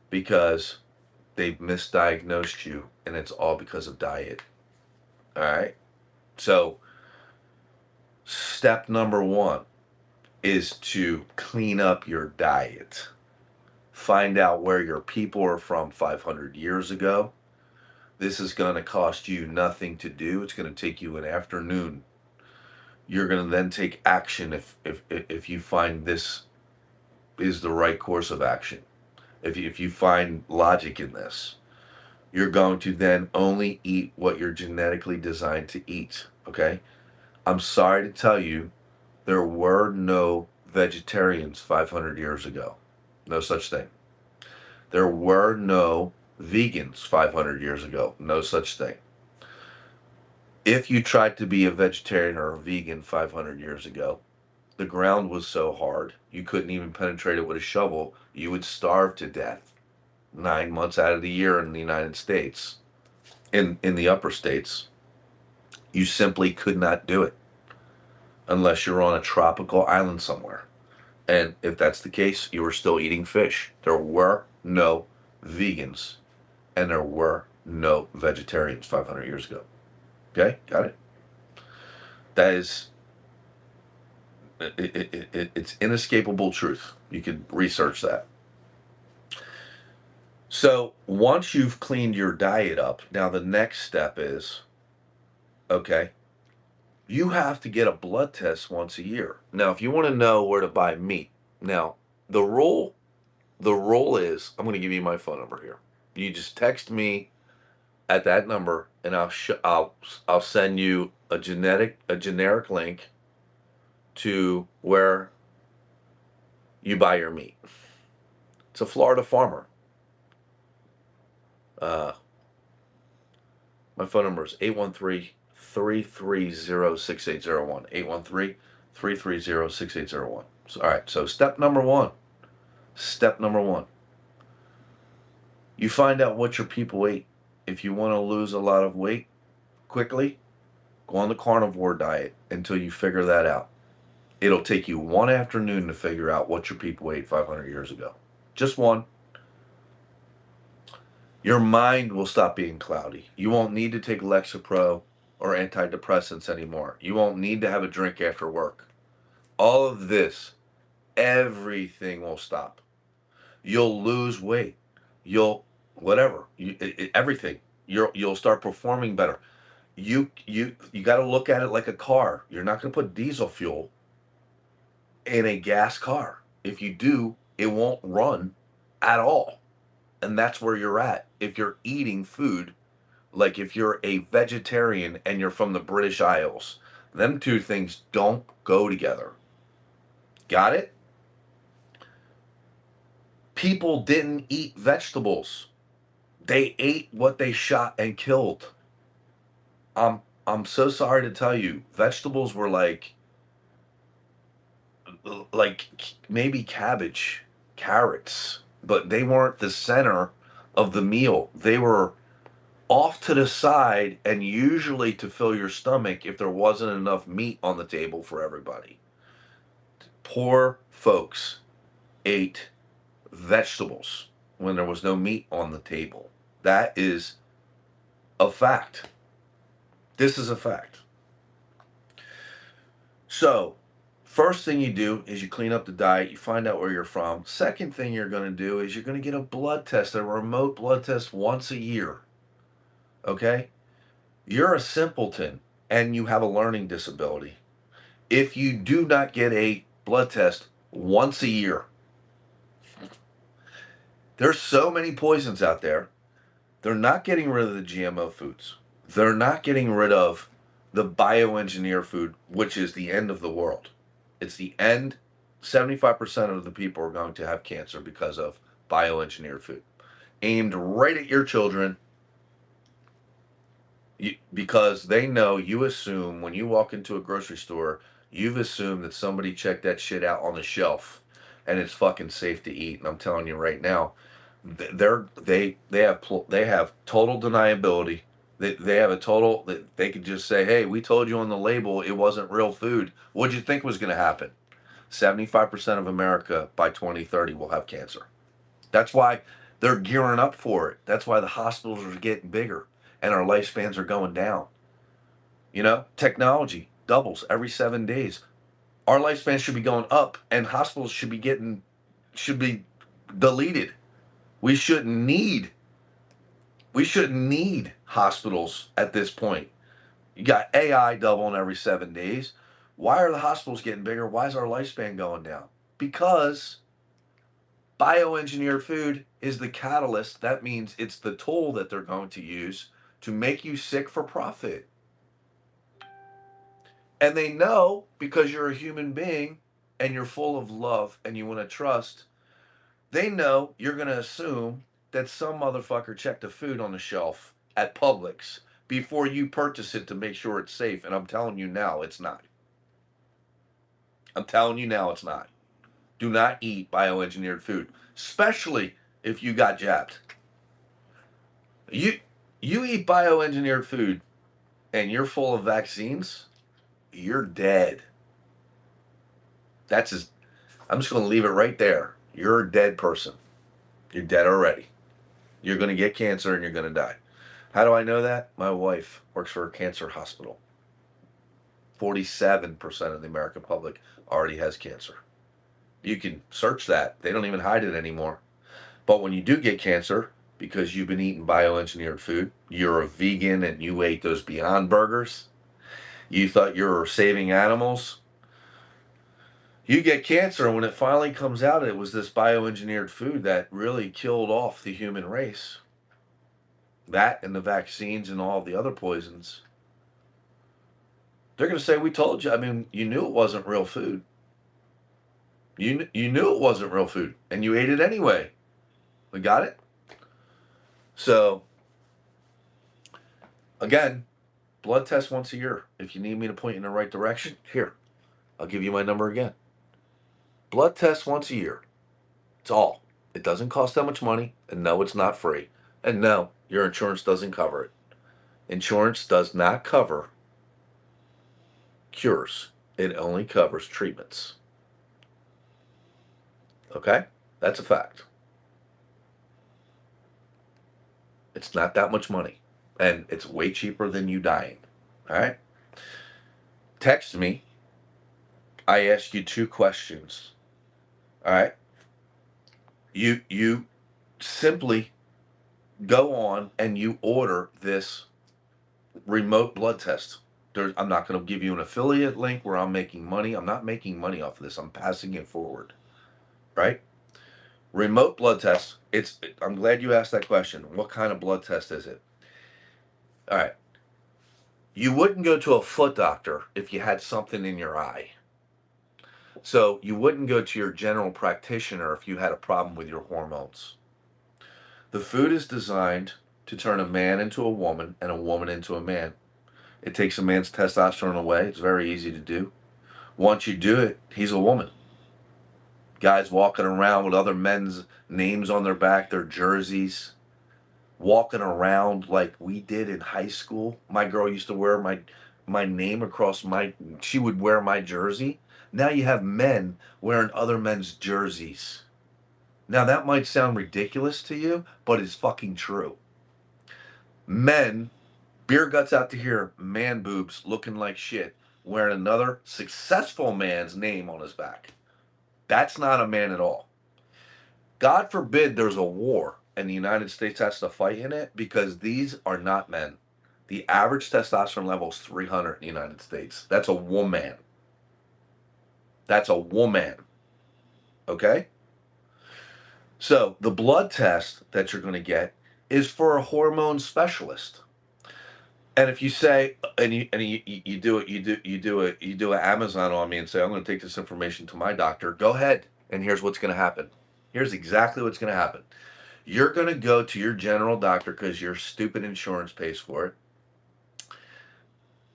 because they've misdiagnosed you, and it's all because of diet. All right? So, step number one is to clean up your diet. Find out where your people are from 500 years ago. This is going to cost you nothing to do. It's going to take you an afternoon. You're going to then take action if you find this is the right course of action. If you find logic in this, you're going to then only eat what you're genetically designed to eat. Okay? I'm sorry to tell you, there were no vegetarians 500 years ago. No such thing. There were no vegans 500 years ago. No such thing. If you tried to be a vegetarian or a vegan 500 years ago, the ground was so hard, you couldn't even penetrate it with a shovel. You would starve to death 9 months out of the year in the United States. In the upper states, you simply could not do it unless you're on a tropical island somewhere. And if that's the case, you were still eating fish. There were no vegans and there were no vegetarians 500 years ago. Okay? Got it? That is, it's inescapable truth. You could research that. So once you've cleaned your diet up, now the next step is, okay, you have to get a blood test once a year. Now, if you want to know where to buy meat, now the rule is, I'm going to give you my phone number here. You just text me at that number, and I'll send you a generic link to where you buy your meat. It's a Florida farmer. My phone number is 813-330-6801. 813-330-6801. So, all right, so step number one. You find out what your people ate. If you want to lose a lot of weight quickly, go on the carnivore diet until you figure that out. It'll take you one afternoon to figure out what your people ate 500 years ago. Just one. Your mind will stop being cloudy. You won't need to take Lexapro or antidepressants anymore. You won't need to have a drink after work. All of this, everything will stop. You'll lose weight. You'll whatever. Everything. You'll start performing better. You got to look at it like a car. You're not going to put diesel fuel in a gas car. If you do, it won't run at all. And that's where you're at. If you're eating food, like if you're a vegetarian and you're from the British Isles, Them two things don't go together. Got it? People didn't eat vegetables. They ate what they shot and killed. I'm so sorry to tell you, vegetables were like maybe cabbage, carrots, but they weren't the center of the meal. They were off to the side and usually to fill your stomach if there wasn't enough meat on the table for everybody. Poor folks ate vegetables when there was no meat on the table. That is a fact. This is a fact. So, first thing you do is you clean up the diet, you find out where you're from. Second thing you're going to do is you're going to get a blood test, a remote blood test once a year. Okay? You're a simpleton and you have a learning disability if you do not get a blood test once a year. There's so many poisons out there. They're not getting rid of the GMO foods. They're not getting rid of the bioengineered food, which is the end of the world. It's the end. 75% of the people are going to have cancer because of bioengineered food, aimed right at your children, because they know you assume when you walk into a grocery store, you've assumed that somebody checked that shit out on the shelf and it's fucking safe to eat. And I'm telling you right now, they have total deniability. They have a total that they could just say, hey, we told you on the label it wasn't real food. What'd you think was going to happen? 75% of America by 2030 will have cancer. That's why they're gearing up for it. That's why the hospitals are getting bigger and our lifespans are going down. You know, technology doubles every 7 days. Our lifespan should be going up and hospitals should be deleted. We shouldn't need hospitals at this point. You got AI doubling every 7 days. Why are the hospitals getting bigger? Why is our lifespan going down? Because bioengineered food is the catalyst. That means it's the tool that they're going to use to make you sick for profit. And they know because you're a human being and you're full of love and you want to trust, they know you're going to assume that some motherfucker checked the food on the shelf at Publix before you purchase it to make sure it's safe. And I'm telling you now, it's not. I'm telling you now, it's not. Do not eat bioengineered food, especially if you got jabbed. You eat bioengineered food and you're full of vaccines, you're dead. I'm just going to leave it right there. You're a dead person. You're dead already. You're going to get cancer and you're going to die. How do I know that? My wife works for a cancer hospital. 47% of the American public already has cancer. You can search that. They don't even hide it anymore. But when you do get cancer, because you've been eating bioengineered food, you're a vegan and you ate those Beyond Burgers, you thought you were saving animals, you get cancer, and when it finally comes out, it was this bioengineered food that really killed off the human race. That and the vaccines and all the other poisons. They're going to say, we told you. I mean, you knew it wasn't real food. You knew it wasn't real food, and you ate it anyway. We got it? So, again, blood test once a year. If you need me to point you in the right direction, here, I'll give you my number again. Blood test once a year. It's all. It doesn't cost that much money, and no, it's not free. And no, your insurance doesn't cover it. Insurance does not cover cures. It only covers treatments. Okay? That's a fact. It's not that much money. And it's way cheaper than you dying. All right? Text me. I ask you 2 questions. All right? You simply go on and you order this remote blood test. I'm not going to give you an affiliate link where I'm making money. I'm not making money off of this. I'm passing it forward. Right? Remote blood test. I'm glad you asked that question. What kind of blood test is it? All right. You wouldn't go to a foot doctor if you had something in your eye. So you wouldn't go to your general practitioner if you had a problem with your hormones. The food is designed to turn a man into a woman and a woman into a man. It takes a man's testosterone away. It's very easy to do. Once you do it, he's a woman. Guys walking around with other men's names on their back, their jerseys, walking around like we did in high school. My girl used to wear my name across she would wear my jersey. Now you have men wearing other men's jerseys. Now that might sound ridiculous to you, but it's fucking true. Men, beer guts out to here, man boobs looking like shit, wearing another successful man's name on his back. That's not a man at all. God forbid there's a war and the United States has to fight in it, because these are not men. The average testosterone level is 300 in the United States. That's a woman. That's a woman. Okay? So the blood test that you're going to get is for a hormone specialist. And if you say, you do it, you do an Amazon on me and say, I'm going to take this information to my doctor, go ahead. And here's what's going to happen. Here's exactly what's going to happen. You're going to go to your general doctor because your stupid insurance pays for it.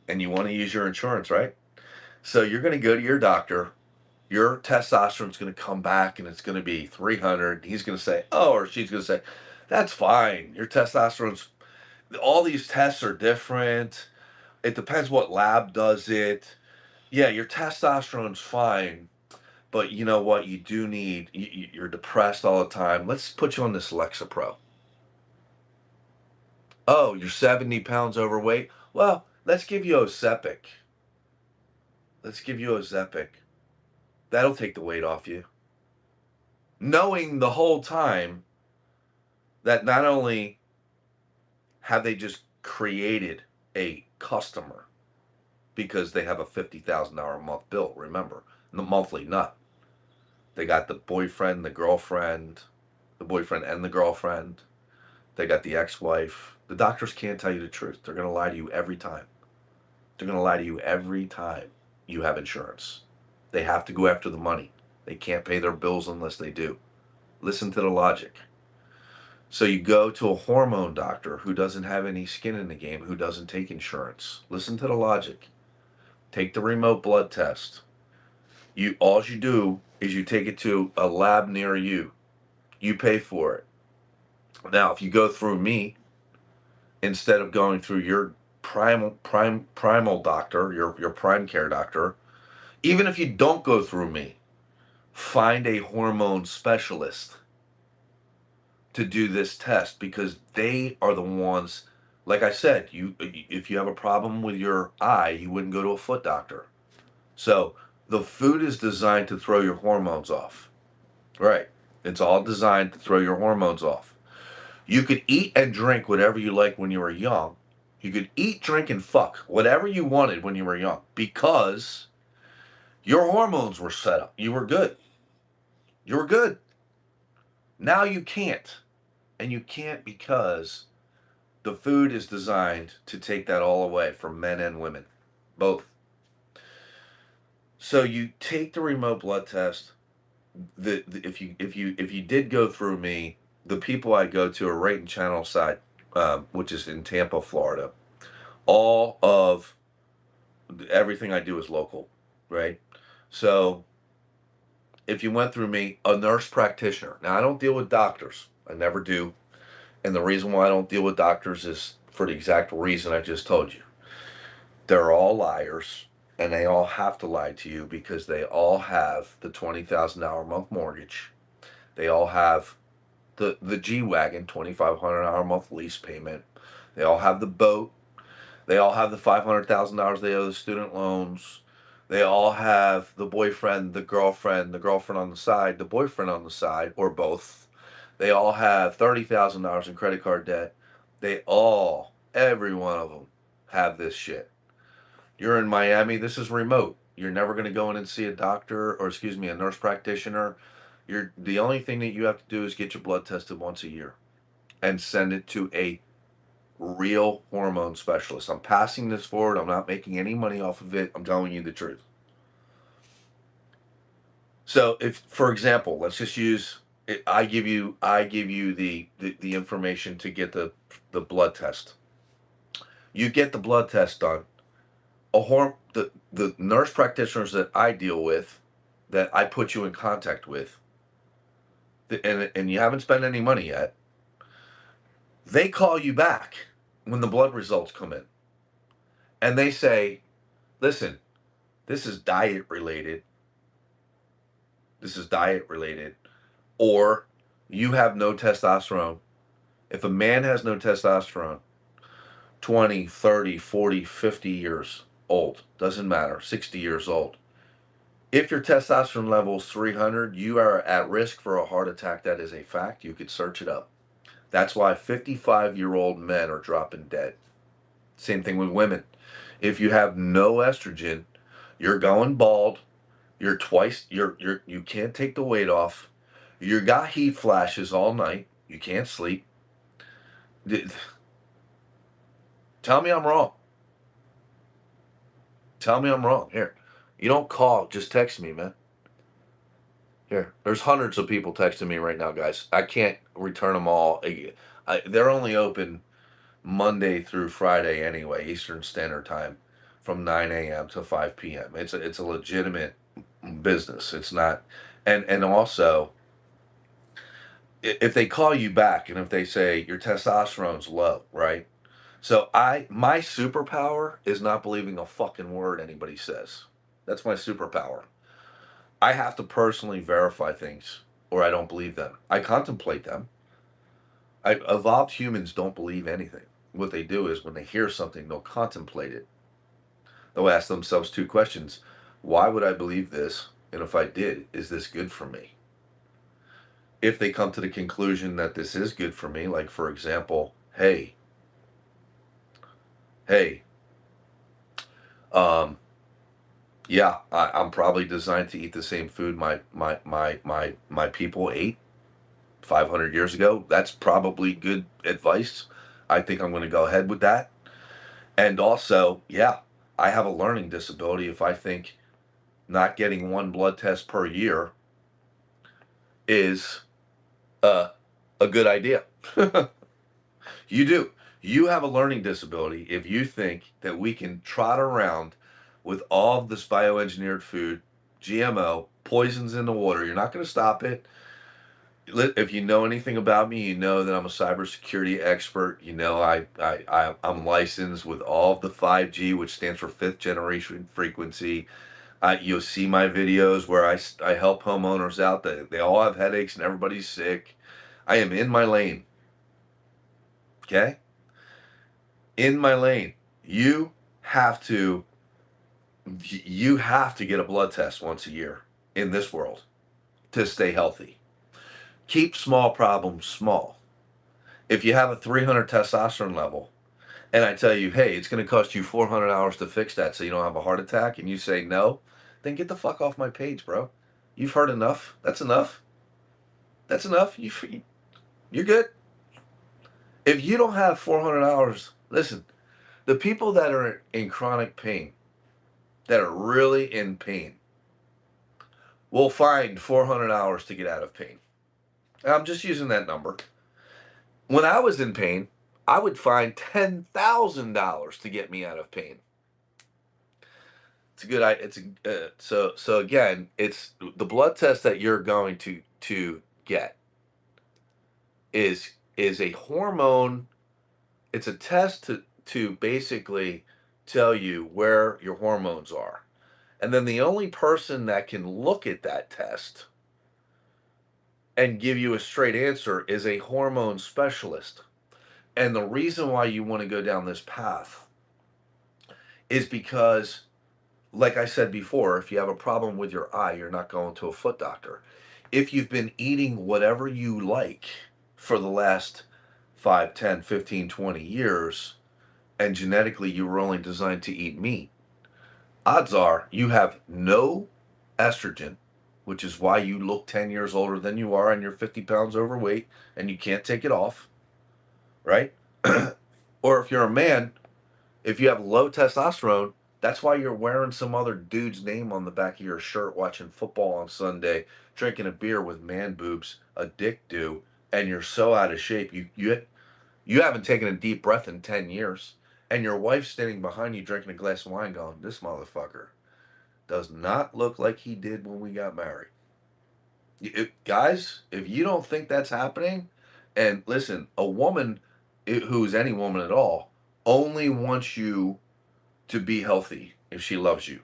And you want to use your insurance, right? So you're going to go to your doctor. Your testosterone's going to come back and it's going to be 300. He's going to say, oh, or she's going to say, that's fine. Your testosterone's, all these tests are different. It depends what lab does it. Yeah, your testosterone's fine. But you know what? You do need, you're depressed all the time. Let's put you on this Lexapro. Oh, you're 70 pounds overweight? Well, let's give you Ozempic. Let's give you Ozempic. That'll take the weight off you. Knowing the whole time that not only have they just created a customer because they have a $50,000 a month bill, remember, the monthly nut. They got the boyfriend, the boyfriend and the girlfriend. They got the ex-wife. The doctors can't tell you the truth. They're going to lie to you every time. They're going to lie to you every time you have insurance. They have to go after the money. They can't pay their bills unless they do. Listen to the logic. So you go to a hormone doctor who doesn't have any skin in the game, who doesn't take insurance. Listen to the logic. Take the remote blood test. All you do is you take it to a lab near you. You pay for it. Now, if you go through me instead of going through your primal doctor, your prime care doctor, even if you don't go through me, find a hormone specialist to do this test, because they are the ones, like I said, if you have a problem with your eye, you wouldn't go to a foot doctor. So the food is designed to throw your hormones off. Right. It's all designed to throw your hormones off. You could eat and drink whatever you like when you were young. You could eat, drink, and fuck whatever you wanted when you were young, because your hormones were set up. You were good. You were good. Now you can't. And you can't because the food is designed to take that all away from men and women, both. So you take the remote blood test. If you did go through me, the people I go to are right in Channel Side, which is in Tampa, Florida. All of everything I do is local, right? So if you went through me, a nurse practitioner. Now I don't deal with doctors. I never do. And the reason why I don't deal with doctors is for the exact reason I just told you. They're all liars, and they all have to lie to you because they all have the $20,000 a month mortgage. They all have the G-Wagon, $2,500 a month lease payment. They all have the boat. They all have the $500,000 they owe the student loans. They all have the boyfriend, the girlfriend on the side, the boyfriend on the side, or both. They all have $30,000 in credit card debt. Every one of them have this shit. You're in Miami, this is remote. You're never going to go in and see a doctor, or excuse me, a nurse practitioner. The only thing that you have to do is get your blood tested once a year and send it to a real hormone specialists. I'm passing this forward. I'm not making any money off of it. I'm telling you the truth. So if, for example, let's just use, I give you the information to get the blood test. You get the blood test done. The nurse practitioners that I deal with, that I put you in contact with, and you haven't spent any money yet, they call you back when the blood results come in, and they say, "Listen, this is diet related. This is diet related, or you have no testosterone." If a man has no testosterone, 20, 30, 40, 50 years old, doesn't matter, 60 years old, if your testosterone level is 300, you are at risk for a heart attack. That is a fact. You could search it up. That's why 55-year-old men are dropping dead. Same thing with women. If you have no estrogen, you're going bald. You can't take the weight off. You got heat flashes all night. You can't sleep. Tell me I'm wrong. Tell me I'm wrong. Here. You don't call, just text me, man. Here. There's hundreds of people texting me right now, guys. I can't return them all. They're only open Monday through Friday anyway, Eastern Standard Time, from 9 a.m. to 5 p.m. It's a legitimate business. It's not, and also, if they call you back and if they say your testosterone's low, right? So my superpower is not believing a fucking word anybody says. That's my superpower. I have to personally verify things or I don't believe them. I contemplate them. Evolved humans don't believe anything. What they do is when they hear something, they'll contemplate it. They'll ask themselves two questions. Why would I believe this? And if I did, is this good for me? If they come to the conclusion that this is good for me, like for example, hey, um, yeah, I'm probably designed to eat the same food my people ate 500 years ago. That's probably good advice. I think I'm going to go ahead with that. And also, yeah, I have a learning disability. If I think not getting one blood test per year is uh, a good idea. You do. You have a learning disability if you think that we can trot around with all of this bioengineered food, GMO, poisons in the water. You're not going to stop it. If you know anything about me, you know that I'm a cybersecurity expert. You know I'm licensed with all of the 5G, which stands for fifth generation frequency. You'll see my videos where I help homeowners out that they all have headaches and everybody's sick. I am in my lane. Okay? In my lane. You have to you have to get a blood test once a year in this world to stay healthy. Keep small problems small. If you have a 300 testosterone level and I tell you, hey, it's going to cost you $400 to fix that so you don't have a heart attack, and you say no, then get the fuck off my page, bro. You've heard enough. That's enough. That's enough. You're good. If you don't have 400 hours, listen, the people that are in chronic pain, that are really in pain, will find 400 hours to get out of pain. I'm just using that number. When I was in pain, I would find $10,000 to get me out of pain. It's a good. It's a so again, it's the blood test that you're going to get is a hormone. It's a test to basically tell you where your hormones are, and then the only person that can look at that test and give you a straight answer is a hormone specialist. And the reason why you want to go down this path is because, like I said before, if you have a problem with your eye, you're not going to a foot doctor. If you've been eating whatever you like for the last 5, 10, 15, 20 years, and genetically you were only designed to eat meat, odds are you have no estrogen, which is why you look 10 years older than you are and you're 50 pounds overweight and you can't take it off, right? Or if you're a man, if you have low testosterone, that's why you're wearing some other dude's name on the back of your shirt watching football on Sunday, drinking a beer with man boobs, a dick do, and you're so out of shape. You haven't taken a deep breath in 10 years. And your wife's standing behind you drinking a glass of wine going, this motherfucker does not look like he did when we got married. Guys, if you don't think that's happening, and listen, a woman who's any woman at all only wants you to be healthy if she loves you.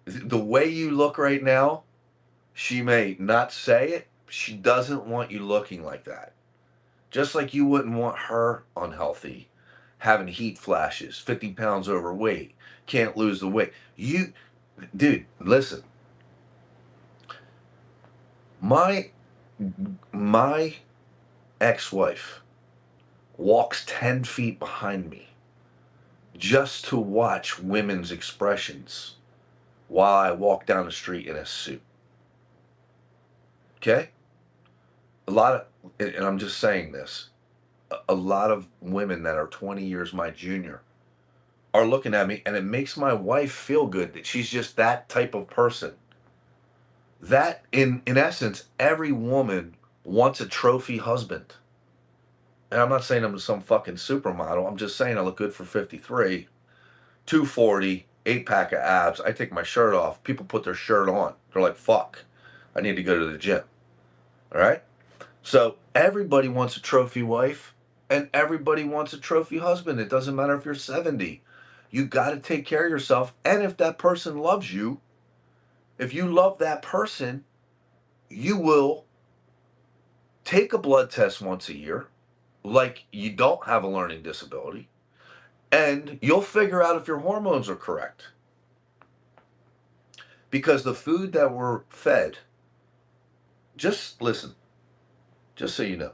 The way you look right now, she may not say it, she doesn't want you looking like that. Just like you wouldn't want her unhealthy, having heat flashes, 50 pounds overweight, can't lose the weight. Dude, listen. My my ex-wife walks 10 feet behind me just to watch women's expressions while I walk down the street in a suit. Okay? A lot of, and I'm just saying this, a lot of women that are 20 years my junior are looking at me, and it makes my wife feel good that she's just that type of person. That, in essence, every woman wants a trophy husband. And I'm not saying I'm some fucking supermodel. I'm just saying I look good for 53, 240, 8-pack of abs. I take my shirt off. People put their shirt on. They're like, fuck, I need to go to the gym. All right? So everybody wants a trophy wife and everybody wants a trophy husband. It doesn't matter if you're 70. You got to take care of yourself. And if that person loves you, if you love that person, you will take a blood test once a year, like you don't have a learning disability, and you'll figure out if your hormones are correct. Because the food that we're fed, just listen, just so you know,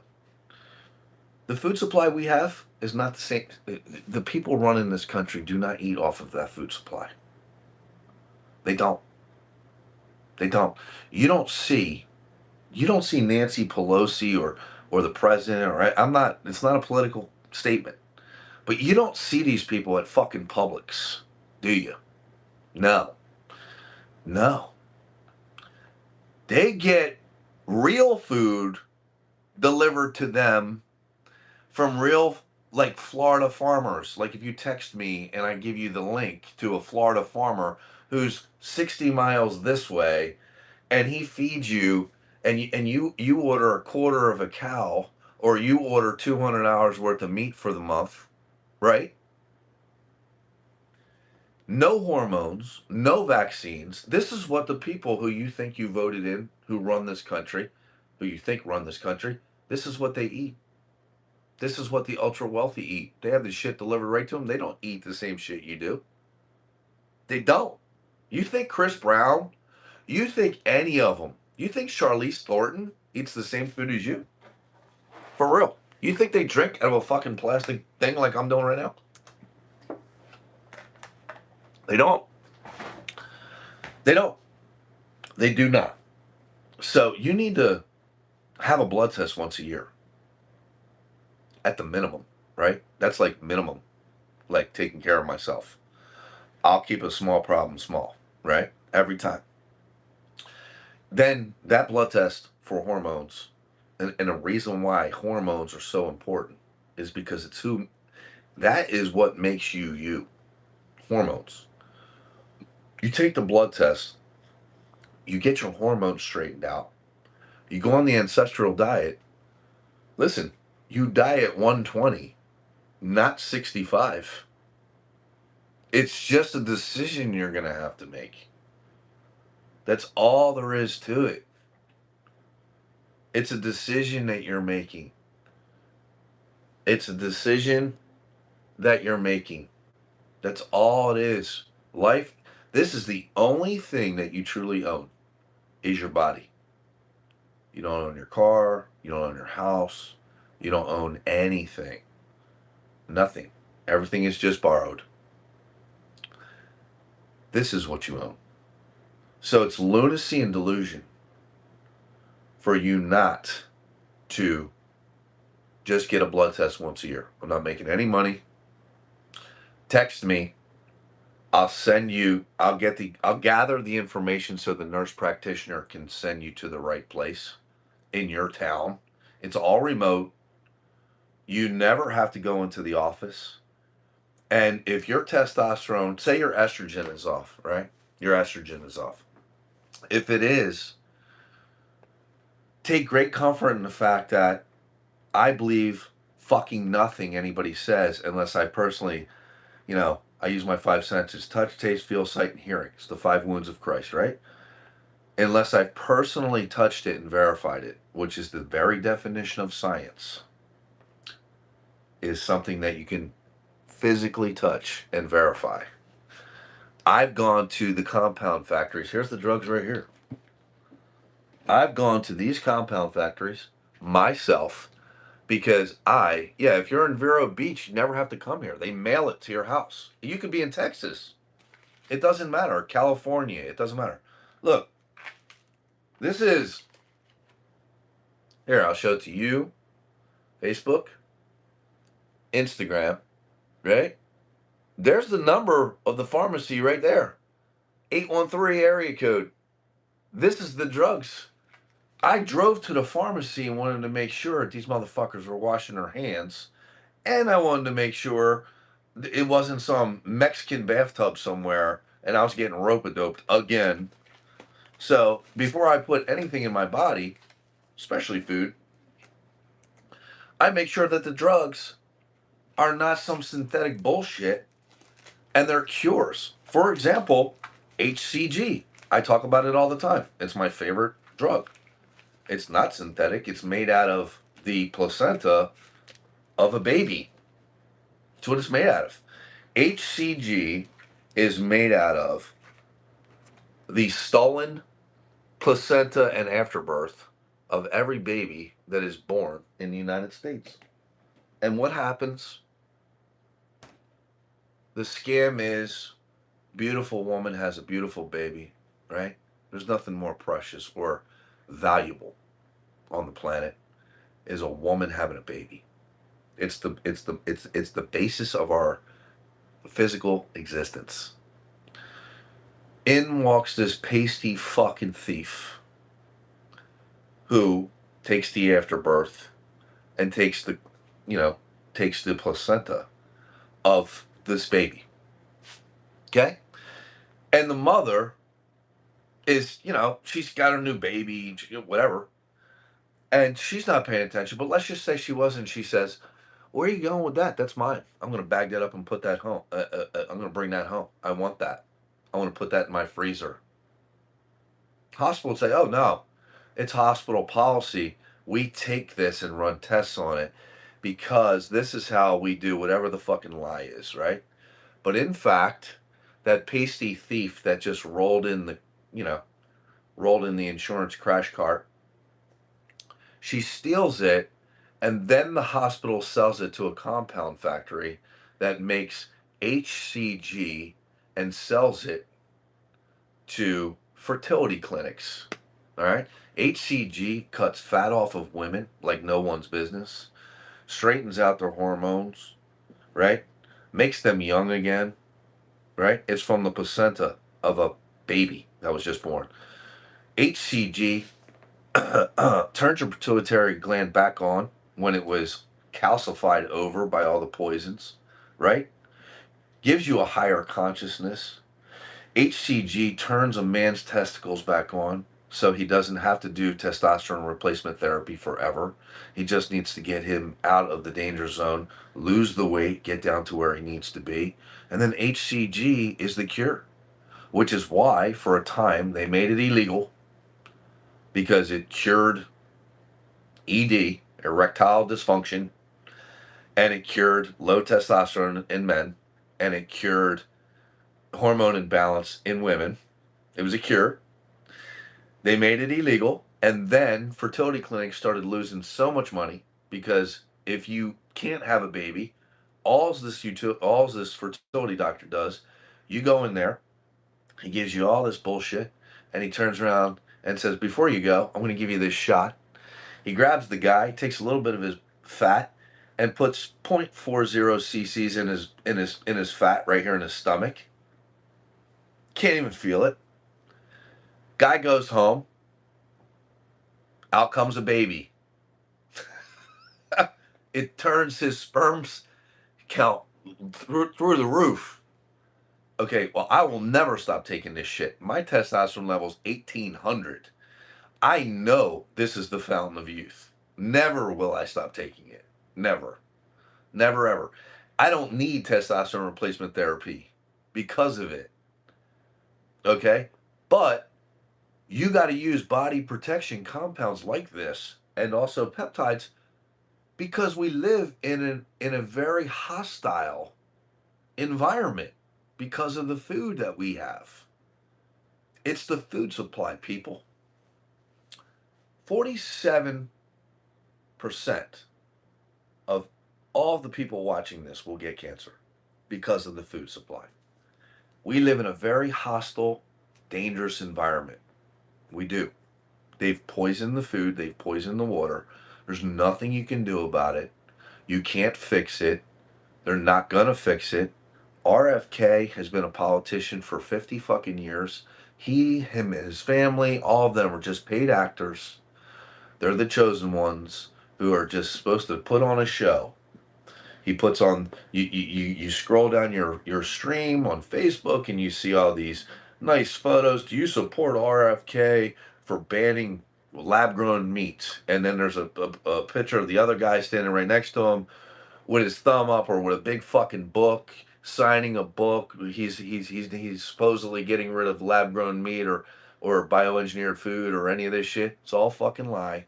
the food supply we have is not the same. The people running this country do not eat off of that food supply. They don't. They don't. You don't see. You don't see Nancy Pelosi or the president or I'm not. It's not a political statement, but you don't see these people at fucking Publix, do you? No. No. They get real food delivered to them from real, like, Florida farmers. Like, if you text me and I give you the link to a Florida farmer who's 60 miles this way, and he feeds you, and you order a quarter of a cow, or you order $200 worth of meat for the month, right? No hormones, no vaccines. This is what the people who you think you voted in, who run this country, who you think run this country, this is what they eat. This is what the ultra wealthy eat. They have this shit delivered right to them. They don't eat the same shit you do. They don't. You think Chris Brown? You think any of them? You think Charlize Thornton eats the same food as you? For real? You think they drink out of a fucking plastic thing like I'm doing right now? They don't. They don't. They do not. So you need to have a blood test once a year. At the minimum, right? That's like minimum. Like taking care of myself. I'll keep a small problem small, right? Every time. Then that blood test for hormones, and a reason why hormones are so important is because that is what makes you you. Hormones. You take the blood test, you get your hormones straightened out, you go on the ancestral diet. Listen, you die at 120, not 65. It's just a decision you're going to have to make. That's all there is to it. It's a decision that you're making. It's a decision that you're making. That's all it is. Life, this is the only thing that you truly own, is your body. You don't own your car. You don't own your house. You don't own anything. Nothing. Everything is just borrowed. This is what you own. So it's lunacy and delusion for you not to just get a blood test once a year. I'm not making any money. Text me. I'll gather the information so the nurse practitioner can send you to the right place in your town. It's all remote. You never have to go into the office. And if your testosterone, say your estrogen is off, right? Your estrogen is off. If it is, take great comfort in the fact that I believe fucking nothing anybody says unless I personally, I use my five senses: touch, taste, feel, sight, and hearing. It's the five wounds of Christ, right? Unless I've personally touched it and verified it, which is the very definition of science, is something that you can physically touch and verify. I've gone to the compound factories. Here's the drugs right here. I've gone to these compound factories myself because if you're in Vero Beach, you never have to come here. They mail it to your house. You could be in Texas. It doesn't matter. California, it doesn't matter. Look, this is, here, I'll show it to you. Facebook, Instagram, right? There's the number of the pharmacy right there. 813 area code. This is the drugs. I drove to the pharmacy and wanted to make sure these motherfuckers were washing their hands. And I wanted to make sure it wasn't some Mexican bathtub somewhere and I was getting rope-a-doped again. So before I put anything in my body, especially food, I make sure that the drugs are not some synthetic bullshit and they're cures. For example, HCG. I talk about it all the time. It's my favorite drug. It's not synthetic. It's made out of the placenta of a baby. That's what it's made out of. HCG is made out of the stolen placenta and afterbirth of every baby that is born in the United States. And what happens? The scam is beautiful woman has a beautiful baby, right? There's nothing more precious or valuable on the planet is a woman having a baby. It's the basis of our physical existence. In walks this pasty fucking thief who takes the afterbirth and takes the placenta of this baby. Okay? And the mother is, she's got her new baby, whatever. And she's not paying attention, but let's just say she was, and she says, "Where are you going with that? That's mine. I'm going to bag that up and put that home. I'm going to bring that home. I want that. I want to put that in my freezer." Hospital would say, "Oh, no, it's hospital policy. We take this and run tests on it because this is how we do whatever the fucking lie is," right? But in fact, that pasty thief that just rolled in the insurance crash cart, she steals it, and then the hospital sells it to a compound factory that makes HCG and sells it to fertility clinics. All right? HCG cuts fat off of women like no one's business, straightens out their hormones, right? Makes them young again, right? It's from the placenta of a baby that was just born. HCG turns your pituitary gland back on when it was calcified over by all the poisons, right? Gives you a higher consciousness. HCG turns a man's testicles back on so he doesn't have to do testosterone replacement therapy forever. He just needs to get him out of the danger zone, lose the weight, get down to where he needs to be. And then HCG is the cure, which is why for a time they made it illegal because it cured ED, erectile dysfunction, and it cured low testosterone in men, and it cured hormone imbalance in women. It was a cure. They made it illegal, and then fertility clinics started losing so much money because if you can't have a baby, all this fertility doctor does, you go in there, he gives you all this bullshit, and he turns around and says, "Before you go, I'm going to give you this shot." He grabs the guy, takes a little bit of his fat, and puts 0.40 cc's in his fat right here in his stomach. Can't even feel it. Guy goes home. Out comes a baby. It turns his sperms count through the roof. Okay, well, I will never stop taking this shit. My testosterone level's 1800. I know this is the fountain of youth. Never will I stop taking it. Never. Never ever. I don't need testosterone replacement therapy because of it. Okay? But you got to use body protection compounds like this and also peptides because we live in a very hostile environment because of the food that we have. It's the food supply, people. 47% of all the people watching this will get cancer because of the food supply. We live in a very hostile, dangerous environment. We do. They've poisoned the food, they've poisoned the water. There's nothing you can do about it. You can't fix it. They're not gonna fix it. RFK has been a politician for 50 fucking years. He, him, and his family, all of them are just paid actors. They're the chosen ones who are just supposed to put on a show. He puts on, you scroll down your stream on Facebook and you see all these nice photos. Do you support RFK for banning lab grown meat? And then there's a picture of the other guy standing right next to him with his thumb up or with a big fucking book, signing a book. He's supposedly getting rid of lab grown meat or bioengineered food or any of this shit. It's all fucking lie.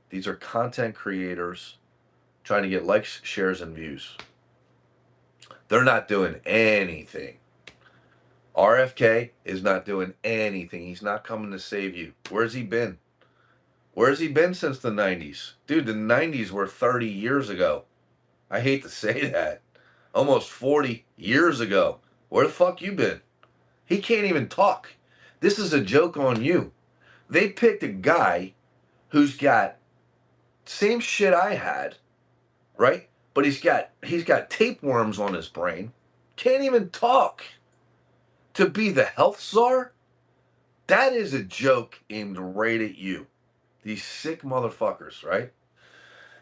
These are content creators trying to get likes, shares, and views. They're not doing anything. RFK is not doing anything. He's not coming to save you. Where's he been? Where's he been since the 90s? Dude, the 90s were 30 years ago. I hate to say that. Almost 40 years ago. Where the fuck you been? He can't even talk. This is a joke on you. They picked a guy who's got same shit I had, right? But he's got tapeworms on his brain. Can't even talk. To be the health czar? That is a joke aimed right at you. These sick motherfuckers, right?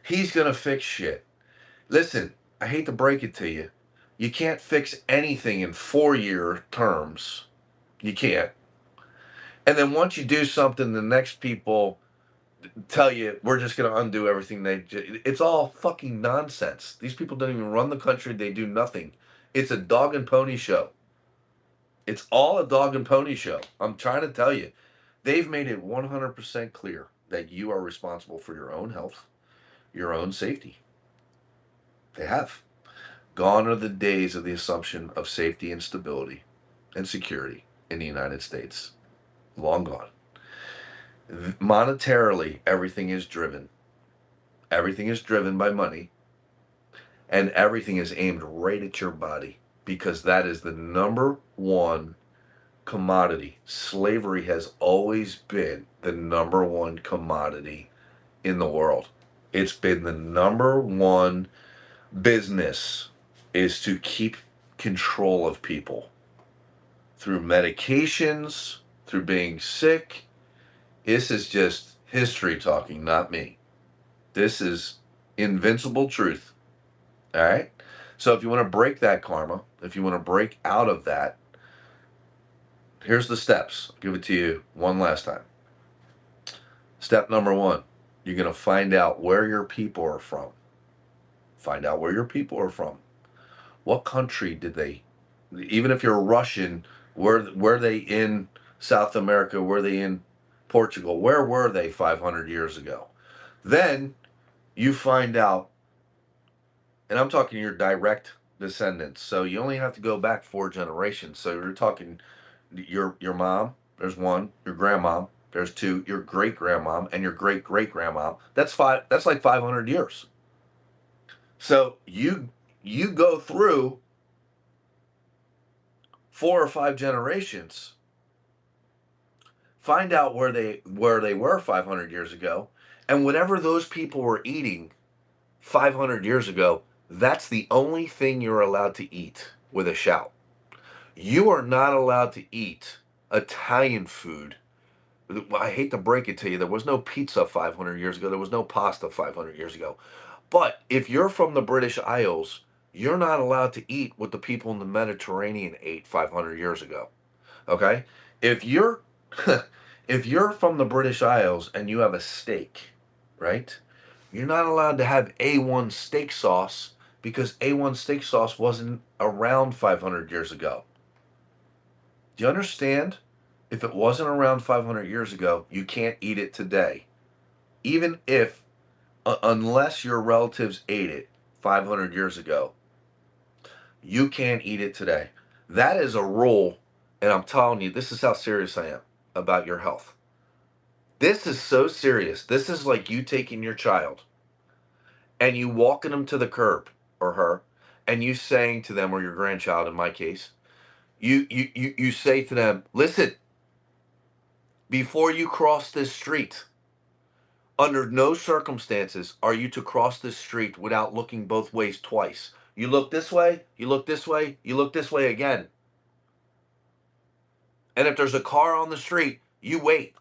He's gonna fix shit. Listen, I hate to break it to you. You can't fix anything in 4-year terms. You can't. And then once you do something, the next people tell you we're just going to undo everything it's all fucking nonsense. These people don't even run the country. They do nothing. It's a dog and pony show. It's all a dog and pony show. I'm trying to tell you. They've made it 100% clear that you are responsible for your own health, your own safety. They have. Gone are the days of the assumption of safety and stability and security in the United States. Long gone. Monetarily, everything is driven. Everything is driven by money. And everything is aimed right at your body because that is the number one commodity. Slavery has always been the number one commodity in the world. It's been the number one business is to keep control of people through medications, through being sick. This is just history talking, not me. This is invincible truth. All right? So if you want to break that karma, if you want to break out of that, here's the steps. I'll give it to you one last time. Step number 1, you're going to find out where your people are from. Find out where your people are from. What country did they, even if you're Russian, were they in South America? Were they in Portugal? Where were they 500 years ago? Then you find out, and I'm talking your direct descendants. So you only have to go back 4 generations. So you're talking your mom, there's 1, your grandma, there's 2, your great grandmom, and your great great grandma. That's 5. That's like 500 years. So you go through 4 or 5 generations, find out where they were 500 years ago, and whatever those people were eating 500 years ago, that's the only thing you're allowed to eat with a shout. You are not allowed to eat Italian food. I hate to break it to you, there was no pizza 500 years ago. There was no pasta 500 years ago. But if you're from the British Isles, you're not allowed to eat what the people in the Mediterranean ate 500 years ago. Okay? If you're if you're from the British Isles and you have a steak, right? You're not allowed to have A1 steak sauce because A1 steak sauce wasn't around 500 years ago. Do you understand? If it wasn't around 500 years ago, you can't eat it today. Even if, unless your relatives ate it 500 years ago, you can't eat it today. That is a rule, and I'm telling you, this is how serious I am about your health. This is so serious. This is like you taking your child and you walking them to the curb, or her, and you saying to them, or your grandchild in my case, you say to them, listen, before you cross this street, under no circumstances are you to cross this street without looking both ways twice. You look this way, you look this way, you look this way again. And if there's a car on the street, you wait.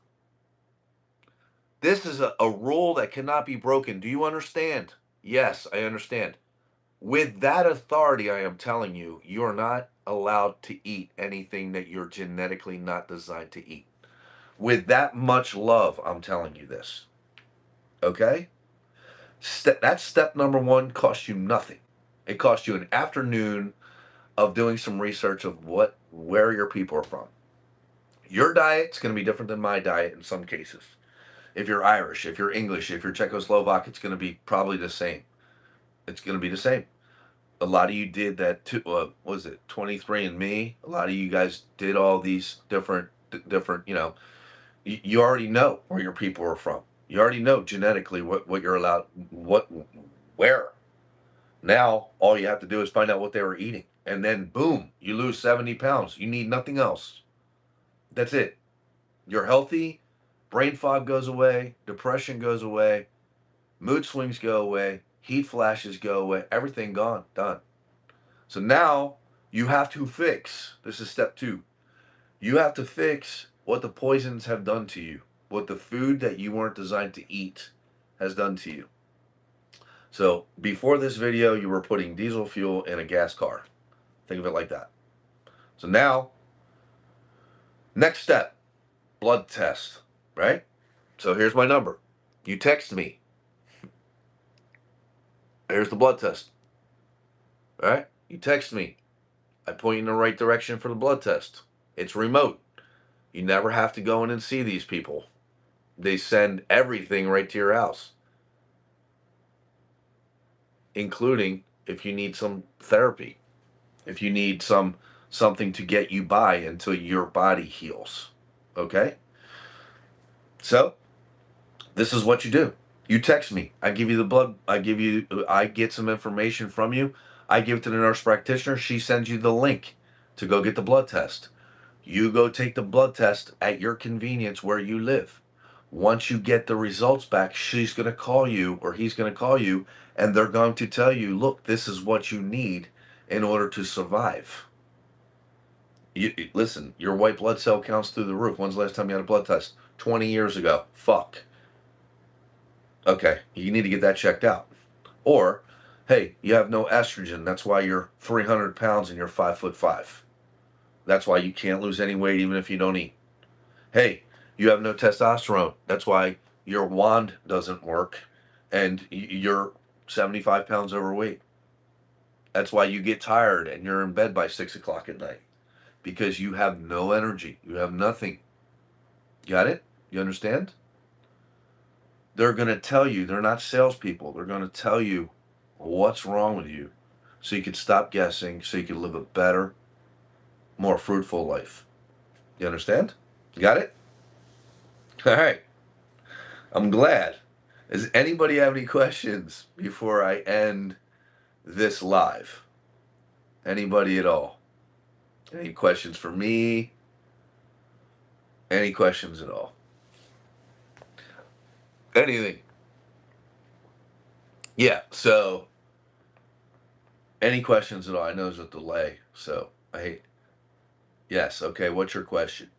This is a rule that cannot be broken. Do you understand? Yes, I understand. With that authority, I am telling you, you are not allowed to eat anything that you're genetically not designed to eat. With that much love, I'm telling you this. Okay? That's step number one. Costs you nothing. It costs you an afternoon of doing some research of where your people are from. Your diet's going to be different than my diet in some cases. If you're Irish, if you're English, if you're Czechoslovak, it's going to be probably the same. It's going to be the same. A lot of you did that too. What was it, 23andMe? A lot of you guys did all these different, you already know where your people are from. You already know genetically what you're allowed, where. Now, all you have to do is find out what they were eating. And then, boom, you lose 70 pounds. You need nothing else. That's it. You're healthy. Brain fog goes away. Depression goes away. Mood swings go away. Heat flashes go away. Everything gone. Done. So now you have to fix. This is step two. You have to fix what the poisons have done to you. What the food that you weren't designed to eat has done to you. So before this video, you were putting diesel fuel in a gas car. Think of it like that. So now, next step, blood test, right? So here's my number. You text me. Here's the blood test. All right? You text me. I point you in the right direction for the blood test. It's remote. You never have to go in and see these people. They send everything right to your house, including if you need some therapy, if you need something to get you by until your body heals. Okay? So, this is what you do. You text me. I give you the blood. I get some information from you. I give it to the nurse practitioner. She sends you the link to go get the blood test. You go take the blood test at your convenience where you live. Once you get the results back, she's going to call you, or he's going to call you, and they're going to tell you, look, this is what you need in order to survive. Listen, your white blood cell count's through the roof. When's the last time you had a blood test? 20 years ago. Fuck. Okay, you need to get that checked out. Or, hey, you have no estrogen. That's why you're 300 pounds and you're 5'5". That's why you can't lose any weight even if you don't eat. Hey, you have no testosterone. That's why your wand doesn't work and you're 75 pounds overweight. That's why you get tired and you're in bed by 6 o'clock at night. Because you have no energy. You have nothing. Got it? You understand? They're going to tell you, they're not salespeople. They're going to tell you what's wrong with you so you can stop guessing, so you can live a better, more fruitful life. You understand? Got it? All right. I'm glad. Does anybody have any questions before I end this live? Anybody at all? Any questions for me? Any questions at all? Anything. Yeah. So, any questions at all? I know there's a delay. So, I hate. Yes. Okay. What's your question?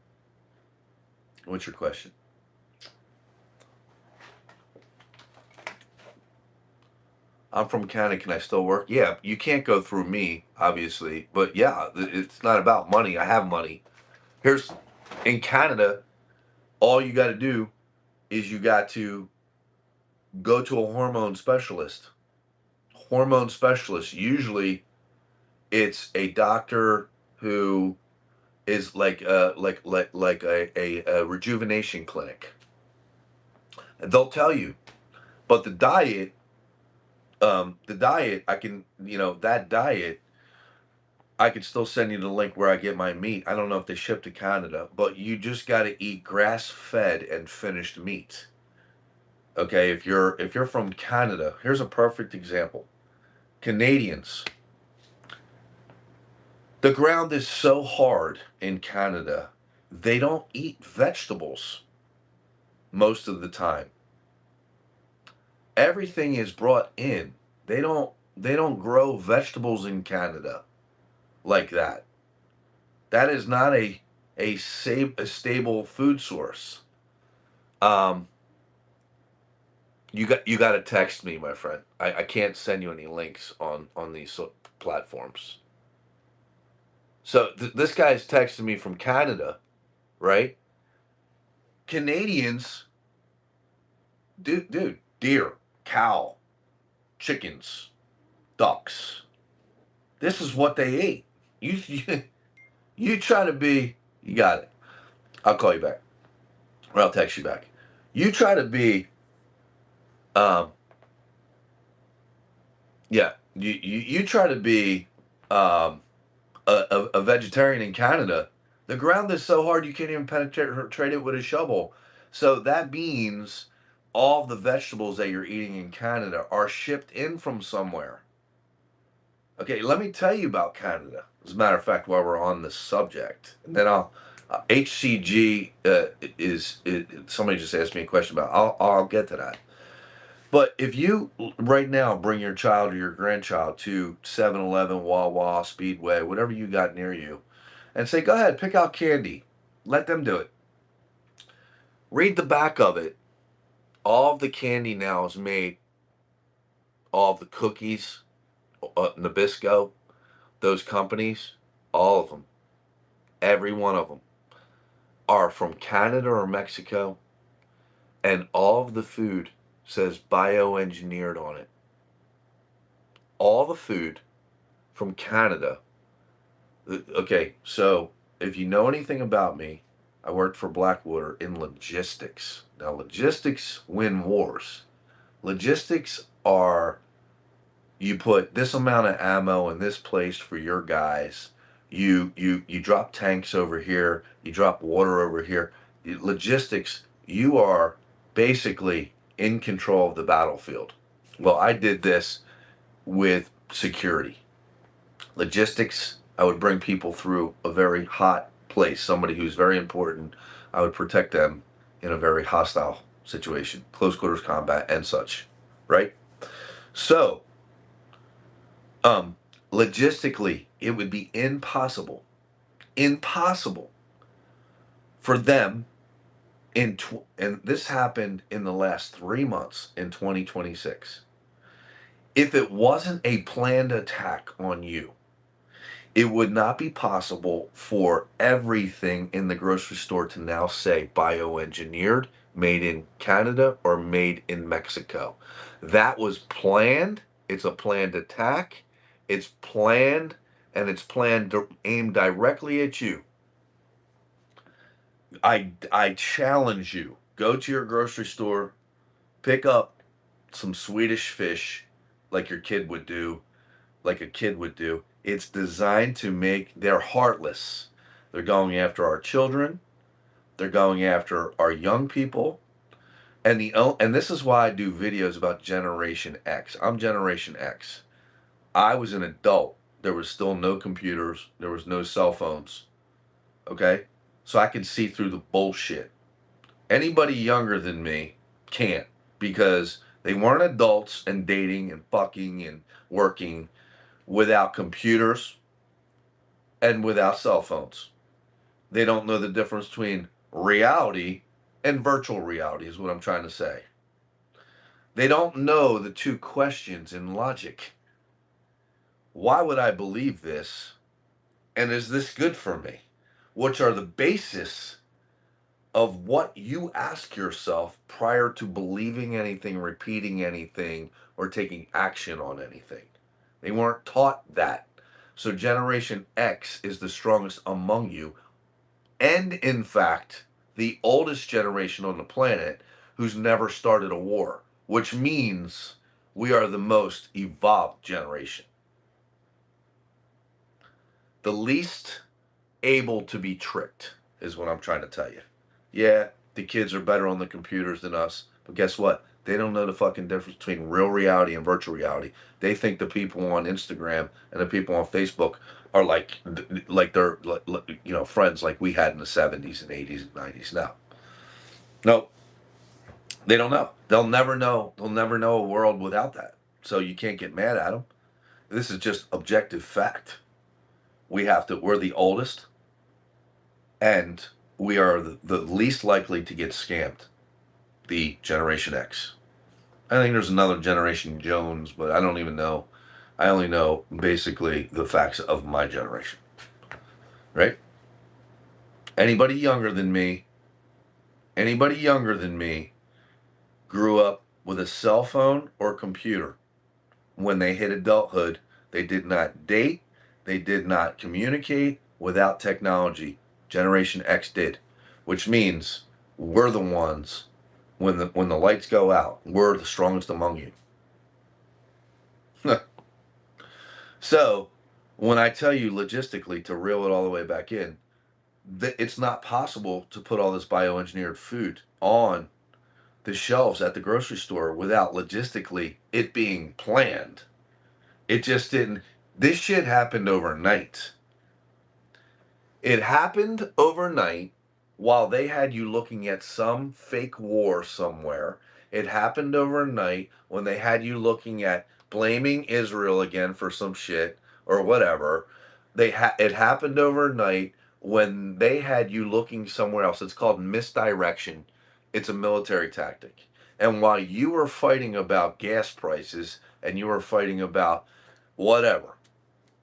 What's your question? I'm from Canada. Can I still work? Yeah. You can't go through me, obviously. But yeah, it's not about money. I have money. Here's in Canada, all you got to do is you got to go to a hormone specialist. Hormone specialist. Usually, it's a doctor who is like a rejuvenation clinic. And they'll tell you, but the diet, I can, that diet, I could still send you the link where I get my meat. I don't know if they ship to Canada, but you just got to eat grass-fed and finished meat. Okay, if you're from Canada, here's a perfect example. Canadians, the ground is so hard in Canada, they don't eat vegetables most of the time. Everything is brought in. They don't grow vegetables in Canada like that. That is not a stable food source. Um, you got to text me, my friend. I can't send you any links on these platforms. So this guy's texting me from Canada, right? Canadians, dude, deer, cow, chickens, ducks. This is what they ate. You try to be. You got it. I'll call you back, or I'll text you back. You try to be. Um, yeah. You try to be. Um, a vegetarian in Canada, the ground is so hard you can't even penetrate it with a shovel. So that means all the vegetables that you're eating in Canada are shipped in from somewhere. Okay, let me tell you about Canada. As a matter of fact, while we're on this subject, and then I'll HCG is somebody just asked me a question about. I'll get to that. But if you right now bring your child or your grandchild to 7-Eleven, Wawa, Speedway, whatever you got near you, and say, go ahead, pick out candy. Let them do it. Read the back of it. All of the candy now is made, all of the cookies, Nabisco, those companies, all of them, every one of them, are from Canada or Mexico, and all of the food says bioengineered on it. All the food from Canada. Okay, so if you know anything about me, I worked for Blackwater in logistics. Now, logistics win wars. Logistics are you put this amount of ammo in this place for your guys. You drop tanks over here. You drop water over here. Logistics, you are basically in control of the battlefield. Well, I did this with security. Logistics, I would bring people through a very hot place, somebody who's very important. I would protect them in a very hostile situation, close quarters combat and such, right? So, um, logistically, it would be impossible for them and this happened in the last 3 months in 2026. If it wasn't a planned attack on you, it would not be possible for everything in the grocery store to now say bioengineered, made in Canada, or made in Mexico. That was planned. It's a planned attack. It's planned, and it's planned to aim directly at you. I challenge you. Go to your grocery store, pick up some Swedish fish like your kid would do, like a kid would do. It's designed to make, they're heartless. They're going after our children. They're going after our young people. And this is why I do videos about Generation X. I'm Generation X. I was an adult. There was still no computers. There was no cell phones. Okay? So I could see through the bullshit. Anybody younger than me can't because They weren't adults and dating and fucking and working without computers and without cell phones. They don't know the difference between reality and virtual reality, is what I'm trying to say. They don't know the two questions in logic. Why would I believe this? And is this good for me? Which are the basis of what you ask yourself prior to believing anything, repeating anything, or taking action on anything. They weren't taught that. So Generation X is the strongest among you, and in fact, the oldest generation on the planet who's never started a war, which means we are the most evolved generation. The least able to be tricked is what I'm trying to tell you. Yeah, the kids are better on the computers than us, but guess what? They don't know the fucking difference between real reality and virtual reality. They think the people on Instagram and the people on Facebook are like they're friends like we had in the 70s and 80s and 90s. No, they don't know. They'll never know. They'll never know a world without that. So you can't get mad at them. This is just objective fact. We're the oldest, and we are the least likely to get scammed. The Generation X. I think there's another Generation Jones, but I don't even know. I only know basically the facts of my generation. Right? Anybody younger than me grew up with a cell phone or computer. When they hit adulthood, they did not date, they did not communicate without technology. Generation X did, which means we're the ones when the lights go out, we're the strongest among you. So, when I tell you logistically to reel it all the way back in, it's not possible to put all this bioengineered food on the shelves at the grocery store without logistically it being planned. It just didn't. This shit happened overnight. It happened overnight while they had you looking at some fake war somewhere. It happened overnight when they had you looking at blaming Israel again for some shit or whatever. It happened overnight when they had you looking somewhere else. It's called misdirection. It's a military tactic. And while you were fighting about gas prices and you were fighting about whatever,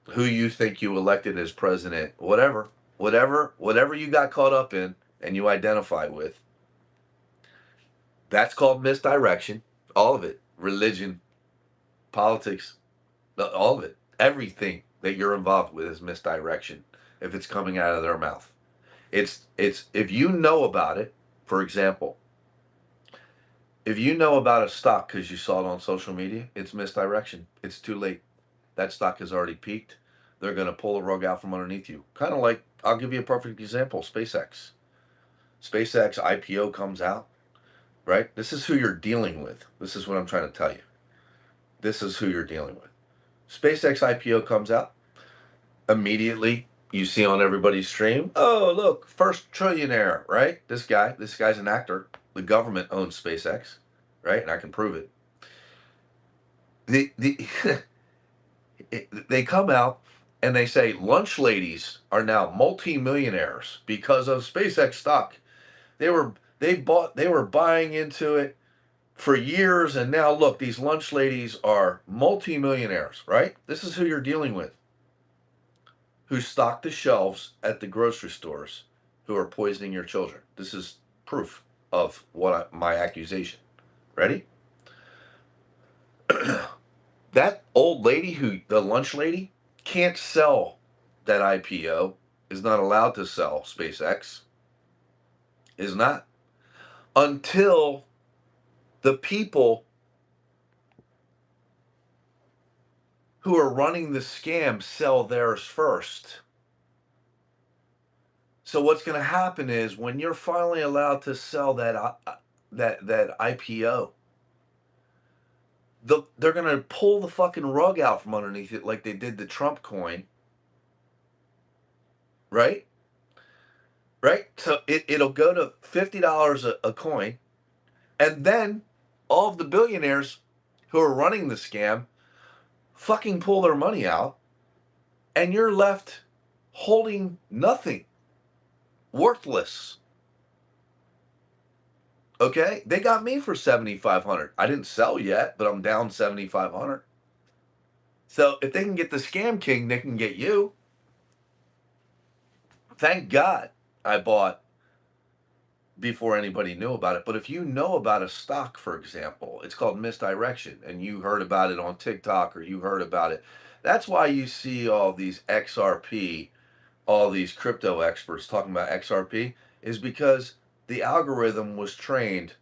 who you think you elected as president, whatever you got caught up in and you identify with, that's called misdirection. All of it. Religion, politics, all of it. Everything that you're involved with is misdirection if it's coming out of their mouth. It's if you know about it, for example, if you know about a stock because you saw it on social media, it's misdirection. It's too late. That stock has already peaked. They're going to pull the rug out from underneath you. Kind of like, I'll give you a perfect example, SpaceX. SpaceX IPO comes out, right? This is who you're dealing with. This is what I'm trying to tell you. This is who you're dealing with. SpaceX IPO comes out. Immediately, you see on everybody's stream, oh, look, first trillionaire, right? This guy's an actor. The government owns SpaceX, right? And I can prove it. The they come out and they say lunch ladies are now multi-millionaires because of SpaceX stock. They were buying into it for years, and now look, these lunch ladies are multi-millionaires, right? This is who you're dealing with. Who stock the shelves at the grocery stores, who are poisoning your children. This is proof of my accusation. Ready? That old lady, the lunch lady, can't sell that IPO, is not allowed to sell SpaceX, is not, until the people who are running the scam sell theirs first. So what's going to happen is when you're finally allowed to sell that IPO, they're going to pull the fucking rug out from underneath it like they did the Trump coin, right? Right? So it'll go to $50 a coin, and then all of the billionaires who are running the scam fucking pull their money out, and you're left holding nothing, worthless. Okay, they got me for $7,500. I didn't sell yet, but I'm down $7,500. So if they can get the scam king, they can get you. Thank God I bought before anybody knew about it. But if you know about a stock, for example, it's called misdirection, and you heard about it on TikTok or you heard about it. That's why you see all these XRP, all these crypto experts talking about XRP, is because the algorithm was trained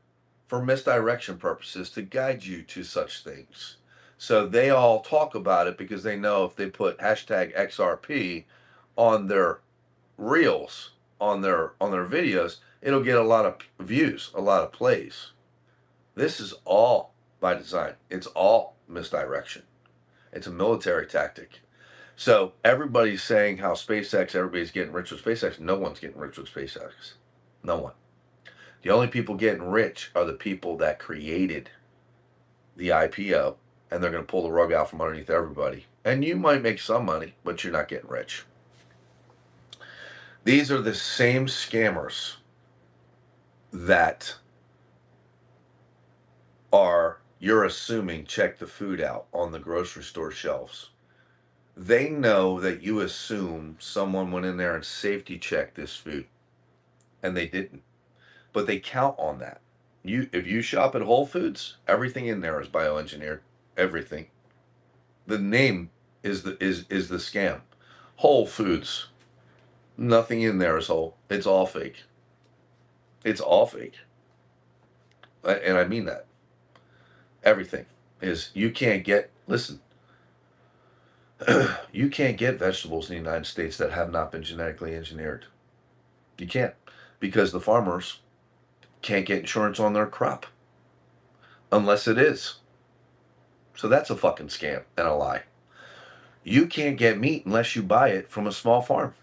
for misdirection purposes to guide you to such things. So they all talk about it because they know if they put hashtag XRP on their reels, on their videos, it'll get a lot of views, a lot of plays. This is all by design. It's all misdirection. It's a military tactic. So everybody's saying how SpaceX, everybody's getting rich with SpaceX. No one's getting rich with SpaceX. No one. The only people getting rich are the people that created the IPO, and they're going to pull the rug out from underneath everybody. And you might make some money, but you're not getting rich. These are the same scammers that you're assuming check the food out on the grocery store shelves. They know that you assume someone went in there and safety checked this food, and they didn't. But they count on that. If you shop at Whole Foods, everything in there is bioengineered. Everything. The name is the scam. Whole Foods. Nothing in there is whole. It's all fake. It's all fake. And I mean that. Everything is, you can't get, listen, you can't get vegetables in the United States that have not been genetically engineered. You can't, because the farmers can't get insurance on their crop unless it is. So that's a fucking scam and a lie. You can't get meat unless you buy it from a small farm.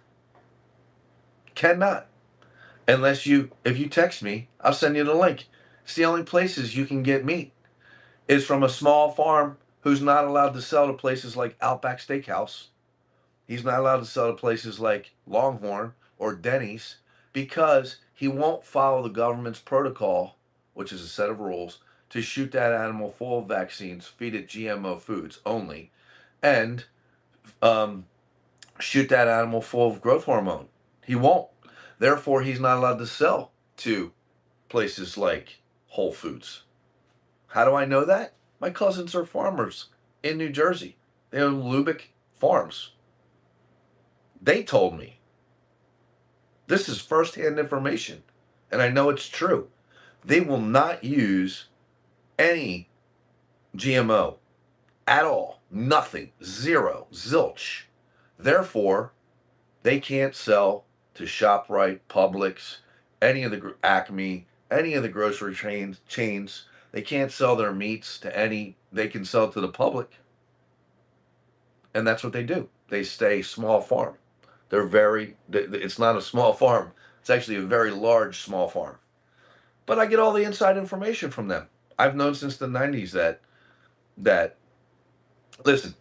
Cannot. If you text me, I'll send you the link. It's the only places you can get meat is from a small farm who's not allowed to sell to places like Outback Steakhouse. He's not allowed to sell to places like Longhorn or Denny's because he won't follow the government's protocol, which is a set of rules, to shoot that animal full of vaccines, feed it GMO foods only, and shoot that animal full of growth hormone. He won't. Therefore, he's not allowed to sell to places like Whole Foods. How do I know that? My cousins are farmers in New Jersey. They own Lubik farms. They told me. This is firsthand information, and I know it's true. They will not use any GMO at all. Nothing. Zero. Zilch. Therefore, they can't sell to ShopRite, Publix, any of the Acme, any of the grocery chains. They can't sell their meats to any. They can sell to the public. And that's what they do. They stay small farm. It's not a small farm. It's actually a very large small farm. But I get all the inside information from them. I've known since the 90s that listen,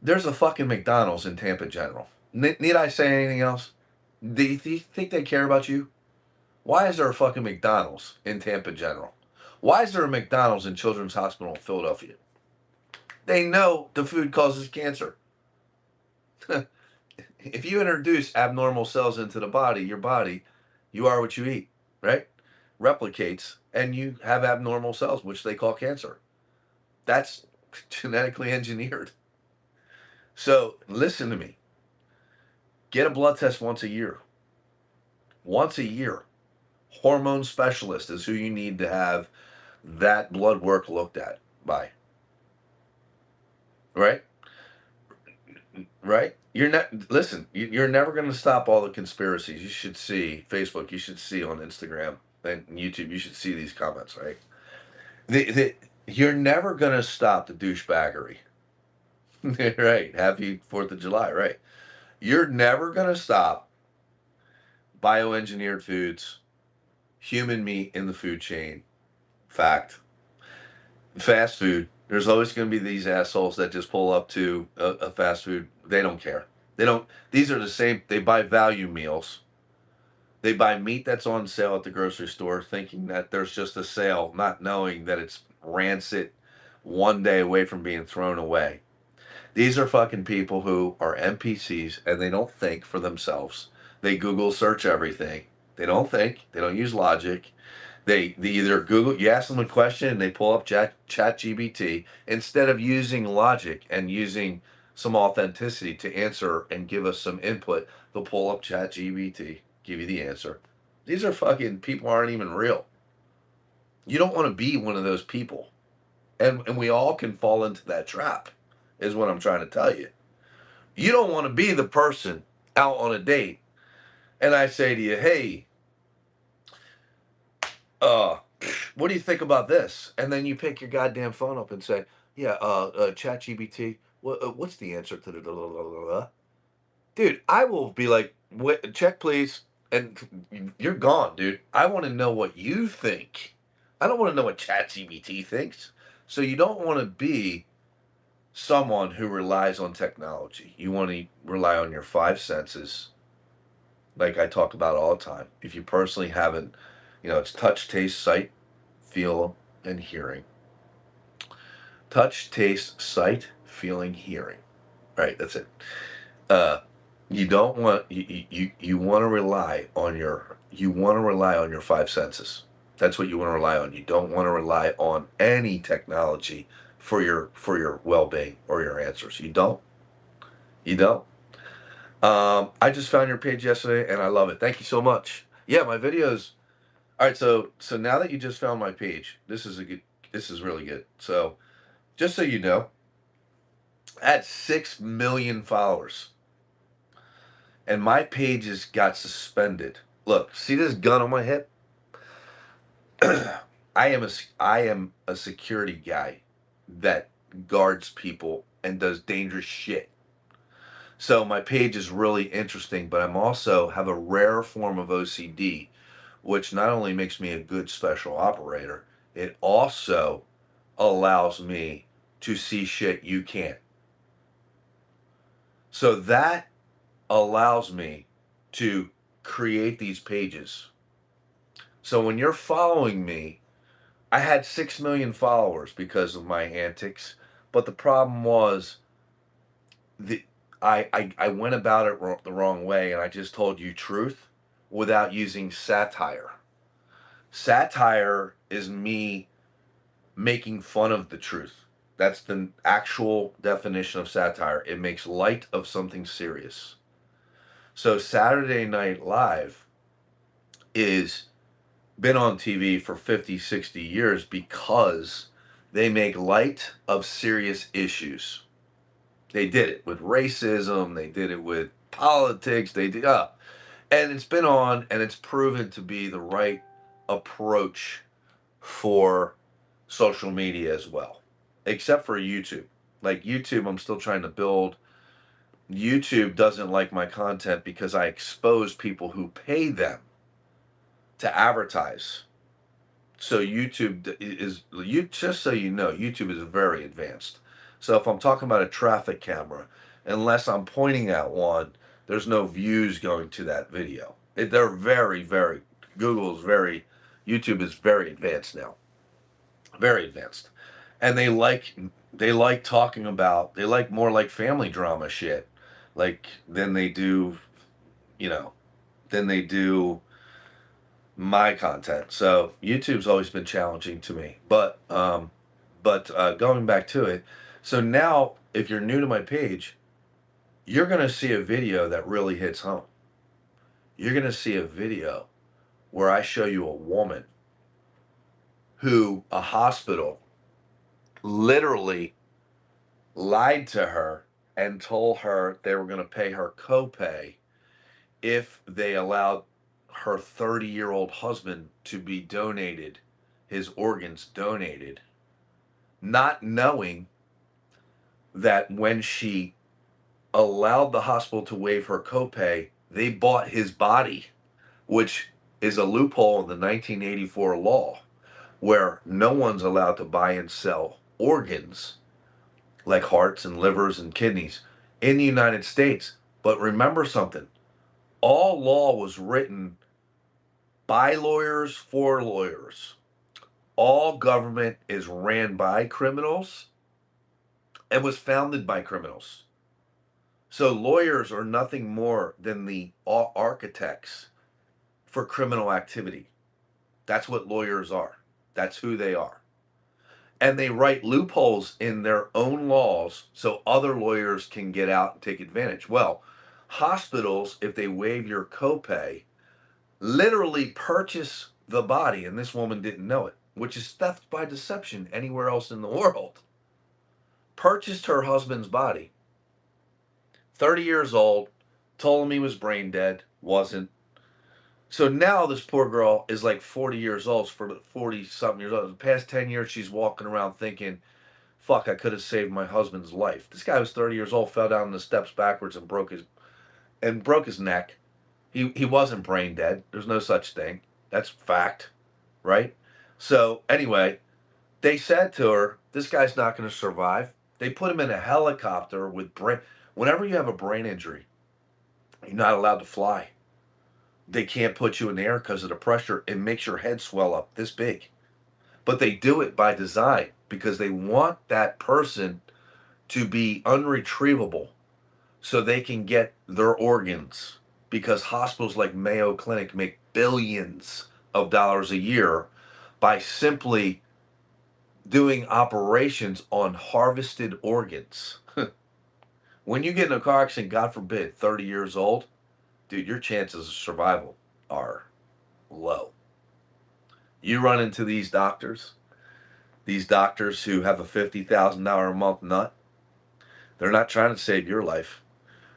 there's a fucking McDonald's in Tampa General. Need I say anything else? Do you think they care about you? Why is there a fucking McDonald's in Tampa General? Why is there a McDonald's in Children's Hospital in Philadelphia? They know the food causes cancer. If you introduce abnormal cells into the body, your body, you are what you eat, right? Replicates, and you have abnormal cells, which they call cancer. That's genetically engineered. So listen to me. Get a blood test once a year. Once a year. Hormone specialist is who you need to have that blood work looked at by. Right? Right? Listen, you're never going to stop all the conspiracies. You should see Facebook, you should see on Instagram and YouTube, you should see these comments, right? You're never going to stop the douchebaggery. Right. Happy 4th of July, right? You're never going to stop bioengineered foods, human meat in the food chain. Fact. Fast food. There's always going to be these assholes that just pull up to a fast food. They don't care. They don't. These are the same. They buy value meals. They buy meat that's on sale at the grocery store, thinking that there's just a sale, not knowing that it's rancid, one day away from being thrown away. These are fucking people who are NPCs and they don't think for themselves. They Google search everything. They don't think. They don't use logic. They either Google, you ask them a question and they pull up Chat GBT instead of using logic and using some authenticity to answer and give us some input. They'll pull up Chat GBT, give you the answer. These are fucking people aren't even real. You don't want to be one of those people. And we all can fall into that trap, is what I'm trying to tell you. You don't want to be the person out on a date and I say to you, hey, uh, what do you think about this? And then you pick your goddamn phone up and say, yeah, Chat GBT, what's the answer to the blah, blah, blah, blah, blah? Dude, I will be like, wait, check please. And you're gone, dude. I want to know what you think. I don't want to know what Chat GBT thinks. So you don't want to be someone who relies on technology. You want to rely on your five senses, like I talk about all the time. If you personally haven't, it's touch, taste, sight, feel, and hearing. Touch, taste, sight, feeling, hearing. Right, that's it. Uh, you don't want you want to rely on your five senses. That's what you want to rely on. You don't want to rely on any technology for your well-being or your answers. You don't. You don't. I just found your page yesterday and I love it. Thank you so much. Yeah, my videos. All right, so now that you just found my page, this is really good. So, just so you know, I had 6 million followers and my pages got suspended. Look, see this gun on my hip? I am a security guy that guards people and does dangerous shit. So my page is really interesting, but I'm also have a rare form of OCD, which not only makes me a good special operator, it also allows me to see shit you can't. So that allows me to create these pages. So when you're following me, I had 6 million followers because of my antics, but the problem was the I went about it the wrong way and I just told you truth without using satire. Satire is me making fun of the truth. That's the actual definition of satire. It makes light of something serious. So Saturday Night Live is been on TV for 50, 60 years because they make light of serious issues. They did it with racism, they did it with politics, and it's been on and it's proven to be the right approach for social media as well. Except for YouTube. Like YouTube, I'm still trying to build. YouTube doesn't like my content because I expose people who pay them to advertise. So YouTube just so you know, YouTube is very advanced. So if I'm talking about a traffic camera, unless I'm pointing at one, there's no views going to that video. They're very, very, YouTube is very advanced now. Very advanced. And they like talking about, they like more like family drama shit. Like than they do, you know, than they do my content. So YouTube's always been challenging to me. But going back to it, so now if you're new to my page, you're gonna see a video that really hits home. You're gonna see a video where I show you a woman who a hospital literally lied to her and told her they were gonna pay her copay if they allowed her 30-year-old husband to be donated, his organs donated, not knowing that when she allowed the hospital to waive her copay, they bought his body, which is a loophole in the 1984 law. where no one's allowed to buy and sell organs like hearts and livers and kidneys in the United States. But remember something, all law was written by lawyers for lawyers. All government is ran by criminals and was founded by criminals. So lawyers are nothing more than the architects for criminal activity. That's what lawyers are. That's who they are. And they write loopholes in their own laws so other lawyers can get out and take advantage. Well, hospitals, if they waive your copay, literally purchase the body, and this woman didn't know it, which is theft by deception anywhere else in the world. Purchased her husband's body. 30 years old, told him he was brain dead, wasn't. So now this poor girl is like 40 years old, for 40 something years old. The past 10 years, she's walking around thinking, fuck, I could have saved my husband's life. This guy was 30 years old, fell down the steps backwards and broke his neck. He wasn't brain dead. There's no such thing. That's fact, right? So anyway, they said to her, this guy's not going to survive. They put him in a helicopter with brain. Whenever you have a brain injury, you're not allowed to fly. They can't put you in the air because of the pressure. It makes your head swell up this big. But they do it by design because they want that person to be unretrievable so they can get their organs, because hospitals like Mayo Clinic make billions of dollars a year by simply doing operations on harvested organs. When you get in a car accident, God forbid, 30 years old, dude, your chances of survival are low. You run into these doctors who have a $50,000 a month nut, they're not trying to save your life.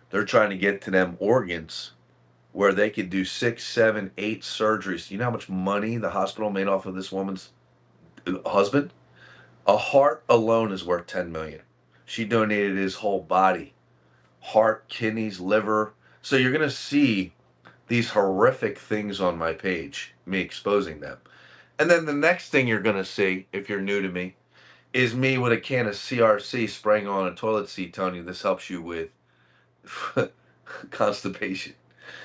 They're trying to get to them organs where they could do 6, 7, 8 surgeries. You know how much money the hospital made off of this woman's husband? A heart alone is worth $10 million. She donated his whole body. Heart, kidneys, liver. So you're going to see these horrific things on my page, me exposing them. And then the next thing you're going to see, if you're new to me, is me with a can of CRC spraying on a toilet seat telling you this helps you with constipation.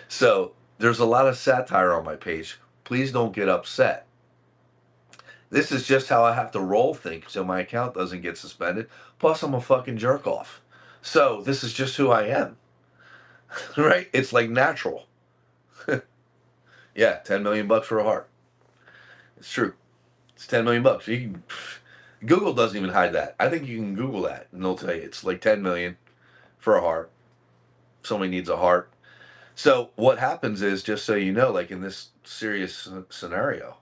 So there's a lot of satire on my page. Please don't get upset. This is just how I have to roll things so my account doesn't get suspended. Plus, I'm a fucking jerk off. So this is just who I am. Right? It's like natural. Yeah, 10 million bucks for a heart. It's true. It's 10 million bucks. You can, Google doesn't even hide that. I think you can Google that and they'll tell you it's like 10 million for a heart. Somebody needs a heart. So what happens is, just so you know, like in this serious scenario,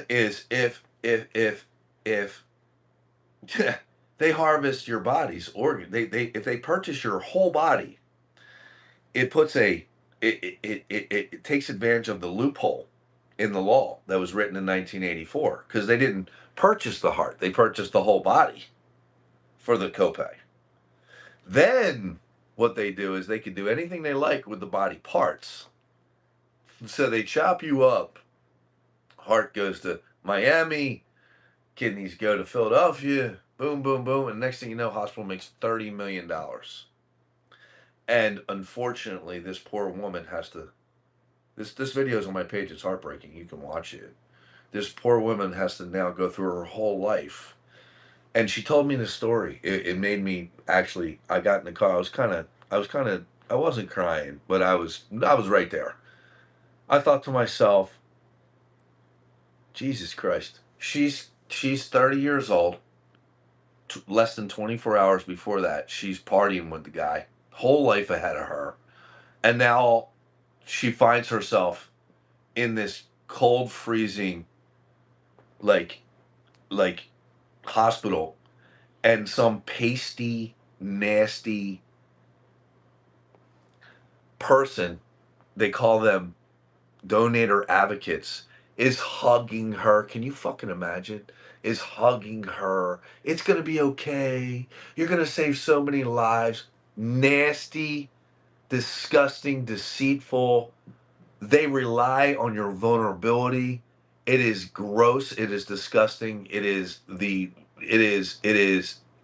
is if they harvest your body's organ, they if they purchase your whole body, it puts it takes advantage of the loophole in the law that was written in 1984, because they didn't purchase the heart, they purchased the whole body for the copay. Then what they do is they can do anything they like with the body parts. So they chop you up. Heart goes to Miami, kidneys go to Philadelphia, boom, boom, boom, and next thing you know, hospital makes $30 million. And unfortunately, this poor woman has to, this video is on my page, it's heartbreaking, you can watch it. This poor woman has to now go through her whole life. And she told me the story. It made me, actually, I got in the car, I wasn't crying, but I was right there. I thought to myself, Jesus Christ, she's 30 years old. Less than 24 hours before that, she's partying with the guy. Whole life ahead of her. And now she finds herself in this cold, freezing, like hospital, and some pasty, nasty person, they call them donator advocates, is hugging her. Can you fucking imagine? Is hugging her. It's going to be okay. You're going to save so many lives. Nasty, disgusting, deceitful. They rely on your vulnerability It is gross. It is disgusting. It is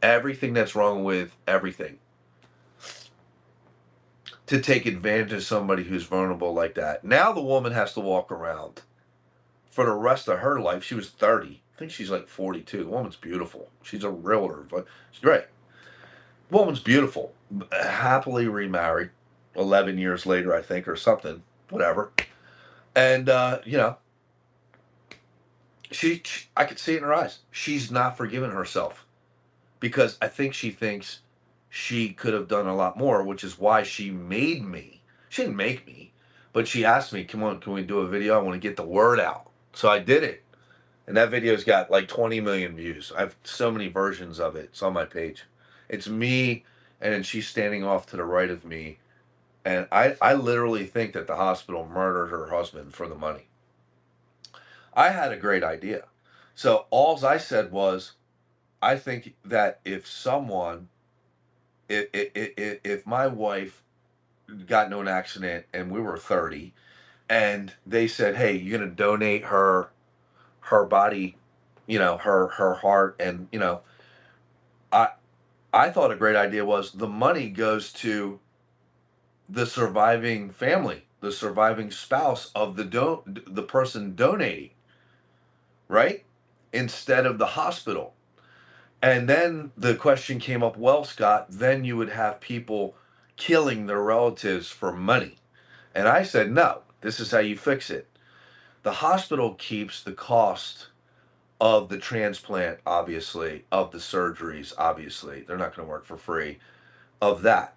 everything that's wrong with everything. To take advantage of somebody who's vulnerable like that. Now the woman has to walk around for the rest of her life. She was 30. I think she's like 42. The woman's beautiful. She's a realtor, but she's great. Woman's beautiful. Happily remarried 11 years later, I think, or something. Whatever. And, I could see it in her eyes. She's not forgiven herself because I think she thinks she could have done a lot more, which is why she made me. She didn't make me, but she asked me, "Come on, can we do a video? I want to get the word out." So I did it, and that video's got like 20 million views. I have so many versions of it. It's on my page. It's me, and then she's standing off to the right of me, and I literally think that the hospital murdered her husband for the money. I had a great idea. So alls I said was, I think that if my wife got into an accident and we were 30 and they said, "Hey, you're going to donate her body, her heart," and I I thought a great idea was the money goes to the surviving family, the surviving spouse of the person donating, right? Instead of the hospital. And then the question came up, well, Scott, then you would have people killing their relatives for money. And I said, no, this is how you fix it. The hospital keeps the cost of the transplant, obviously, of the surgeries, obviously. They're not going to work for free, of that.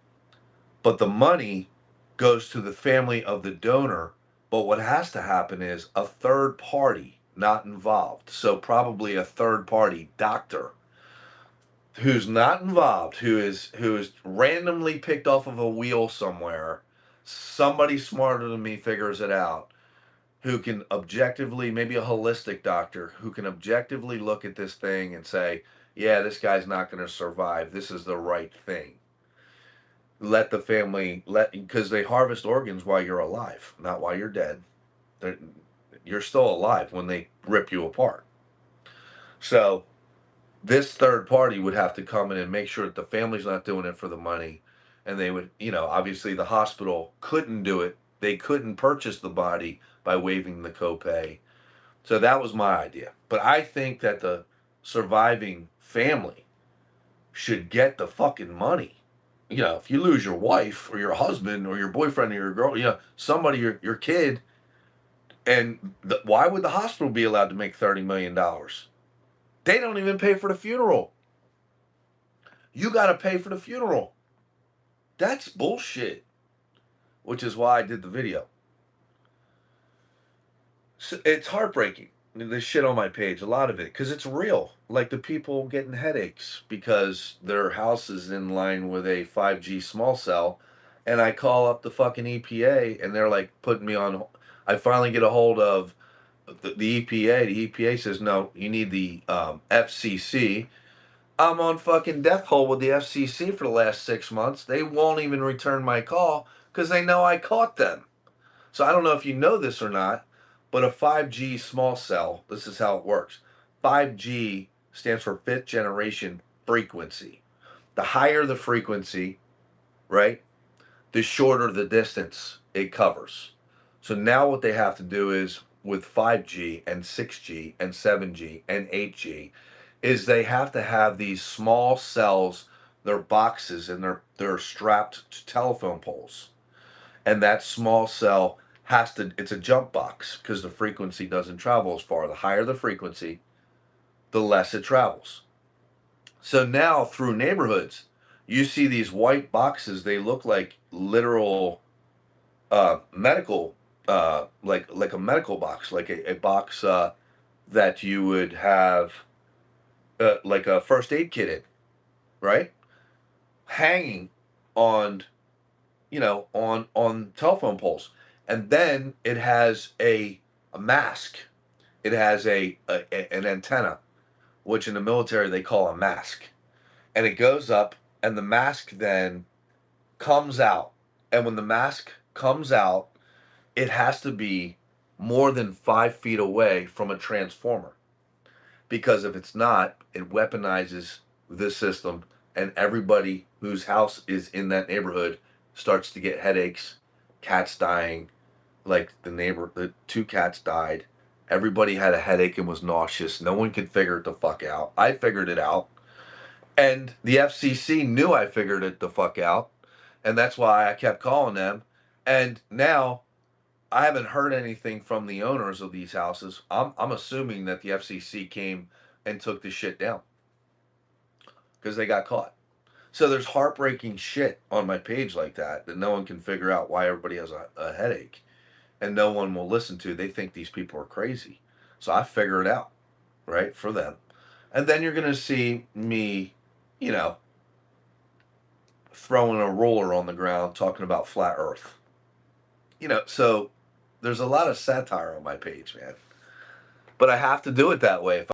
But the money goes to the family of the donor. But what has to happen is a third party not involved. So probably a third party doctor who's not involved, who is randomly picked off of a wheel somewhere. Somebody smarter than me figures it out, who can objectively, maybe a holistic doctor, who can objectively look at this thing and say, yeah, this guy's not going to survive. This is the right thing. Let the family, because they harvest organs while you're alive, not while you're dead. They're, you're still alive when they rip you apart. So this third party would have to come in and make sure that the family's not doing it for the money. And they would, obviously the hospital couldn't do it. They couldn't purchase the body by waiving the copay. So that was my idea. But I think that the surviving family should get the fucking money. If you lose your wife or your husband or your boyfriend or your girl, somebody, your kid, and why would the hospital be allowed to make $30 million? They don't even pay for the funeral. You got to pay for the funeral. That's bullshit. Which is why I did the video. So it's heartbreaking. There's shit on my page, a lot of it, because it's real. Like the people getting headaches because their house is in line with a 5G small cell, and I call up the fucking EPA, and they're like putting me on. I finally get a hold of the EPA. The EPA says no, you need the FCC. I'm on fucking death hole with the FCC for the last 6 months. They won't even return my call because they know I caught them. So I don't know if you know this or not, but a 5G small cell, this is how it works. 5G stands for fifth generation frequency. The higher the frequency, right, the shorter the distance it covers. So now what they have to do is with 5G and 6G and 7G and 8G is they have to have these small cells, they're boxes, and they're strapped to telephone poles. And that small cell it's a jump box because the frequency doesn't travel as far. The higher the frequency, the less it travels. So now through neighborhoods, you see these white boxes. They look like literal medical, like a medical box, like a box that you would have like a first aid kit in, right? Hanging on, on telephone poles, and then it has a mask. It has an antenna, which in the military they call a mask, and it goes up, and the mask then comes out, and when the mask comes out, it has to be more than 5 feet away from a transformer. Because if it's not, it weaponizes this system, and everybody whose house is in that neighborhood starts to get headaches, cats dying. Like the 2 cats died. Everybody had a headache and was nauseous. No one could figure it the fuck out. I figured it out. And the FCC knew I figured it the fuck out. And that's why I kept calling them. And now I haven't heard anything from the owners of these houses. I'm assuming that the FCC came and took the shit down because they got caught. So there's heartbreaking shit on my page like that no one can figure out why everybody has a headache, and no one will listen to. They think these people are crazy. So I figure it out, right, for them. And then you're going to see me, you know, throwing a roller on the ground talking about flat earth. So there's a lot of satire on my page, man. But I have to do it that way if